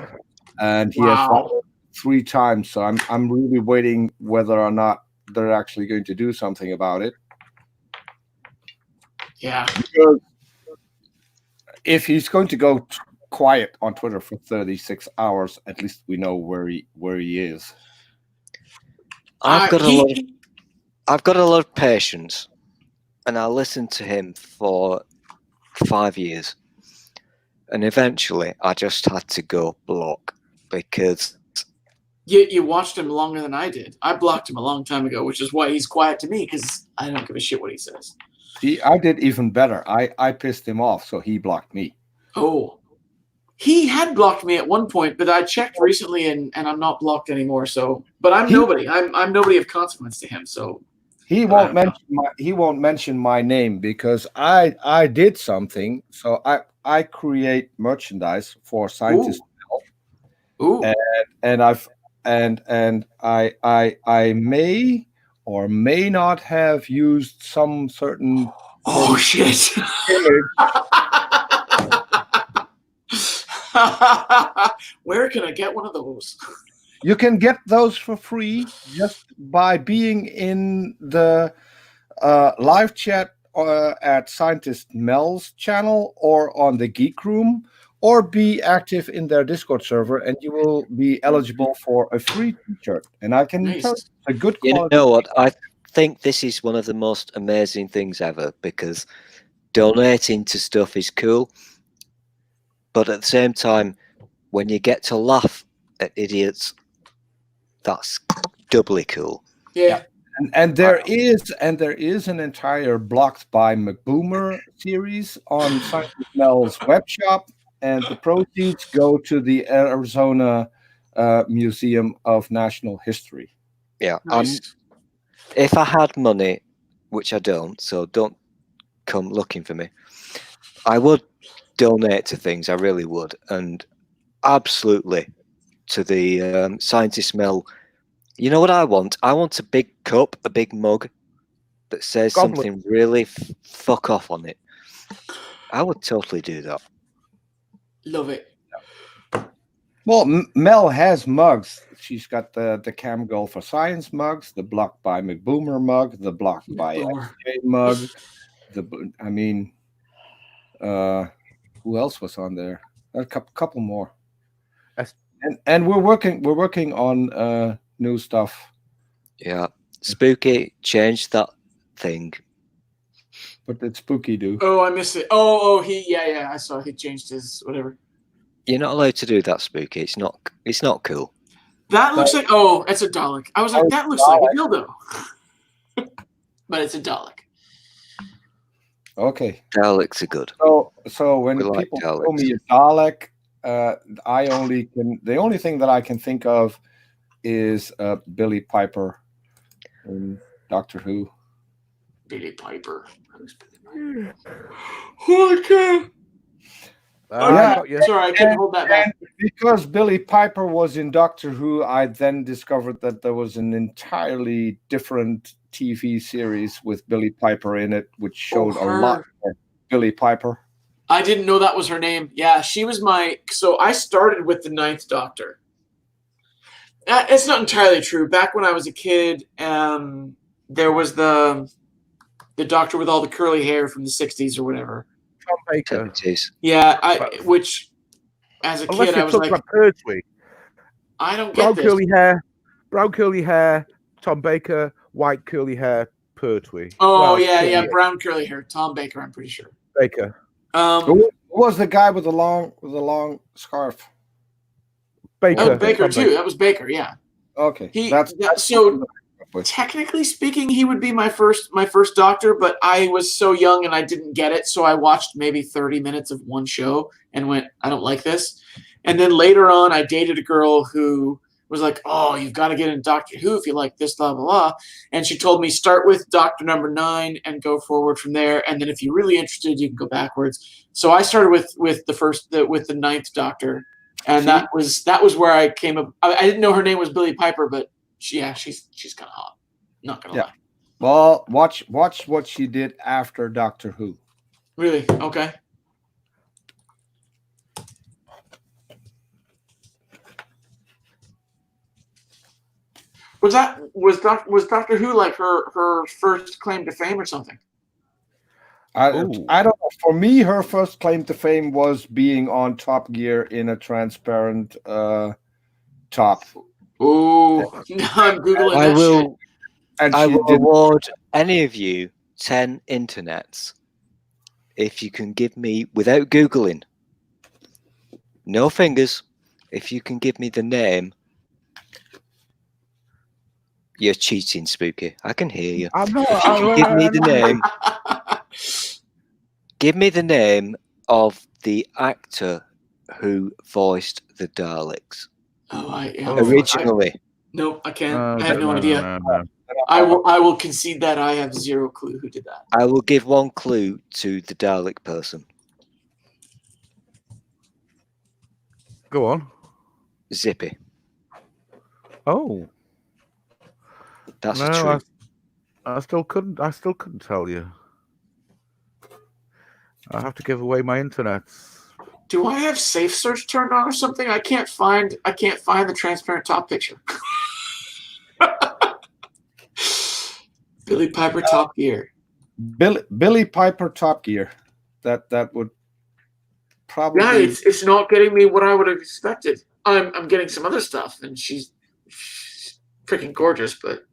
and he has violated 3 times. So I'm really waiting whether or not they're actually going to do something about it. Yeah. Because if he's going to go quiet on Twitter for 36 hours, at least we know where he is. I've got a lot of patience, and I listened to him for 5 years, and eventually I just had to go block because you watched him longer than I did. I blocked him a long time ago, which is why he's quiet to me, because I don't give a shit what he says. See, I did even better. I pissed him off, so he blocked me. Oh. He had blocked me at one point, but I checked recently and I'm not blocked anymore. So, but I'm nobody. I'm nobody of consequence to him. So he won't mention my name because I did something. So I create merchandise for scientists. Ooh. And I may or may not have used some certain. Oh shit! Where can I get one of those? You can get those for free just by being in the live chat at Scientist Mel's channel or on the Geek Room, or be active in their Discord server, and you will be eligible for a free t-shirt. And I can tell you, a good quality. You know what? I think this is one of the most amazing things ever, because donating to stuff is cool, but at the same time, when you get to laugh at idiots, that's doubly cool. Yeah. And there is an entire Blocked by McBoomer series on Scientist Mel's web shop, and the proceeds go to the Arizona Museum of National History. Yeah. Nice. If I had money, which I don't, so don't come looking for me, I would donate to things. I really would. And absolutely to the Scientist Mel. You know what I want? I want a big cup, a big mug that says something really fuck off on it. I would totally do that. Love it. Well, Mel has mugs. She's got the Cam Girl for Science mugs, the Blocked by McBoomer mug, the Blocked by SJ mug. Who else was on there? A couple more. And we're working on new stuff. Yeah. Spooky changed that thing. What did Spooky do? Oh, I missed it. Oh, yeah. I saw he changed his whatever. You're not allowed to do that, Spooky. It's not cool. That looks like it's a Dalek. I was like, that looks like a dildo. But it's a Dalek. Okay. Daleks are good. So when people call me a Dalek, the only thing that I can think of is Billy Piper. Doctor Who. Billy Piper. Who's Billy Piper? Oh, okay. Sorry, I couldn't hold that back. Because Billy Piper was in Doctor Who, I then discovered that there was an entirely different TV series with Billy Piper in it, which showed a lot more Billy Piper. I didn't know that was her name. Yeah, she was so I started with the Ninth Doctor. It's not entirely true. Back when I was a kid, there was the doctor with all the curly hair from the 60s or whatever. Tom Baker. Yeah, which as a kid I was like, Pertwee. I don't get this. Brown curly hair, Tom Baker, white curly hair, Pertwee. Oh, yeah, brown curly hair, Tom Baker, I'm pretty sure. Baker. Who was the guy with the long scarf? Baker. Oh, Baker too. That was Baker, yeah. Okay. So technically speaking, he would be my first doctor, but I was so young and I didn't get it, so I watched maybe 30 minutes of one show and went, I don't like this. And then later on, I dated a girl who was like, oh, you've got to get in Doctor Who if you like this, blah, blah, blah. And she told me, start with Doctor number 9 and go forward from there. And then if you're really interested, you can go backwards. So I started with the Ninth Doctor. And that was where I came up. I didn't know her name was Billy Piper, but she's kind of hot. Not gonna lie. Well, watch what she did after Doctor Who. Really? Okay. Was Doctor Who like her first claim to fame or something? I don't know. For me, her first claim to fame was being on Top Gear in a transparent top. Oh, I'm Googling I that will. And I she will did- award any of you 10 internets if you can give me, without Googling, no fingers, if you can give me the name. You're cheating, Spooky. I can hear you. I'm not. Give me the name. Give me the name of the actor who voiced the Daleks. Originally. No, I can't. I have no idea. No. I will concede that I have zero clue who did that. I will give one clue to the Dalek person. Go on. Zippy. Oh. That's no, the truth. I still couldn't tell you. I have to give away my internet. Do I have safe search turned on or something? I can't find the transparent top picture. Billy Piper Top Gear. Billy Piper Top Gear. That would probably. Yeah, it's not getting me what I would have expected. I'm getting some other stuff, and she's freaking gorgeous, but.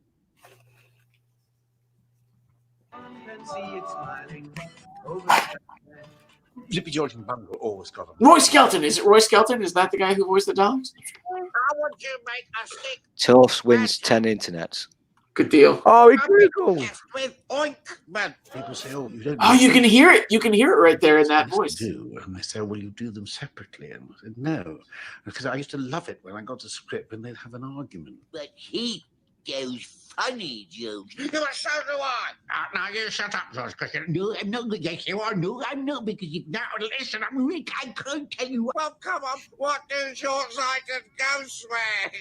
Zippy George and Bungle always got them. Roy Skelton. Is it Roy Skelton? Is that the guy who voiced the Daleks? I want you to make a stick Toast wins 10 internets. Good deal. Oh, he giggled. with ointment. People say, "Oh, you don't." Oh, you can hear it. You can hear it right there in that voice. Do and they say, "Will you do them separately?" And I said, "No," because I used to love it when I got a script and they'd have an argument. But he goes funny, George. Yeah, but so do I. Now you shut up, George Cricket. No, I'm not. Yes, you are. No, I'm not. Because you now listen. I'm Rick. I can't tell you. Well, come on. What do short-sighted ghosts wear?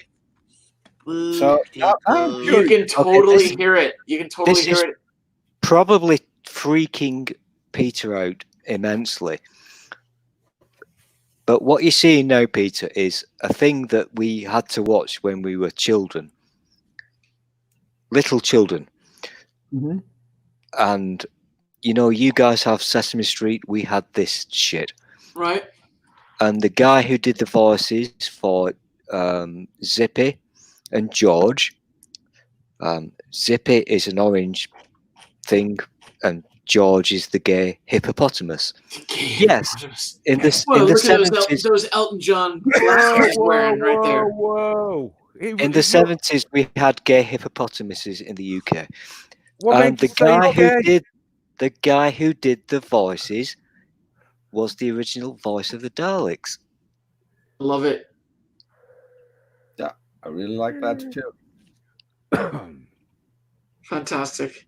So you can totally hear it. You can totally hear it. Probably freaking Peter out immensely. But what you're seeing now, Peter, is a thing that we had to watch when we were children. Little children. Mm-hmm. And, you know, you guys have Sesame Street. We had this shit. Right. And the guy who did the voices for Zippy and George. Zippy is an orange thing, and George is the gay hippopotamus. Yes, in the 70s, those Elton John glasses he's wearing right there. Whoa! In the 70s, we had gay hippopotamuses in the UK, What and the guy who did the voices was the original voice of the Daleks. Love it. Yeah, I really like that too. Fantastic.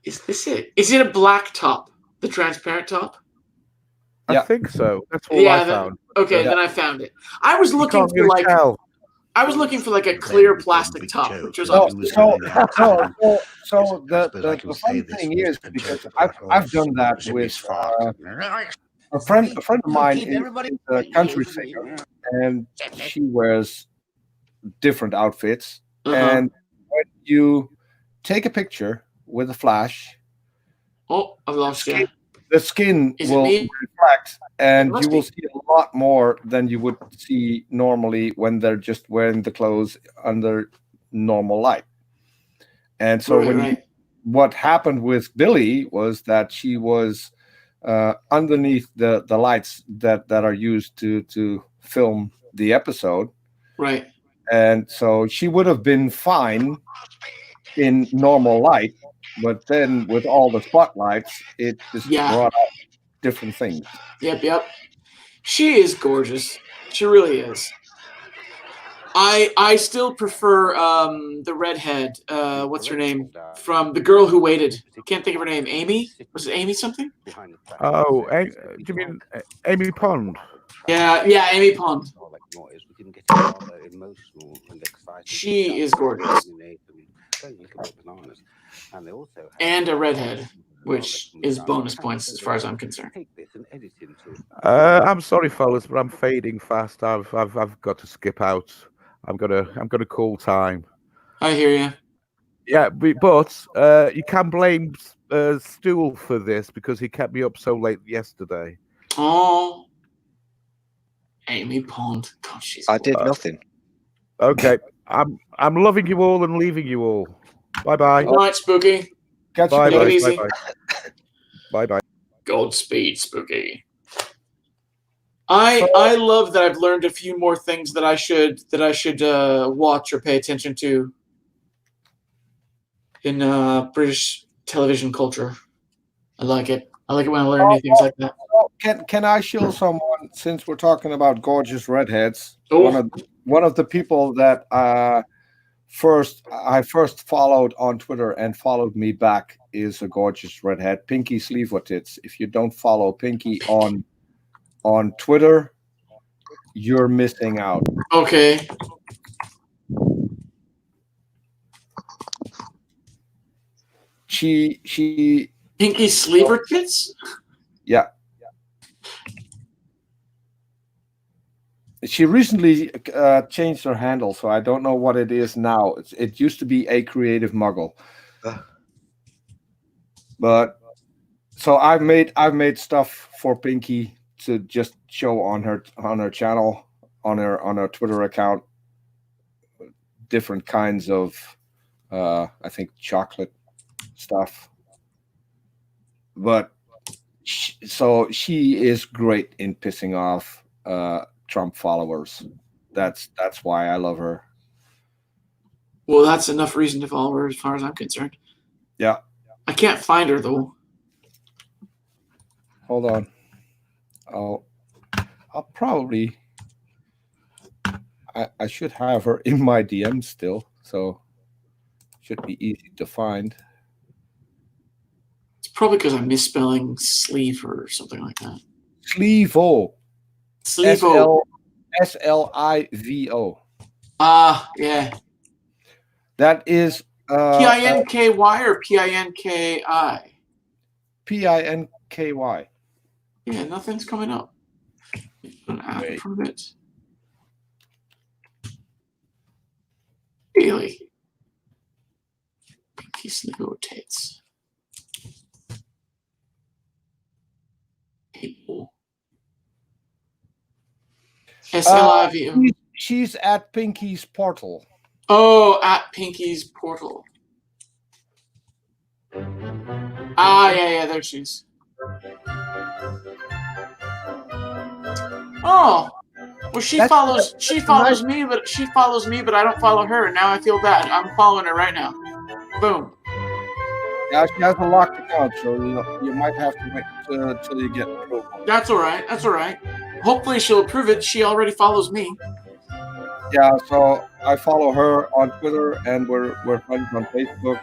Is this it? Is it a black top? The transparent top? I think so. That's all Yeah. I found. Okay, then I found it. I was looking can't for really like tell. I was looking for like a clear plastic top, which was So the funny thing is, because I've done that with a friend of mine is a country singer, and she wears different outfits. And when you take a picture with a flash, oh, I've lost you. The skin Is it will me? reflect, and must you will be. see a lot more than you would see normally when they're just wearing the clothes under normal light. And so what happened with Billy was that she was underneath the lights that are used to film the episode. Right. And so she would have been fine in normal light, but then with all the spotlights, it just brought out different things. Yep. She is gorgeous. She really is. I still prefer the redhead. What's her name? From The Girl Who Waited. Can't think of her name. Amy? Was it Amy something? Oh, do you mean Amy Pond? Yeah, Amy Pond. She is gorgeous. And a redhead, which is bonus points as far as I'm concerned. I'm sorry, fellas, but I'm fading fast. I've got to skip out. I'm gonna call time. I hear you. Yeah, but you can blame Stool for this because he kept me up so late yesterday. Oh, Amy Pond. God, I did nothing. Okay, I'm loving you all and leaving you all. Bye bye. Good night, Spooky. Catch bye, you. bye, Easy. Bye bye. Godspeed, Spooky. I love that I've learned a few more things that I should watch or pay attention to in British television culture. I like it. I like it when I learn new things like that. Can I show someone, since we're talking about gorgeous redheads? Oh. One of the people that I first followed on Twitter and followed me back is a gorgeous redhead, Pinky Sleevetits. If you don't follow Pinky on Twitter, you're missing out. Okay. She Pinky Sleevetits? Yeah. She recently changed her handle, so I don't know what it is now. It used to be A Creative Muggle. But so I've made stuff for Pinky to just show on her channel, on her Twitter account, different kinds of I think chocolate stuff. But so she is great in pissing off Trump followers. That's why I love her. Well, that's enough reason to follow her as far as I'm concerned. Yeah. I can't find her though. Hold on. I'll probably I should have her in my DM still, so should be easy to find. It's probably because I'm misspelling sleeve or something like that. Sleevo. Sleevo. SLIVO. Yeah. That is PINKY or PINKI? PINKY. Yeah, nothing's coming up. An app from it. Really? Pinky Sleevetits. People. SLIVO. She's at Pinky's portal. Oh, at Pinky's portal. Yeah, there she is. Oh, well, she follows me, but I don't follow her, and now I feel bad. I'm following her right now. Boom. Yeah, she has a locked account, so you might have to wait until you get approval. That's all right. Hopefully she'll approve it. She already follows me. Yeah, so I follow her on Twitter, and we're friends on Facebook.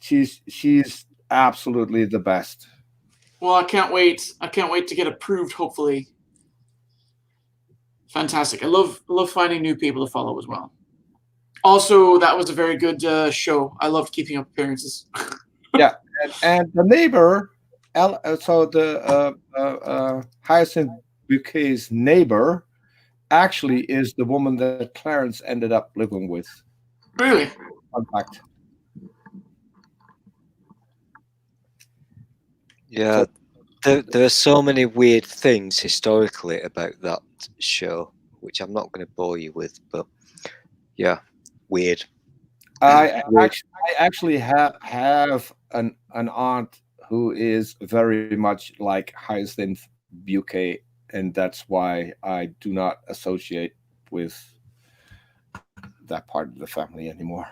She's absolutely the best. Well, I can't wait. I can't wait to get approved. Hopefully, fantastic. I love finding new people to follow as well. Also, that was a very good show. I loved keeping up appearances. Yeah, and the neighbor, so the Hyacinth Bouquet's neighbor, actually is the woman that Clarence ended up living with. Really? Fun fact. Yeah, there are so many weird things historically about that show, which I'm not going to bore you with, but yeah, weird. I actually have an aunt who is very much like Hyacinth Bouquet, and that's why I do not associate with that part of the family anymore.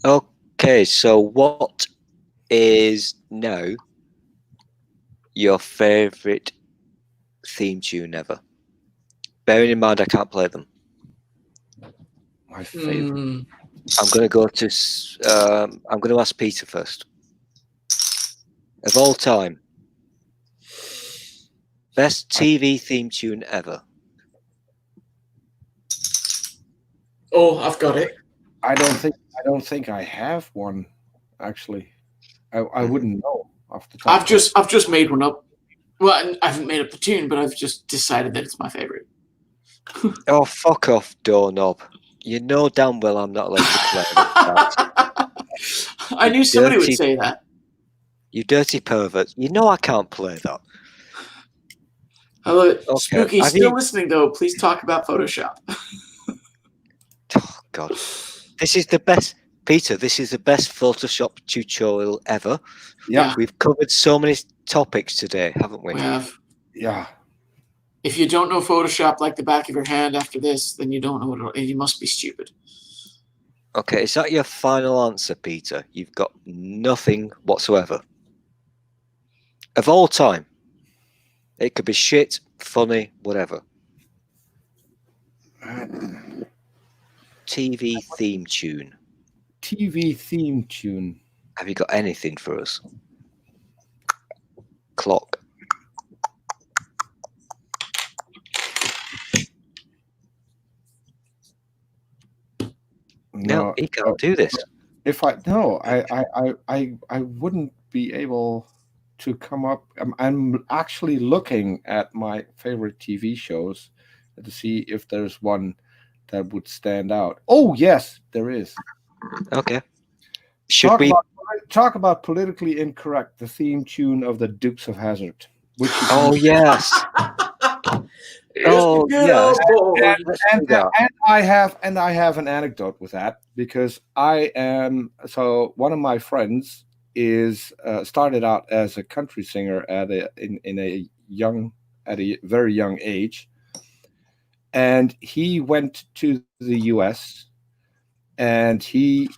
Okay, so what is now your favorite theme tune ever? Bearing in mind I can't play them. My favorite. I'm going to go to. I'm going to ask Peter first. Of all time, best TV theme tune ever. Oh, I've got it. I don't think I have one. Actually, I wouldn't know off the top. I've just made one up. Well, I haven't made up the tune, but I've just decided that it's my favorite. Oh, fuck off, doorknob. You know damn well I'm not allowed to play that. I knew somebody would say that. You dirty pervert. You know I can't play that. I love it. Okay. Spooky, still listening though. Please talk about Photoshop. Oh, God. This is the best, Peter, this is the best Photoshop tutorial ever. Yeah. We've covered so many topics today, haven't we? We have. Yeah. If you don't know Photoshop like the back of your hand after this, then you don't know what you must be stupid. Okay, is that your final answer, Peter? You've got nothing whatsoever. Of all time. It could be shit, funny, whatever. TV theme tune. TV theme tune. Have you got anything for us? Clock. No, he can't do this. If I wouldn't be able to come up. I'm actually looking at my favorite TV shows to see if there's one that would stand out. Oh yes, there is. Okay. Should we talk about politically incorrect? The theme tune of the Dukes of Hazzard. Which yes. Oh yes. And I have an anecdote with that, because one of my friends is started out as a country singer at a very young age, and he went to the US and he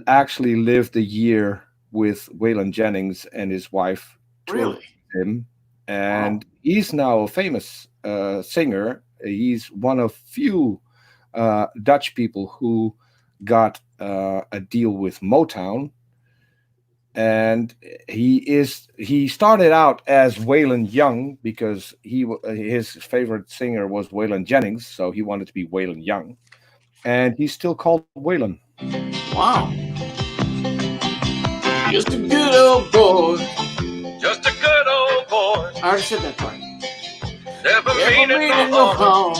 actually lived a year with Waylon Jennings and his wife. Really? Him, and he's now a famous singer. He's one of few Dutch people who got a deal with Motown, and he started out as Waylon Young because his favorite singer was Waylon Jennings, so he wanted to be Waylon Young, and he's still called Waylon. Wow. Just a good old boy. Just a good old boy. I already said that part. Never meaning no harm.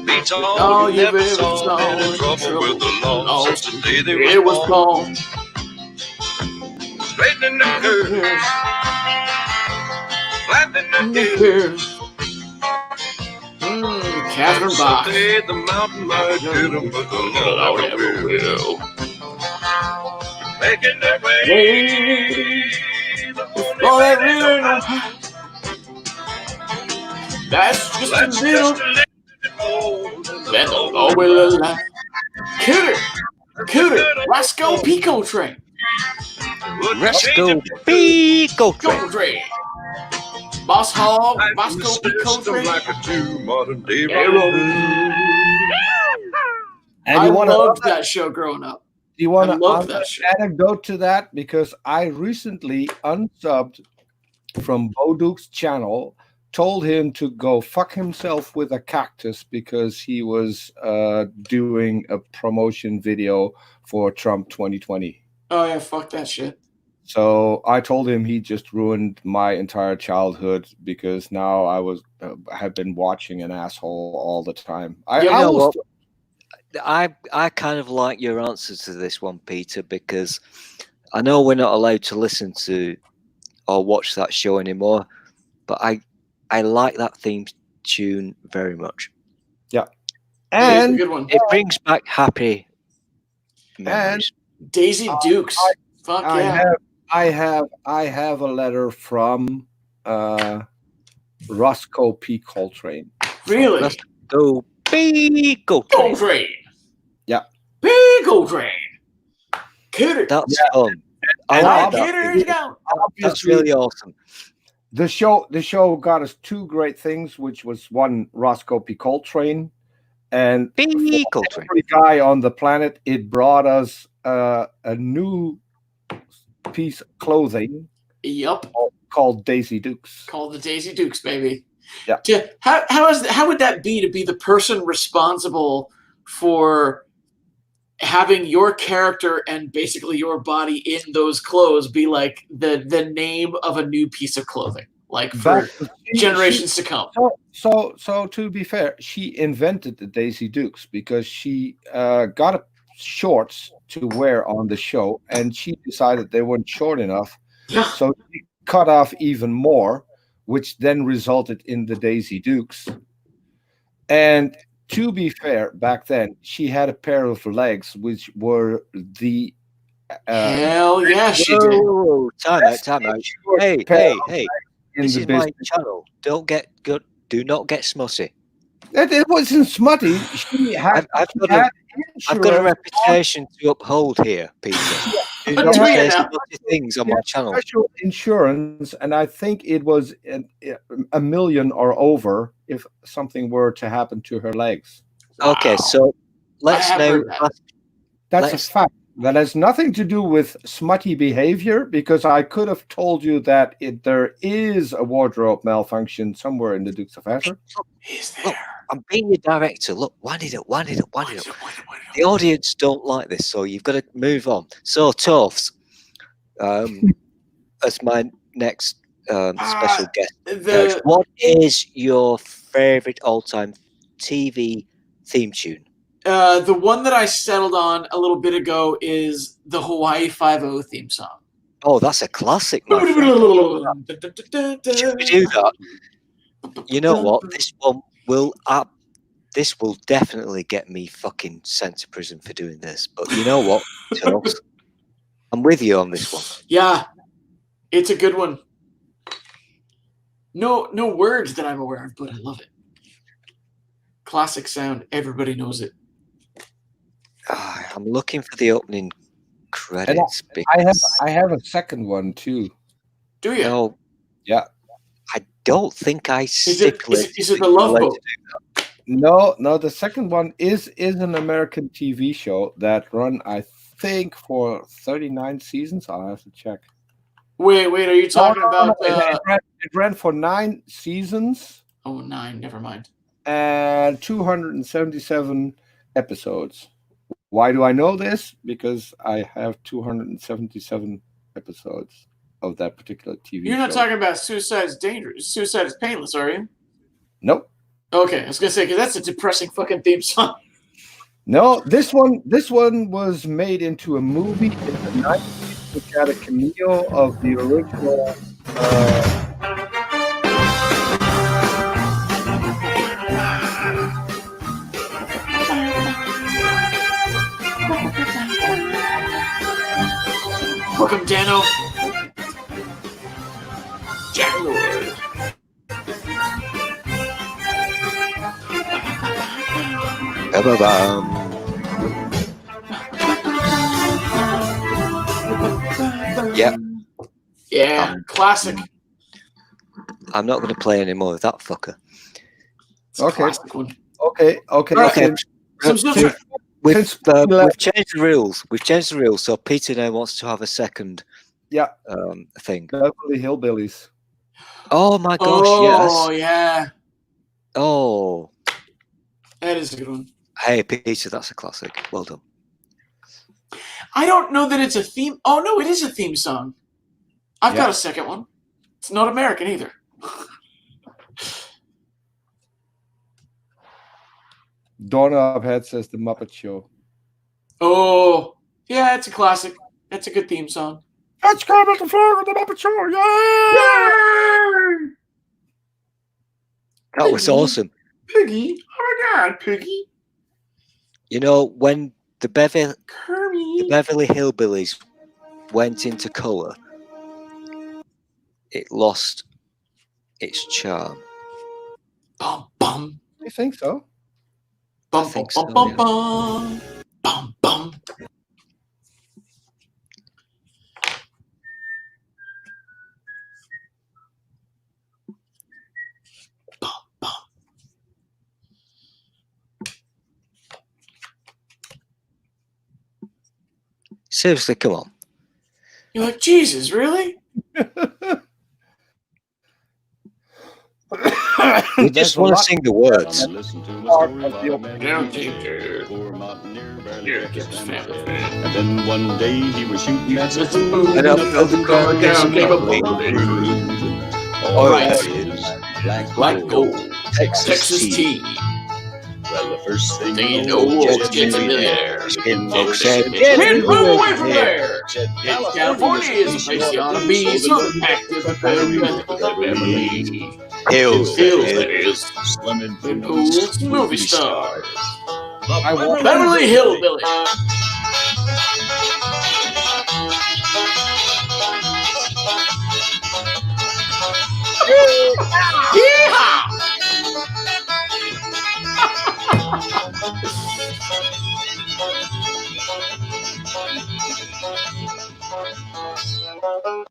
Beats all you ever saw. Been in trouble with the law since the day they was born. Straightening the curves. Flattening the curves. Catherine Bach. Someday the mountain might hit them, but the law never will. Making their way. Oh, that really no. That's just a little. Then the law will allow. Cooter, Roscoe Pico Train. Roscoe Pico Train. Boss Hog, I'm Bosco the Pico system like a true modern day Arrow. And I you want loved to that show growing up. you want I loved to that show. anecdote to that because I recently unsubbed from Boduke's channel, told him to go fuck himself with a cactus because he was doing a promotion video for Trump 2020. Oh yeah, fuck that shit. So I told him he just ruined my entire childhood because now have been watching an asshole all the time. I kind of like your answer to this one, Peter, because I know we're not allowed to listen to or watch that show anymore, but I like that theme tune very much. Yeah, And good one. It brings back happy memories. Daisy Dukes. Fuck yeah. I have a letter from Roscoe P. Coltrane. Really? Roscoe P. Coltrane. Yeah. P. Coltrane. Cooter. That's fun. I like that. That's really awesome. The show got us two great things, which was one, Roscoe P. Coltrane, and for every guy on the planet, it brought us a new piece of clothing. Yep. Called Daisy Dukes. Called the Daisy Dukes, baby. Yeah. How would that be to be the person responsible for having your character and basically your body in those clothes be like the name of a new piece of clothing, like for generations to come? So to be fair, she invented the Daisy Dukes because she got a shorts to wear on the show, and she decided they weren't short enough. Yeah. So she cut off even more, which then resulted in the Daisy Dukes. And to be fair, back then she had a pair of legs which were the hell yeah, she did. Time out. Hey. This is my channel. Do not get smutty. It wasn't smutty. I've got a reputation to uphold here, Peter. Do not say smutty things on my channel. Special insurance, and I think it was $1 million or over if something were to happen to her legs. Okay, so let's now. That's a fact. That has nothing to do with smutty behavior, because I could have told you that there is a wardrobe malfunction somewhere in the Dukes of Hazzard. Look, I'm being your director. Look, wind it up. The audience don't like this, so you've got to move on. So, Toffs, as my next special guest, what is your favourite all-time TV theme tune? The one that I settled on a little bit ago is the Hawaii Five-0 theme song. Oh, that's a classic, my friend. Should we do that? You know what? This will definitely get me fucking sent to prison for doing this. But you know what, Charles? I'm with you on this one. Yeah, it's a good one. No words that I'm aware of, but I love it. Classic sound. Everybody knows it. I'm looking for the opening credits. I have a second one too. Do you? No, yeah. I don't think I stipulated. Is it the Love Boat? No. The second one is an American TV show that run, I think, for 39 seasons. I'll have to check. Wait. Are you talking about? It ran for 9 seasons. Oh, 9. Never mind. And 277 episodes. Why do I know this? Because I have 277 episodes of that particular TV show. You're not talking about Suicide is Dangerous. Suicide is Painless, are you? Nope. Okay, I was gonna say, because that's a depressing fucking theme song. No, this one was made into a movie in the 90s, which had a cameo of the original. Welcome, Dano. Jack Lord. Yeah. Yeah, classic. I'm not going to play any more of that fucker. It's a classic one. Okay. Okay. Some stuff. We've changed the rules. We've changed the rules. So Peter now wants to have a second thing. Beverly Hillbillies. Oh my gosh, Oh, yes. yeah. Oh. That is a good one. Hey, Peter, that's a classic. Well done. I don't know that it's a theme. Oh, no, it is a theme song. I've got a second one. It's not American either. Doorknob Head says The Muppet Show. Oh, yeah, it's a classic. That's a good theme song. Let's go with the frog of The Muppet Show. Yay! That was awesome. Piggy. Oh, my God, Piggy. You know, when the Beverly Kermit. Hillbillies went into colour, it lost its charm. Bum, bum. You think so? Bum, I think bum, so, bum, yeah. bum, bum, bum. Bum, bum. Seriously, come on. You're like, Jesus, really? We just want to sing the words. Listen to the story of a man Yeah, who okay. poor mountaineer barely Yeah, kept his it's family family. fed. And then one day he was shooting at the And up the ground down came a bumblebee. All Right. right is Black gold. Texas tea. Well, the first thing You know what's getting in there. Skin folks said, Get away from there. It's California is a place you ought to be. So active and Beverly Hills, that is. swimming And pools, pools, movie stars. want Beverly Hillbilly. Yeehaw!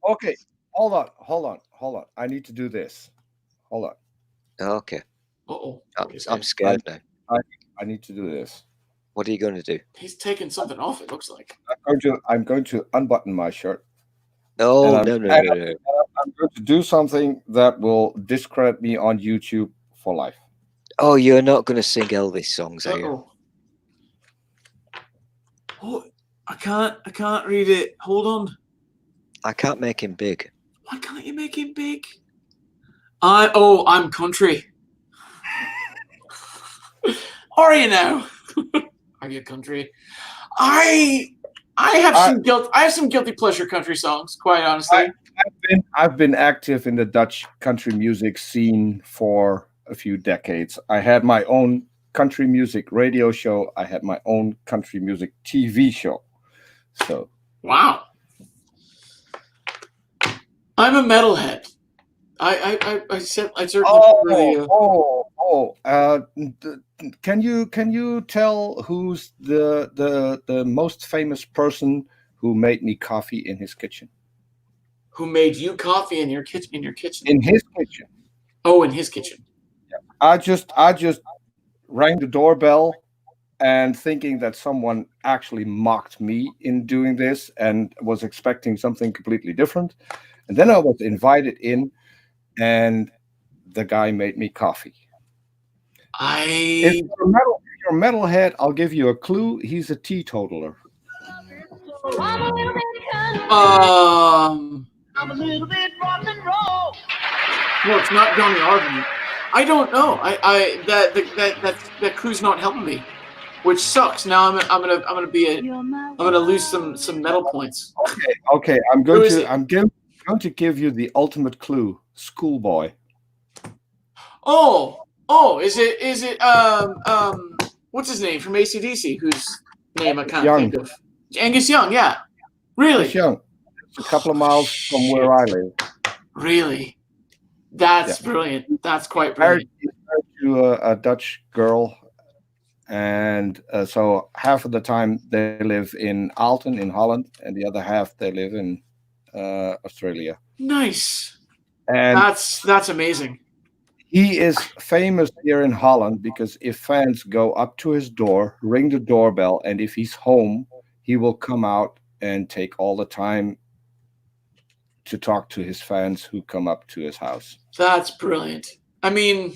Okay, hold on. I need to do this. Hold on. Okay. Uh-oh. I'm scared now. I need to do this. What are you going to do? He's taking something off, it looks like. I'm going to unbutton my shirt. Oh, And no. I'm going to do something that will discredit me on YouTube for life. Oh, you're not going to sing Elvis songs, are you? Uh-oh. Oh, I can't read it. Hold on. I can't make him big. Why can't you make him big? I'm country. Are you now? Are you country? I have some guilt. I have some guilty pleasure country songs. Quite honestly, I've been active in the Dutch country music scene for a few decades. I had my own country music radio show. I had my own country music TV show. So wow. I'm a metalhead. I certainly. Can you tell who's the most famous person who made me coffee in his kitchen? Who made you coffee in your kitchen? In his kitchen. Oh, in his kitchen. Yeah. I just rang the doorbell and thinking that someone actually mocked me in doing this and was expecting something completely different. And then I was invited in, and the guy made me coffee. If you're a metalhead, I'll give you a clue. He's a teetotaler. I'm a little bit rock and roll. No, it's not Johnny Arvin. I don't know. That crew's not helping me, which sucks. Now I'm gonna lose some metal points. Okay. I'm going to give you the ultimate clue. Schoolboy. Is it what's his name from AC/DC? Whose name I can't think of? Angus Young. Yeah, really. Angus Young. It's a couple of miles from where I live. Really, that's brilliant. That's quite brilliant. Married to a Dutch girl, and so half of the time they live in Alton in Holland, and the other half they live in Australia. Nice. And that's amazing. he is famous here in Holland because if fans go up to his door, ring the doorbell, and if he's home, he will come out and take all the time to talk to his fans who come up to his house. That's brilliant. I mean,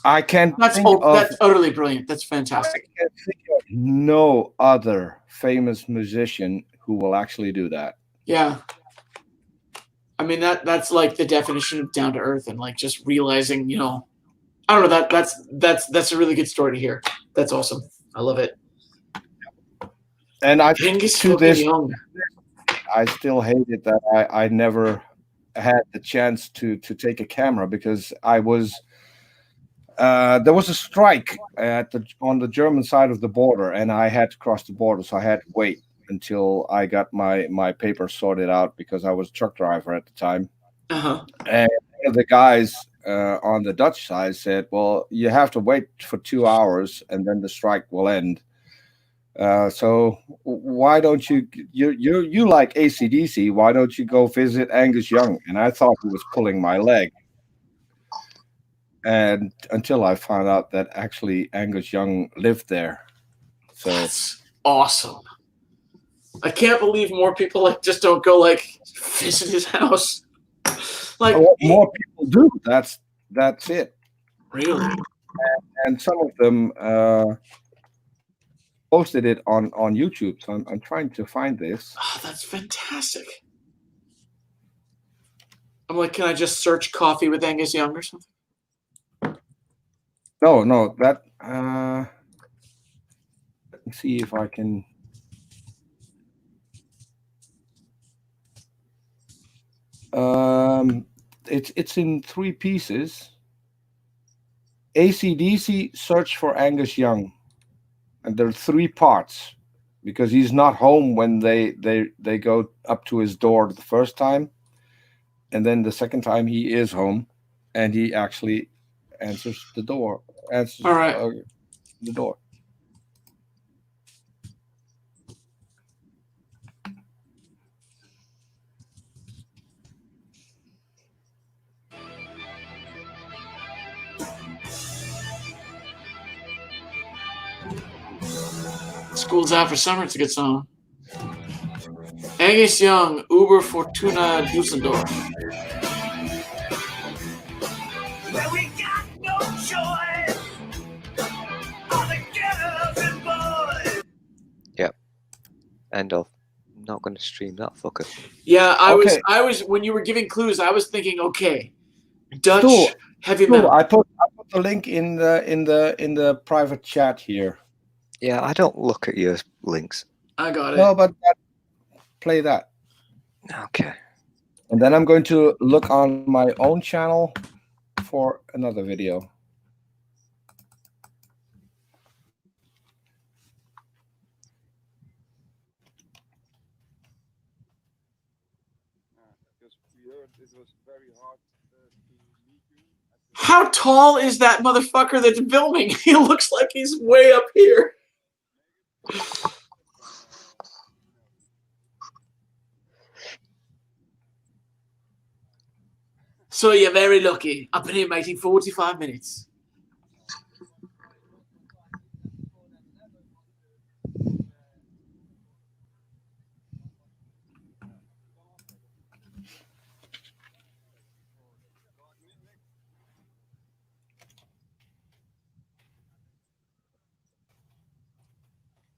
I can't that's think of that's utterly brilliant. That's fantastic. I can't think of no other famous musician who will actually do that. Yeah. I mean that's like the definition of down to earth and like just realizing, you know, I don't know, that's a really good story to hear. That's awesome. I love it. And I Angus to this Young. I still hate it that I never had the chance to take a camera because I was there was a strike on the German side of the border, and I had to cross the border, so I had to wait until I got my papers sorted out because I was a truck driver at the time. Uh-huh. And one of the guys on the Dutch side said, "Well, you have to wait for 2 hours, and then the strike will end. So why don't you like AC/DC? Why don't you go visit Angus Young?" And I thought he was pulling my leg. And until I found out that actually Angus Young lived there. So that's awesome. I can't believe more people like just don't go like visit his house. Like more people do. That's it. Really? And some of them posted it on YouTube. So I'm trying to find this. Oh, that's fantastic. I'm like, can I just search coffee with Angus Young or something? No, that let me see if I can. It's in 3 pieces. AC/DC search for Angus Young, and there are 3 parts because he's not home when they go up to his door the first time, and then the second time he is home, and he actually answers the door. Answers all right. The door. School's out for summer. It's a good song. Angus Young, Uber Fortuna Dusseldorf. Well, we got no choice. All the girls and boys. Yep. End of. Not going to stream that fucker. Yeah, I Okay. was when you were giving clues, I was thinking, okay, Dutch Stu, heavy Stu, metal. I put the link in the private chat here. Yeah, I don't look at your links. I got it. No, but play that. Okay. And then I'm going to look on my own channel for another video. How tall is that motherfucker that's filming? He looks like he's way up here. So you're very lucky. I've been here waiting 45 minutes.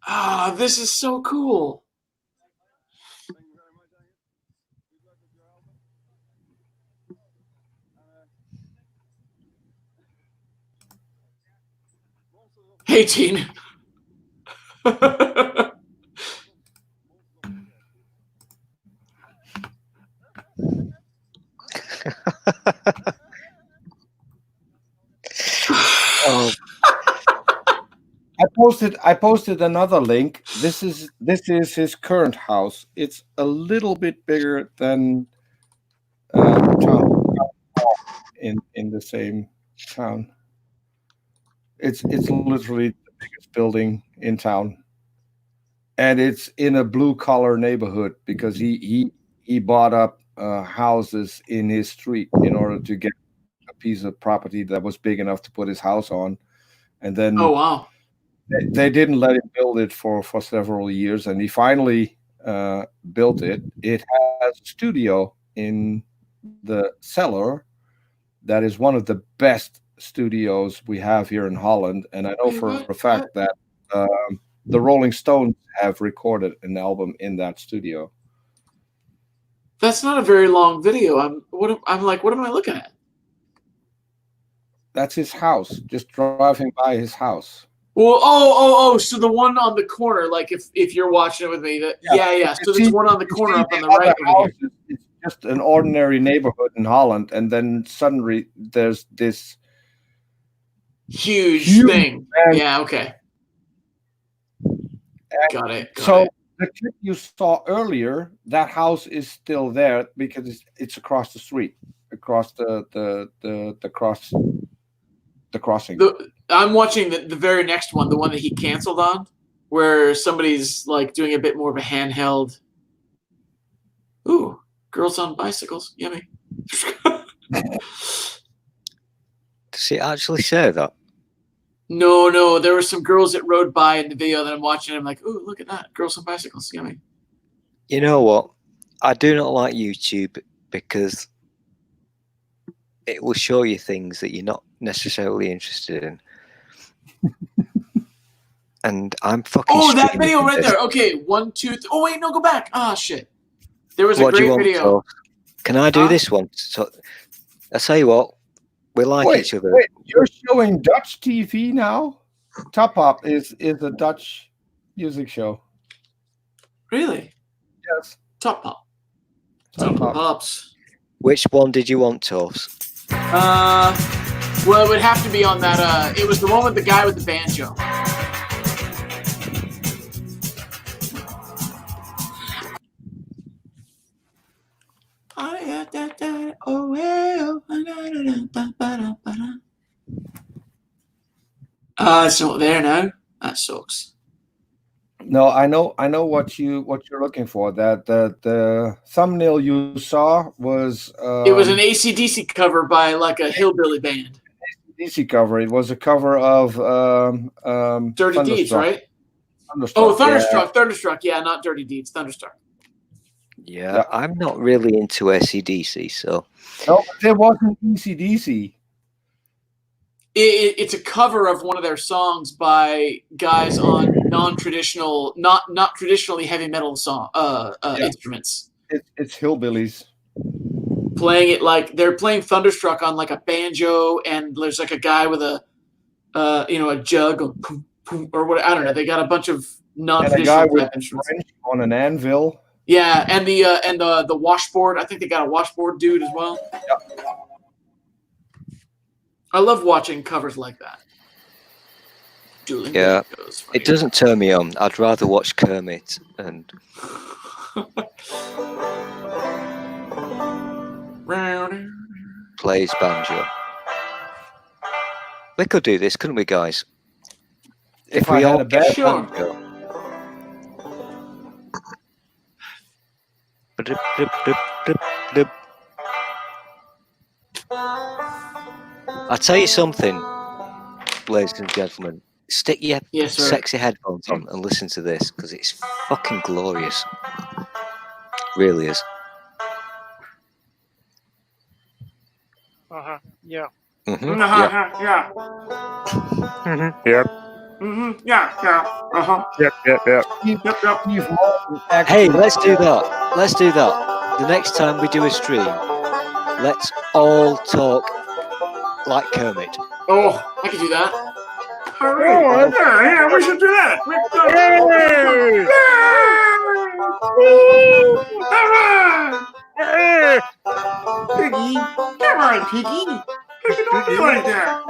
Ah, this is so cool. Hey, Gene. Oh, I posted another link. This is his current house. It's a little bit bigger than town in the same town. It's literally the biggest building in town, and it's in a blue collar neighborhood because he bought up houses in his street in order to get a piece of property that was big enough to put his house on. And then Oh wow. they didn't let him build it for several years, and he finally built it. It has a studio in the cellar that is one of the best studios we have here in Holland, and I know for a fact that the Rolling Stones have recorded an album in that studio. That's not a very long video. I'm like, what am I looking at? That's his house. Just driving by his house. Well, oh. So the one on the corner, like if you're watching it with me, yeah. So there's one on the corner up on the right over here. It's just an ordinary neighborhood in Holland, and then suddenly there's this huge thing. Yeah. Okay. Got it. The clip you saw earlier, that house is still there because it's across the street, across the crossing. I'm watching the very next one, the one that he canceled on, where somebody's like doing a bit more of a handheld. Ooh, girls on bicycles, yummy. Does it actually say that? No, there were some girls that rode by in the video that I'm watching. And I'm like, ooh, look at that, girls on bicycles, yummy. You know what? I do not like YouTube because it will show you things that you're not necessarily interested in. And I'm fucking. Oh, that video right there. Okay, 1, 2, 3. Oh wait, no, go back. Ah, shit. There was a great video. So, can I do this one? So I tell you what, we like each other. Wait, you're showing Dutch TV now? Top Up is a Dutch music show. Really? Yes. Top Pop. Top Pops. Which one did you want, Toast? Well, it would have to be on that. It was the one with the guy with the banjo. Oh well. It's not there now. That sucks. No, I know what you're looking for. That the thumbnail you saw was it was an AC/DC cover by like a hillbilly band. AC/DC cover. It was a cover of Dirty Deeds, right? Thunderstruck. Yeah, not Dirty Deeds. Thunderstruck. Yeah, I'm not really into AC/DC, so. No, there wasn't AC/DC. It's a cover of one of their songs by guys on non-traditional, not traditionally heavy metal instruments. It's hillbillies playing it like they're playing Thunderstruck on like a banjo, and there's like a guy with a jug or what, I don't know. They got a bunch of non-traditional type instruments on an anvil. Yeah, and the washboard. I think they got a washboard dude as well. Yep. I love watching covers like that. Yeah, it doesn't turn me on. I'd rather watch Kermit and plays banjo. We could do this, couldn't we, guys? If we all get banjo. I'll tell you something, ladies and gentlemen. Stick your sexy headphones on and listen to this, because it's fucking glorious. Really is. Yeah. Mm-hmm. Yeah. Yep. Yep. Hey, let's do that. Let's do that. The next time we do a stream, let's all talk like Kermit. Oh, I could do that. Yeah, we should do that. Piggy, come on, Piggy. Piggy, don't be like that.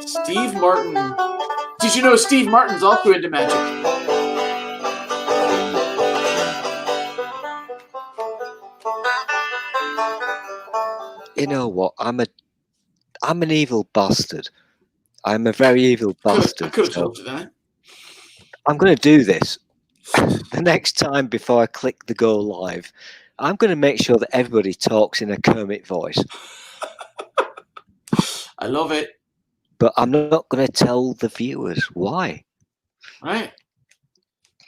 Steve Martin. Did you know Steve Martin's also into magic? You know what? I'm an evil bastard. I'm a very evil bastard. I could have told you that. I'm going to do this. The next time before I click the go live, I'm going to make sure that everybody talks in a Kermit voice. I love it. But I'm not going to tell the viewers why. Right.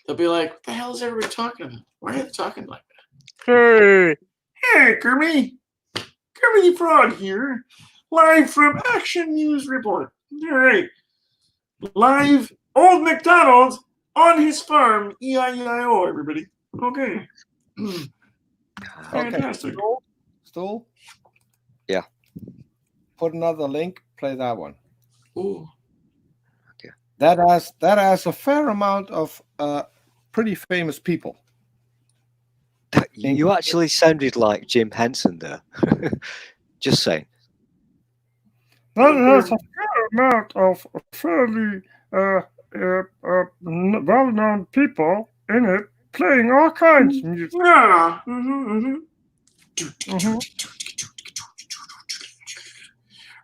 They'll be like, what the hell is everybody talking about? Why are they talking like Hey, Kermit. Kermit the Frog here, live from Action News Report. All right. Live, Old MacDonald on his farm, E-I-E-I-O, everybody. Okay. Fantastic. Okay. Stool? Yeah. Put another link, play that one. Ooh. Okay. That has a fair amount of pretty famous people. You actually sounded like Jim Henson there. Just saying. That has a fair amount of fairly well-known people in it playing all kinds of music. Yeah.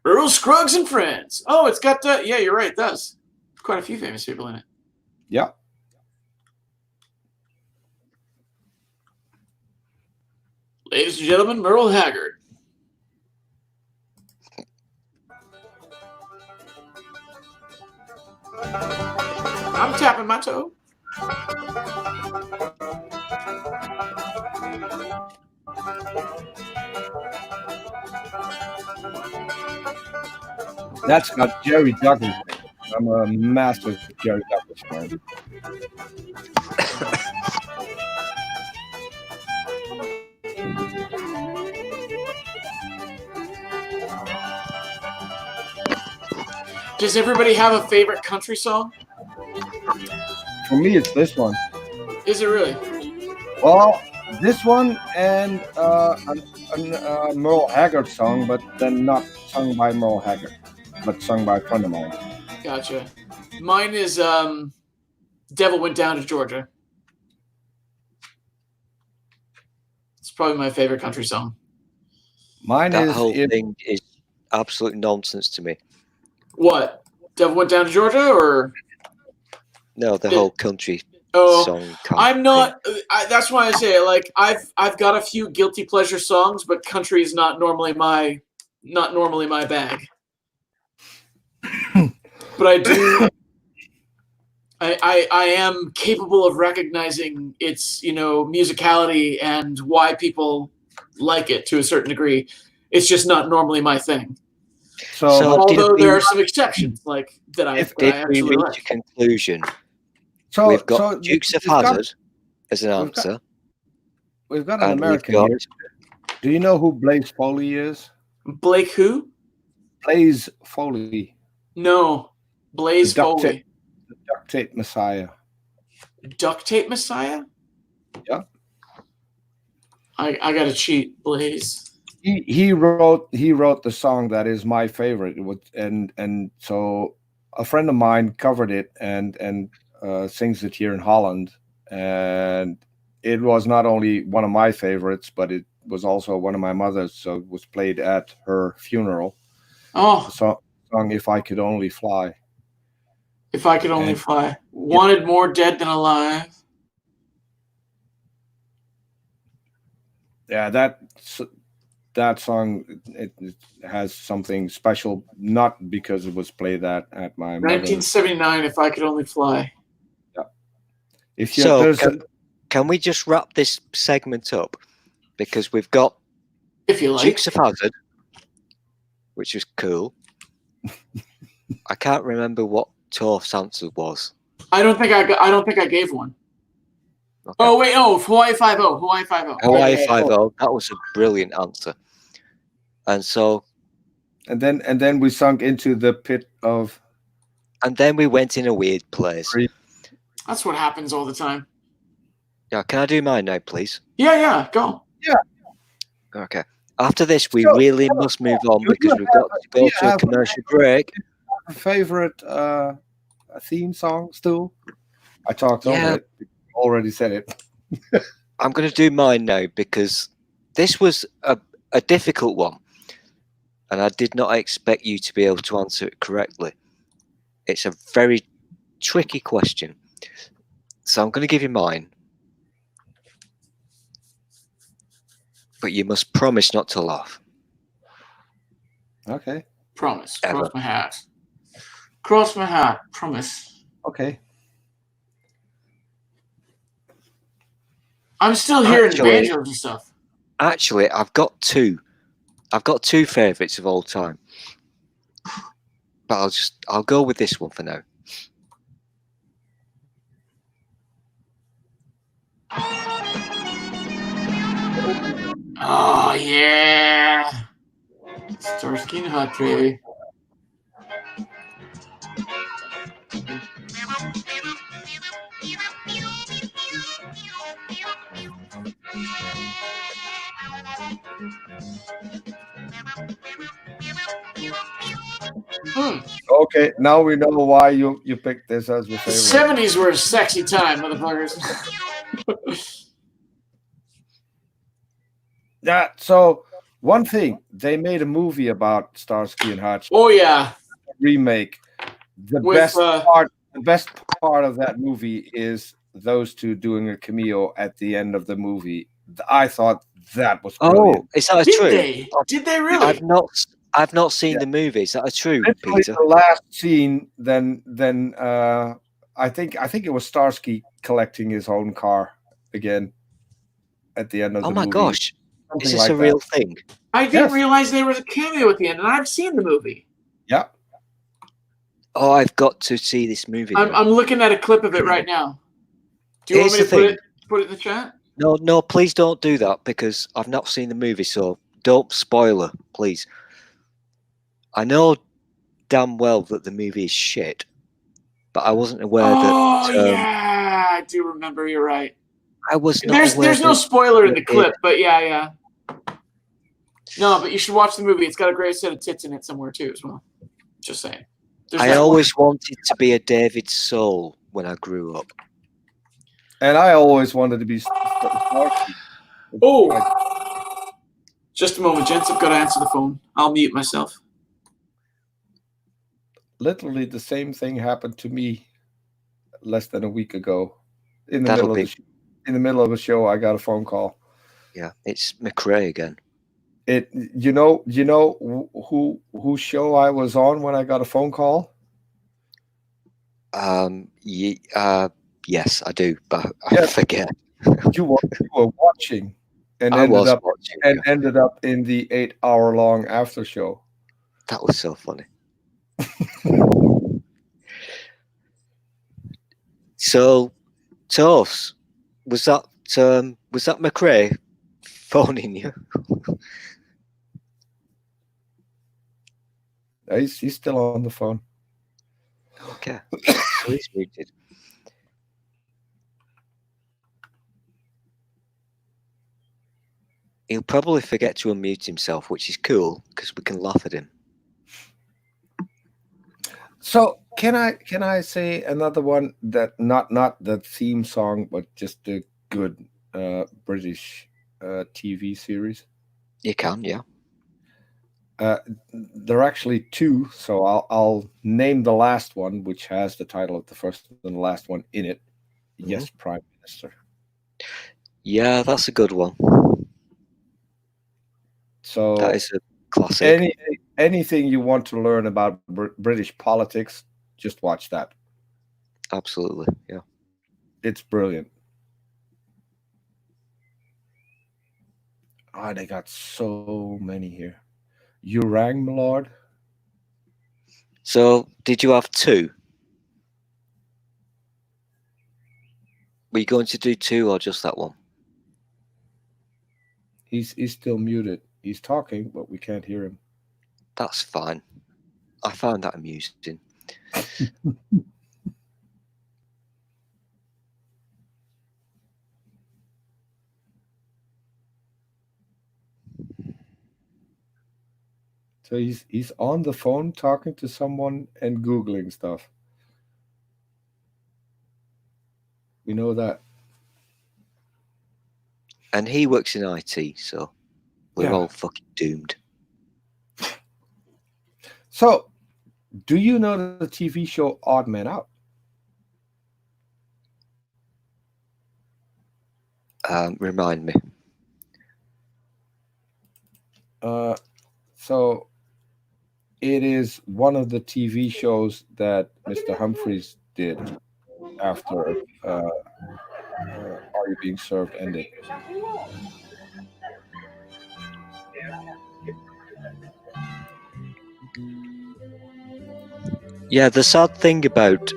Earl Scruggs and Friends. Oh, it's got, yeah, you're right, it does. Quite a few famous people in it. Yeah. Ladies and gentlemen, Merle Haggard. I'm tapping my toe. That's got Jerry Douglas. I'm a massive Jerry Douglas fan. Does everybody have a favorite country song? For me, it's this one. Is it really? Well, this one and a Merle Haggard song, but then not sung by Merle Haggard, but sung by a friend of mine. Gotcha. Mine is Devil Went Down to Georgia. It's probably my favorite country song. That whole thing is absolute nonsense to me. What? Devil Went Down to Georgia, or no, the whole country song. I'm not. That's why I say it. Like I've got a few guilty pleasure songs, but country is not normally my bag. But I do. I am capable of recognizing its musicality and why people like it to a certain degree. It's just not normally my thing. So although there are some exceptions, like that I If we actually reach like. a conclusion, So we've got Dukes of Hazzard as an answer. We've got an and American. we've Here. Do you know who Blaze Foley is? Blake who? Blaze Foley. No, Blaze Foley. The Duct Tape Messiah. Duct Tape Messiah? Yeah. I gotta cheat, Blaze. He wrote the song that is my favorite. And so a friend of mine covered it and sings it here in Holland. And it was not only one of my favorites, but it was also one of my mother's. So it was played at her funeral. Oh. The song If I Could Only Fly. If I Could Only Fly. Wanted more dead than alive. Yeah, that song it has something special, not because it was played at my 1979, If I Could Only Fly. Yeah. If you can we just wrap this segment up? Because we've got if you like Dukes of Hazzard, which is cool. I can't remember what Torf's answer was. I don't think I gave one. Okay. Oh wait, Hawaii 5-0. Hawaii 5-0. Hawaii 5-0. That was a brilliant answer. And so, and then we sunk into the pit of, and then we went in a weird place. That's what happens all the time. Yeah, can I do mine now, please? Yeah, go. Yeah. Okay. After this, we really must move on because we've got to go to a commercial break. Favorite theme song still? I talked over it. Already said it. I'm going to do mine now because this was a difficult one. And I did not expect you to be able to answer it correctly. It's a very tricky question. So I'm going to give you mine. But you must promise not to laugh. Okay. Promise. Ever. Cross my hat. Cross my hat. Promise. Okay. I'm still hearing Actually- banjos and stuff. Actually, I've got two. I've got two favourites of all time. But I'll go with this one for now. Oh, yeah. Starsky and Hutch, baby. Okay, now we know why you picked this as your The favorite. 70s were a sexy time, motherfuckers. Yeah. So one thing, they made a movie about Starsky and Hutch. Oh, yeah. Remake. The With, best part of that movie is those two doing a cameo at the end of the movie. I thought that was brilliant. Oh, is that Did true? they? Did they really? I've not seen the movie. Is that true, Literally Peter? the last scene, then I think it was Starsky collecting his own car again at the end of Oh the my movie. gosh. Something Is this like a real that. thing? I didn't Yes. realize there was a cameo at the end, and I've seen the movie. Yeah. Oh, I've got to see this movie. then. I'm looking at a clip of it right now. Do you Here's want me the to thing. put it in the chat? No, please don't do that because I've not seen the movie, so don't spoiler, please. I know damn well that the movie is shit, but I wasn't aware Oh, that. yeah. I do remember. You're right. I was not aware. There's no that- spoiler in the clip, but yeah. No, but you should watch the movie. It's got a great set of tits in it somewhere too, as well. Just saying. There's I that always wanted to be a David Soul when I grew up. And I always wanted to be Starsky. Oh, just a moment, gents. I've got to answer the phone. I'll mute myself. Literally the same thing happened to me less than a week ago. In the That'll middle of a show, I got a phone call. Yeah, it's McRae again. You know whose show I was on when I got a phone call? Yes, I do, but I forget. You were watching and I ended was up watching, and ended up in the 8-hour long after show. That was so funny. So, Toffs, was that McRae phoning you? He's still on the phone. Okay, so he's muted. He'll probably forget to unmute himself, which is cool because we can laugh at him. So can I say another one that not the theme song, but just a good British TV series? You can, yeah. There are actually two, so I'll name the last one, which has the title of the first and the last one in it. Mm-hmm. Yes, Prime Minister. Yeah, that's a good one. So that is a classic. Anything you want to learn about British politics, just watch that. Absolutely, yeah. It's brilliant. Oh, they got so many here. You rang, my lord? So, did you have two? Were you going to do two or just that one? He's still muted. He's talking, but we can't hear him. That's fine. I found that amusing. So he's on the phone talking to someone and Googling stuff. We know that. And he works in IT, so we're all fucking doomed. So, do you know the TV show Odd Man Out? Remind me. So it is one of the TV shows that Mr. Humphreys did after Are You Being Served ended. Yeah, the sad thing about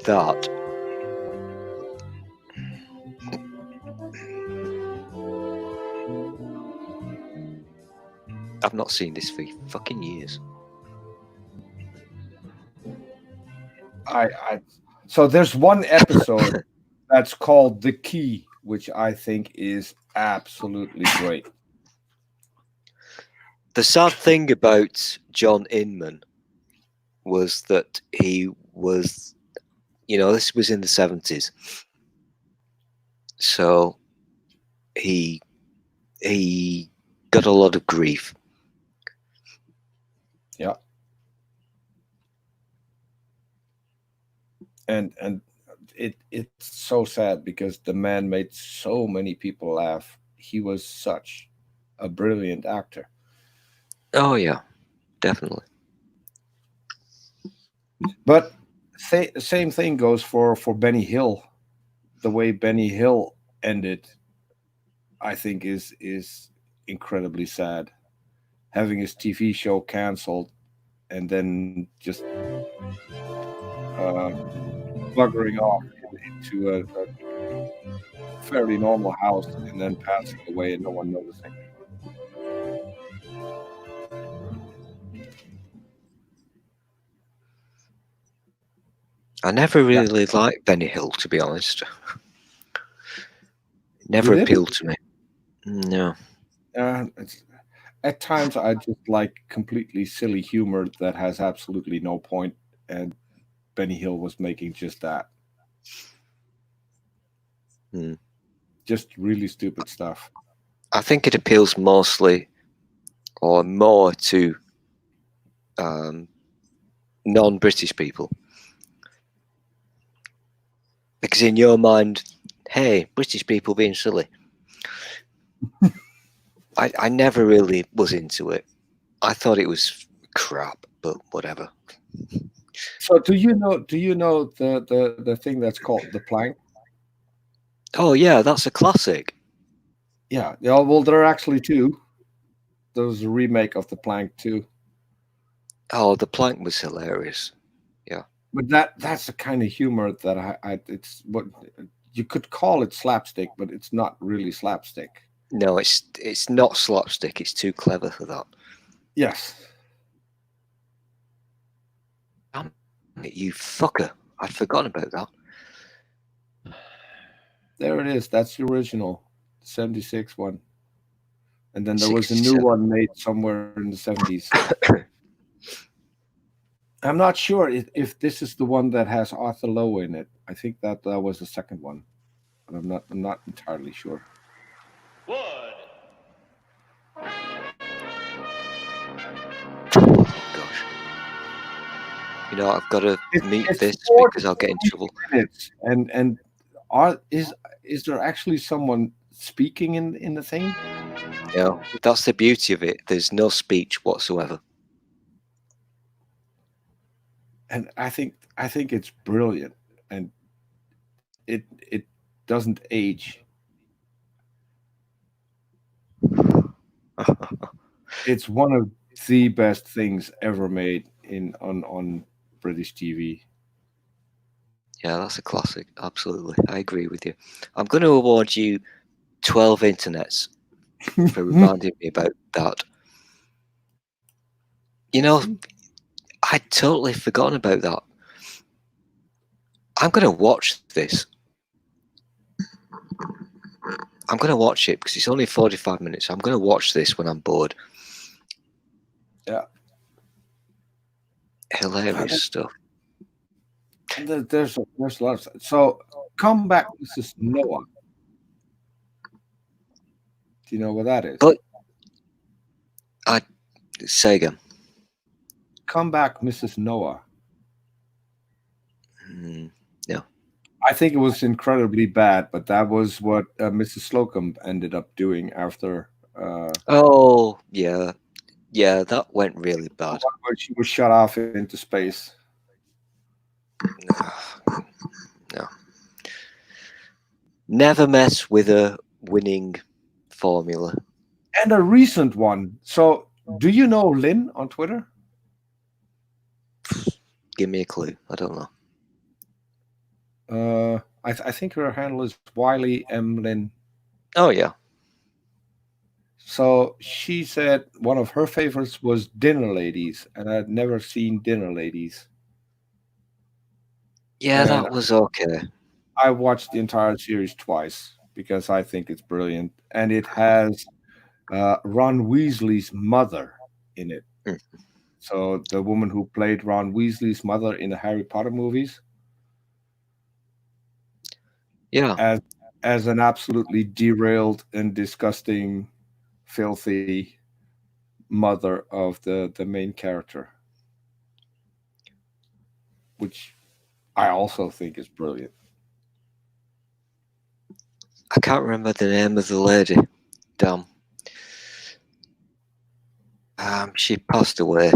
that. I've not seen this for fucking years. So there's one episode that's called The Key, which I think is absolutely great. The sad thing about John Inman was that he was, this was in the 70s. So he got a lot of grief. Yeah. And it's so sad because the man made so many people laugh. He was such a brilliant actor. Oh yeah, definitely. But same thing goes for Benny Hill. The way Benny Hill ended, I think, is incredibly sad. Having his TV show canceled and then just buggering off into a fairly normal house and then passing away and no one noticing. I never really liked Benny Hill, to be honest. Never appealed to me. No. At times, I just like completely silly humor that has absolutely no point, and Benny Hill was making just that. Just really stupid stuff. I think it appeals mostly or more to non-British people. Because in your mind, hey, British people being silly. I never really was into it. I thought it was crap, but whatever. So do you know the thing that's called The Plank? Oh yeah, that's a classic. Yeah. Well, there are actually two. There was a remake of The Plank too. Oh, The Plank was hilarious. Yeah. But that's the kind of humor that it's what you could call it slapstick, but it's not really slapstick. No, it's not slapstick. It's too clever for that. Yes. Damn it, you fucker! I'd forgotten about that. There it is. That's the original, 76 one. And then there was a new 67. one made somewhere in the 70s. I'm not sure if this is the one that has Arthur Lowe in it. I think that was the second one, but I'm not entirely sure. Oh gosh. I've got to meet this because I'll get in trouble. And is there actually someone speaking in the thing? No, that's the beauty of it. There's no speech whatsoever. And I think it's brilliant, and it doesn't age. It's one of the best things ever made on British TV. Yeah, that's a classic. Absolutely, I agree with you. I'm going to award you 12 internets for reminding me about that. I'd totally forgotten about that. I'm going to watch this. I'm going to watch it because it's only 45 minutes. I'm going to watch this when I'm bored. Yeah. Hilarious stuff. There's a lot of. So Come Back, Mrs. Noah. Do you know what that is? But say again. Come Back, Mrs. Noah. No. I think it was incredibly bad, but that was what Mrs. Slocum ended up doing after. Oh, yeah. Yeah, that went really bad. Where she was shot off into space. No. Never mess with a winning formula. And a recent one. So, do you know Lynn on Twitter? Give me a clue. I don't know. I think her handle is Wiley M. Lynn. Oh, yeah. So she said one of her favorites was Dinner Ladies, and I'd never seen Dinner Ladies. Yeah, And that was okay. I watched the entire series twice because I think it's brilliant. And it has Ron Weasley's mother in it. So the woman who played Ron Weasley's mother in the Harry Potter movies. Yeah. As an absolutely derailed and disgusting, filthy mother of the main character, which I also think is brilliant. I can't remember the name of the lady. Damn. She passed away.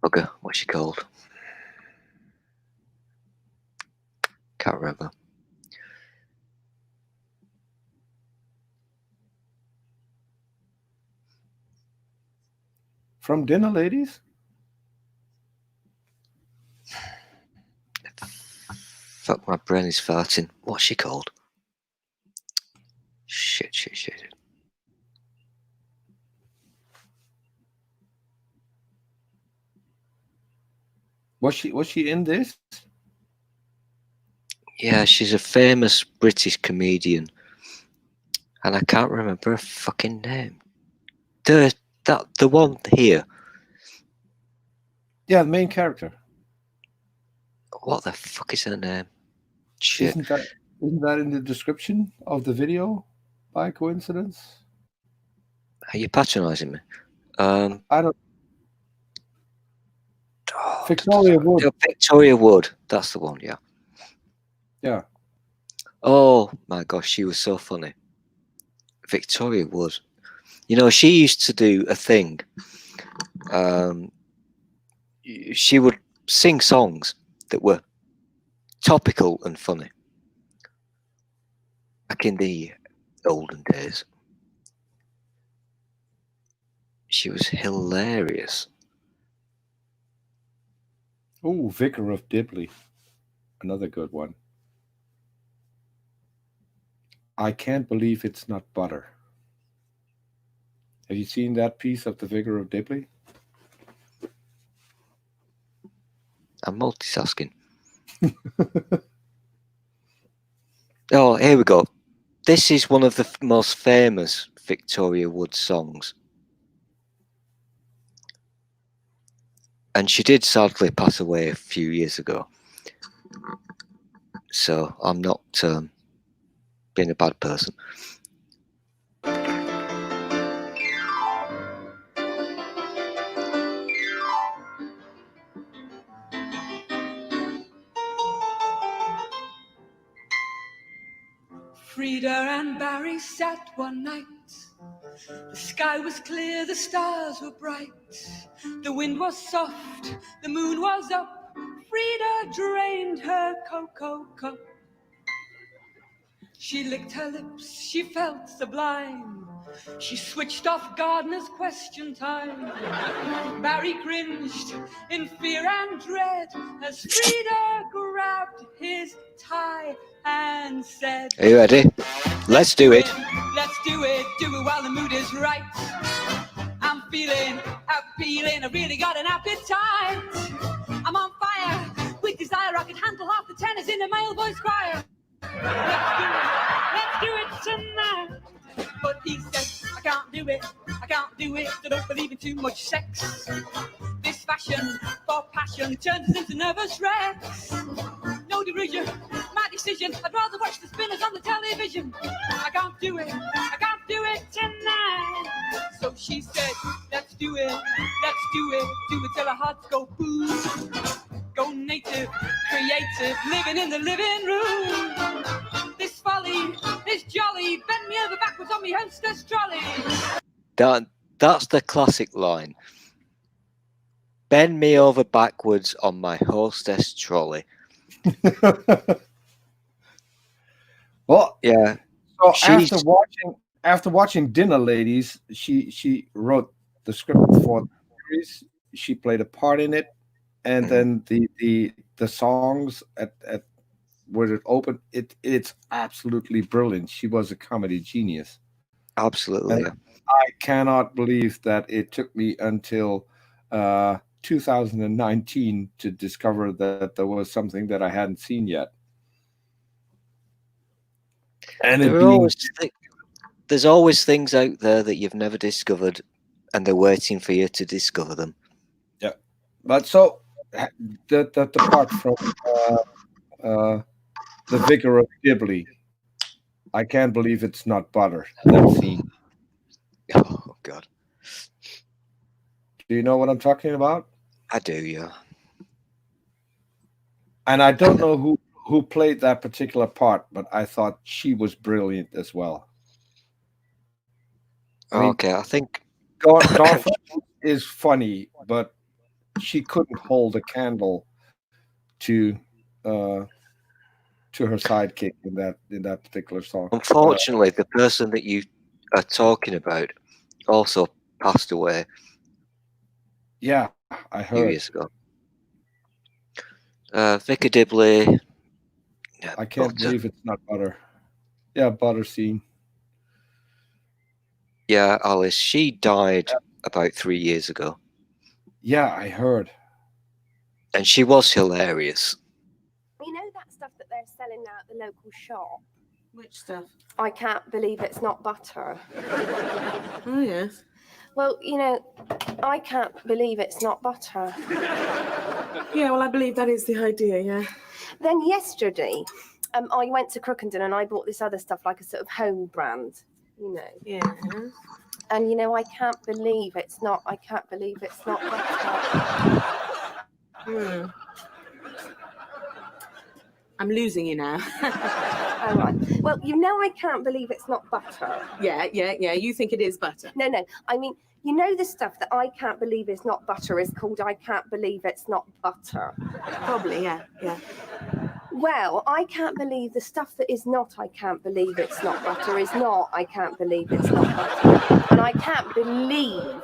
Bugger, what's she called? Can't remember. From Dinner Ladies? Fuck, my brain is farting. What's she called? Shit. Was she in this? Yeah, she's a famous British comedian, and I can't remember her fucking name. The one here. Yeah, the main character. What the fuck is her name? Shit. Isn't that in the description of the video by coincidence? Are you patronising me? I don't. Victoria Wood. Victoria Wood. That's the one. Yeah. Yeah. Oh my gosh, she was so funny. Victoria Wood. You know, she used to do a thing. She would sing songs that were topical and funny. Back in the olden days. She was hilarious. Oh, Vicar of Dibley. Another good one. I can't believe it's not butter. Have you seen that piece of the Vicar of Dibley? I'm multitasking. Oh, here we go. This is one of the most famous Victoria Wood songs. And she did sadly pass away a few years ago. So I'm not being a bad person. Frida and Barry sat one night. The sky was clear, the stars were bright. The wind was soft, the moon was up. Frida drained her cocoa cup. She licked her lips, she felt sublime. She switched off Gardner's question time. Barry cringed in fear and dread as Frida grabbed his tie and said, Are you ready? Let's do it. Let's do it while the mood is right. I'm feeling appealing, I really got an appetite. I'm on fire with desire, I can handle half the tenors in a male voice choir. Let's do it tonight. But he said, I can't do it, I don't believe in too much sex. This fashion for passion turns us into nervous wrecks. No derision, my decision, I'd rather watch the spinners on the television. I can't do it tonight. So she said, let's do it till our hearts odds go boom. Go native, creative, living in the living room. This folly, this jolly, bend me over backwards on me hostess trolley. That's the classic line. Bend me over backwards on my hostess trolley. Well, yeah. So after watching Dinner Ladies, she wrote the script for the series. She played a part in it, and then the songs at where it opened, it's absolutely brilliant. She was a comedy genius. Absolutely. And I cannot believe that it took me until 2019 to discover that there was something that I hadn't seen yet. And there's always things out there that you've never discovered, and they're waiting for you to discover them. Yeah, but so the part from the Vicar of Dibley, I can't believe it's not butter. That scene. Oh God. Do you know what I'm talking about? I do, yeah. And I don't know who played that particular part, but I thought she was brilliant as well. I think Dorothy is funny, but she couldn't hold a candle to her sidekick in that particular song. Unfortunately, the person that you are talking about also passed away. Yeah, I a few heard. years ago. Vicar Dibley. Yeah, I can't believe it's not butter. Yeah, butter scene. Yeah, Alice. She died about 3 years ago. Yeah, I heard. And she was hilarious. You know that stuff that they're selling now at the local shop? Which stuff? I can't believe it's not butter. Oh, yes. Well, you know, I can't believe it's not butter. Yeah, well, I believe that is the idea, yeah. Then yesterday, I went to Crookenden and I bought this other stuff, like a sort of home brand, you know. Yeah. And, you know, I can't believe it's not butter. I'm losing you now. All right. Well, you know I can't believe it's not butter. Yeah. You think it is butter. No. I mean, you know the stuff that I can't believe is not butter is called I can't believe it's not butter. Probably, yeah. Well, I can't believe the stuff that is not I can't believe it's not butter is not I can't believe it's not butter. And I can't believe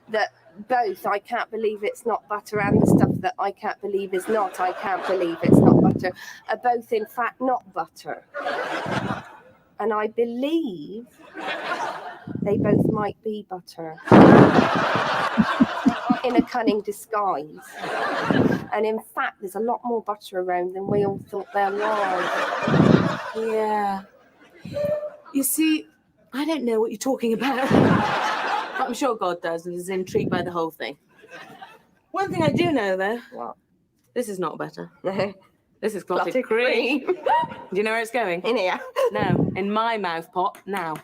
that both I can't believe it's not butter and the stuff that I can't believe is not I can't believe it's not butter are both in fact not butter. And I believe they both might be butter in a cunning disguise. And in fact, there's a lot more butter around than we all thought there was. Yeah. You see, I don't know what you're talking about. But I'm sure God does and is intrigued by the whole thing. One thing I do know, though. What? This is not butter. This is Clotted clotted cream. cream. Do you know where it's going? In here. No, in my mouth pot now.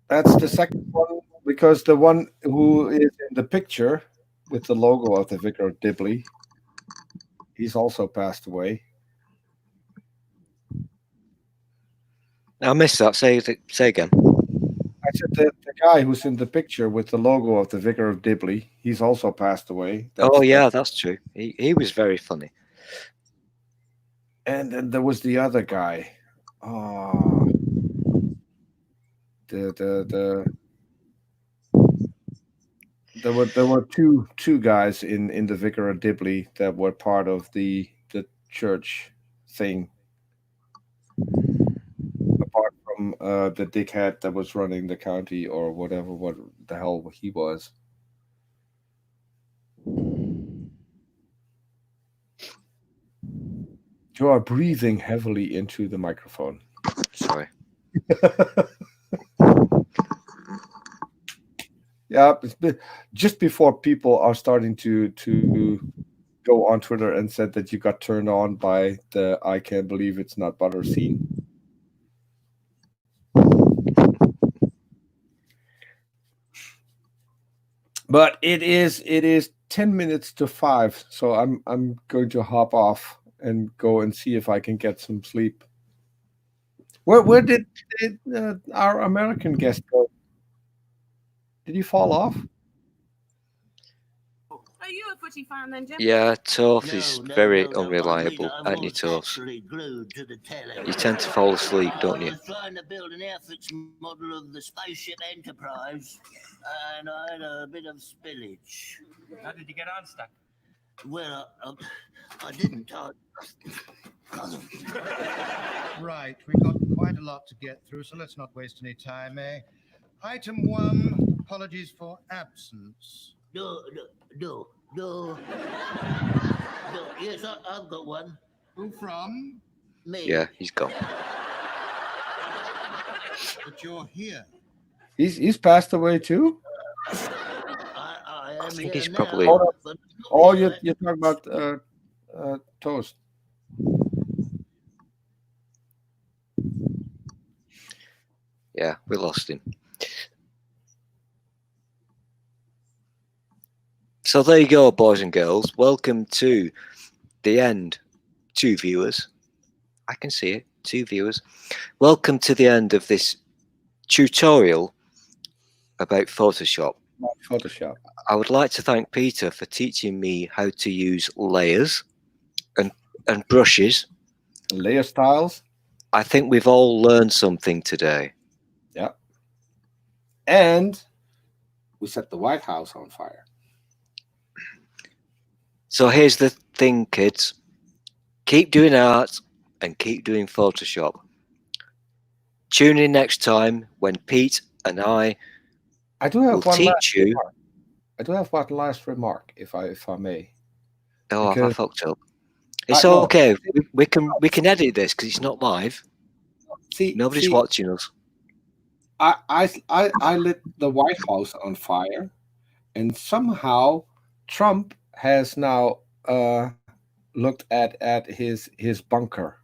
That's the second one, because the one who is in the picture with the logo of the Vicar of Dibley, he's also passed away. I missed that. Say again. I said the guy who's in the picture with the logo of the Vicar of Dibley, he's also passed away. That's true. He was very funny. And then there was the other guy. Oh, there were two guys in the Vicar of Dibley that were part of the church thing. Apart from the dickhead that was running the county or whatever, what the hell he was. You are breathing heavily into the microphone. Sorry. Yeah, just before people are starting to go on Twitter and said that you got turned on by the I can't believe it's not butter scene. But it is 10 minutes to 5, so I'm going to hop off and go and see if I can get some sleep. Where did our American guest go? Did he fall off? Are you a footy fan then, Jim? Yeah, Toth is very unreliable, and you Toth. You tend to fall asleep, don't you? I was trying to build an airfix model of the spaceship Enterprise, and I had a bit of spillage. How did you get unstuck? Well, I didn't. Right, we've got quite a lot to get through, so let's not waste any time, eh? Item 1, apologies for absence. No. Yes, I've got one. Who from? Me. Yeah, he's gone. But you're here. He's passed away too? I think he's probably. Oh, you're talking about Toast. Yeah, we lost him. So there you go, boys and girls. Welcome to the end. 2 viewers. I can see it. 2 viewers. Welcome to the end of this tutorial about Photoshop. Photoshop. I would like to thank Peter for teaching me how to use layers and brushes. Layer styles. I think we've all learned something today. Yeah. And we set the White House on fire. So here's the thing, kids. Keep doing art and keep doing Photoshop. Tune in next time when Pete and I do have will one teach you. remark. I do have one last remark, if I may. Oh, Because I fucked up. It's no. okay. We can edit this because it's not live. Nobody's watching us. I lit the White House on fire, and somehow Trump has now looked at his bunker.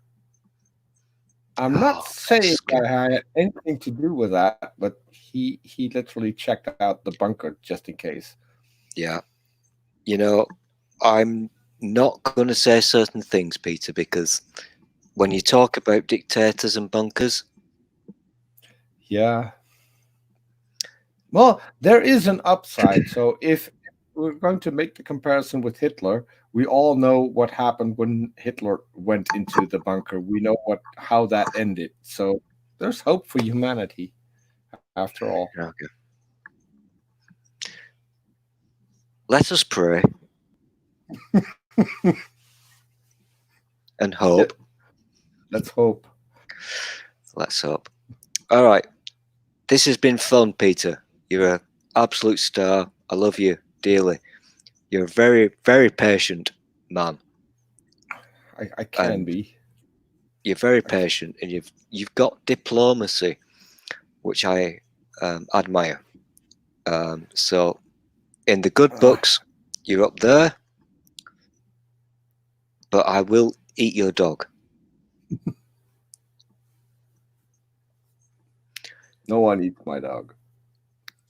I'm not saying that I had anything to do with that, but he literally checked out the bunker just in case. Yeah. You know, I'm not going to say certain things, Peter, because when you talk about dictators and bunkers. Yeah. Well, there is an upside. So if we're going to make the comparison with Hitler, we all know what happened when Hitler went into the bunker. We know how that ended. So there's hope for humanity after all. Okay. Let us pray. And hope. Let's hope. Let's hope. All right. This has been fun, Peter. You're an absolute star. I love you dearly. You're a very, very patient man. I can be. You're very patient, and you've got diplomacy, which I admire. So, in the good books, you're up there. But I will eat your dog. No one eats my dog.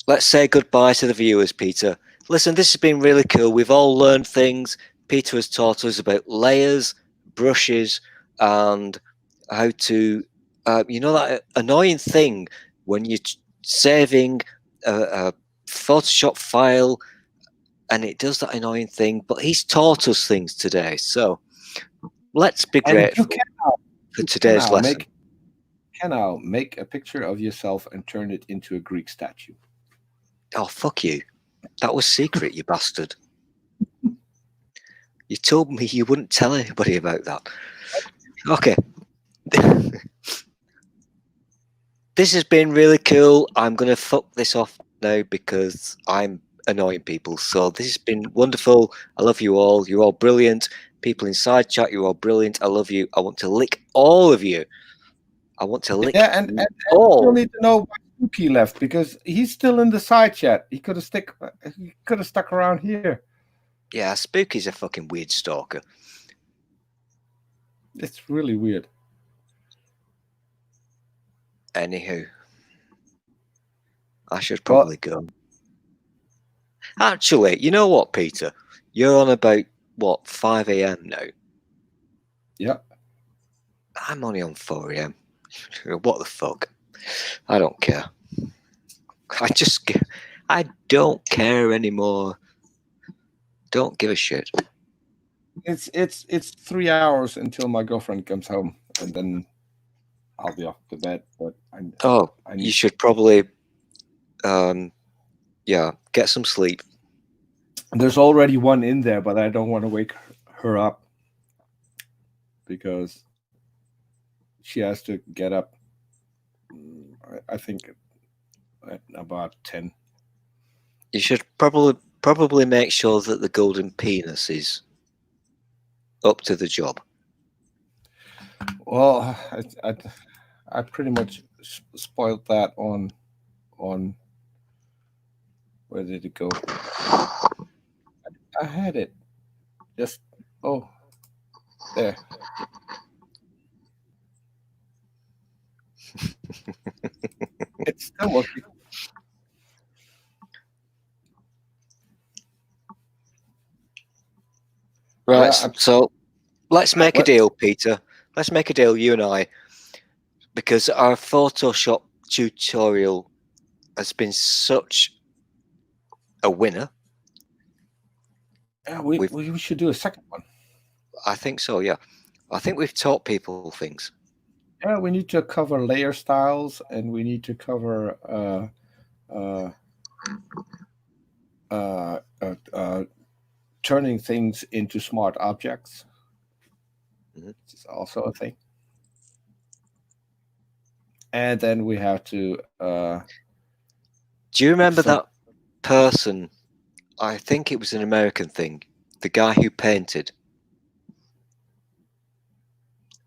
Let's say goodbye to the viewers, Peter. Listen, this has been really cool. We've all learned things. Peter has taught us about layers, brushes, and how to, you know, that annoying thing when you're saving a Photoshop file and it does that annoying thing. But he's taught us things today. So let's be grateful for today's lesson. Now make a picture of yourself and turn it into a Greek statue. Oh, fuck you. That was secret, you bastard. You told me you wouldn't tell anybody about that. Okay. This has been really cool. I'm going to fuck this off now because I'm annoying people. So this has been wonderful. I love you all. You're all brilliant. People inside chat, you're all brilliant. I love you. I want to lick all of you. I want to lick and all. You need to know why Spooky left because he's still in the side chat. He could have stuck around here. Yeah, Spooky's a fucking weird stalker. It's really weird. Anywho, I should probably go. Actually, you know what, Peter? You're on about, what, 5 a.m. now? Yeah. I'm only on 4 a.m. What the fuck? I don't care. I don't care anymore. Don't give a shit. It's 3 hours until my girlfriend comes home, and then I'll be off to bed. But you should probably, get some sleep. There's already one in there, but I don't want to wake her up because she has to get up. I think at about 10. You should probably make sure that the golden penis is up to the job. Well, I pretty much spoiled that on where did it go? I had it. Just there. It's still working. Right, Yeah, so let's make a deal, Peter. Let's make a deal, you and I, because our Photoshop tutorial has been such a winner. Yeah, we should do a second one. I think so, yeah. I think we've taught people things. Yeah, we need to cover layer styles, and we need to cover turning things into smart objects. Which is also a thing. And then we have to. Do you remember that person? I think it was an American thing. The guy who painted.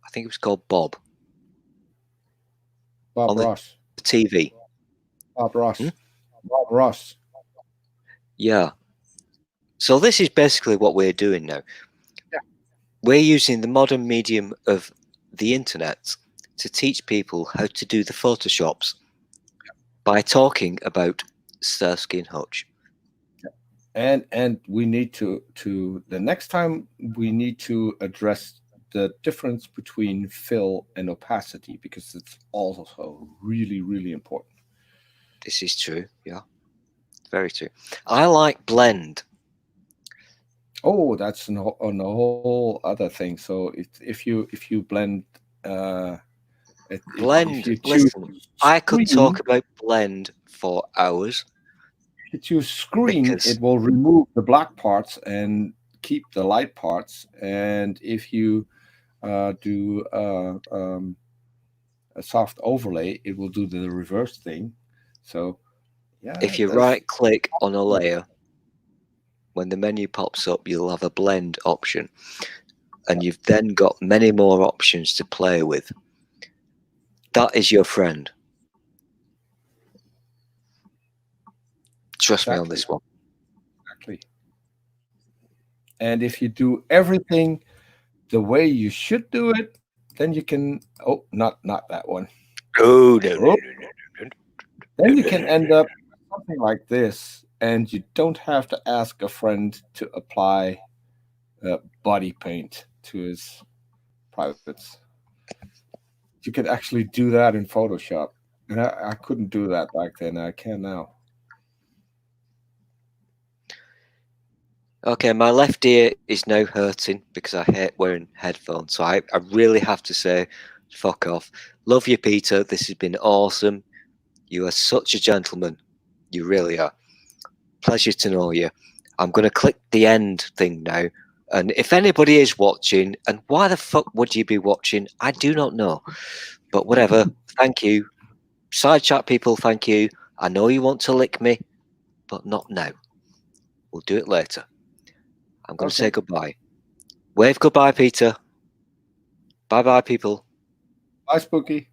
I think it was called Bob. Bob on Ross. The TV. Bob Ross. Bob Ross. Yeah. So this is basically what we're doing now. Yeah. We're using the modern medium of the internet to teach people how to do the Photoshops by talking about Starsky and Hutch. And we need to the next time we need to address the difference between fill and opacity, because it's also really, really important. This is true, yeah. Very true. I like blend. Oh, that's a whole other thing. So if you blend blend, listen, I could talk about blend for hours. If you choose screen, it will remove the black parts and keep the light parts. And if you do a soft overlay, it will do the reverse thing. So yeah, if you right click on a layer, when the menu pops up, you'll have a blend option, and you've then got many more options to play with. That is your friend. Trust me on this one. Exactly. And if you do everything the way you should do it, then you can. Oh, not that one. Oh no. Then you can end up with something like this, and you don't have to ask a friend to apply body paint to his privates. You could actually do that in Photoshop, and I couldn't do that back then. I can now. Okay, my left ear is now hurting because I hate wearing headphones. So I really have to say, fuck off. Love you, Peter. This has been awesome. You are such a gentleman. You really are. Pleasure to know you. I'm going to click the end thing now. And if anybody is watching, and why the fuck would you be watching? I do not know. But whatever. Thank you. Side chat people, thank you. I know you want to lick me, but not now. We'll do it later. I'm going to say goodbye. Wave goodbye, Peter. Bye-bye, people. Bye, Spooky.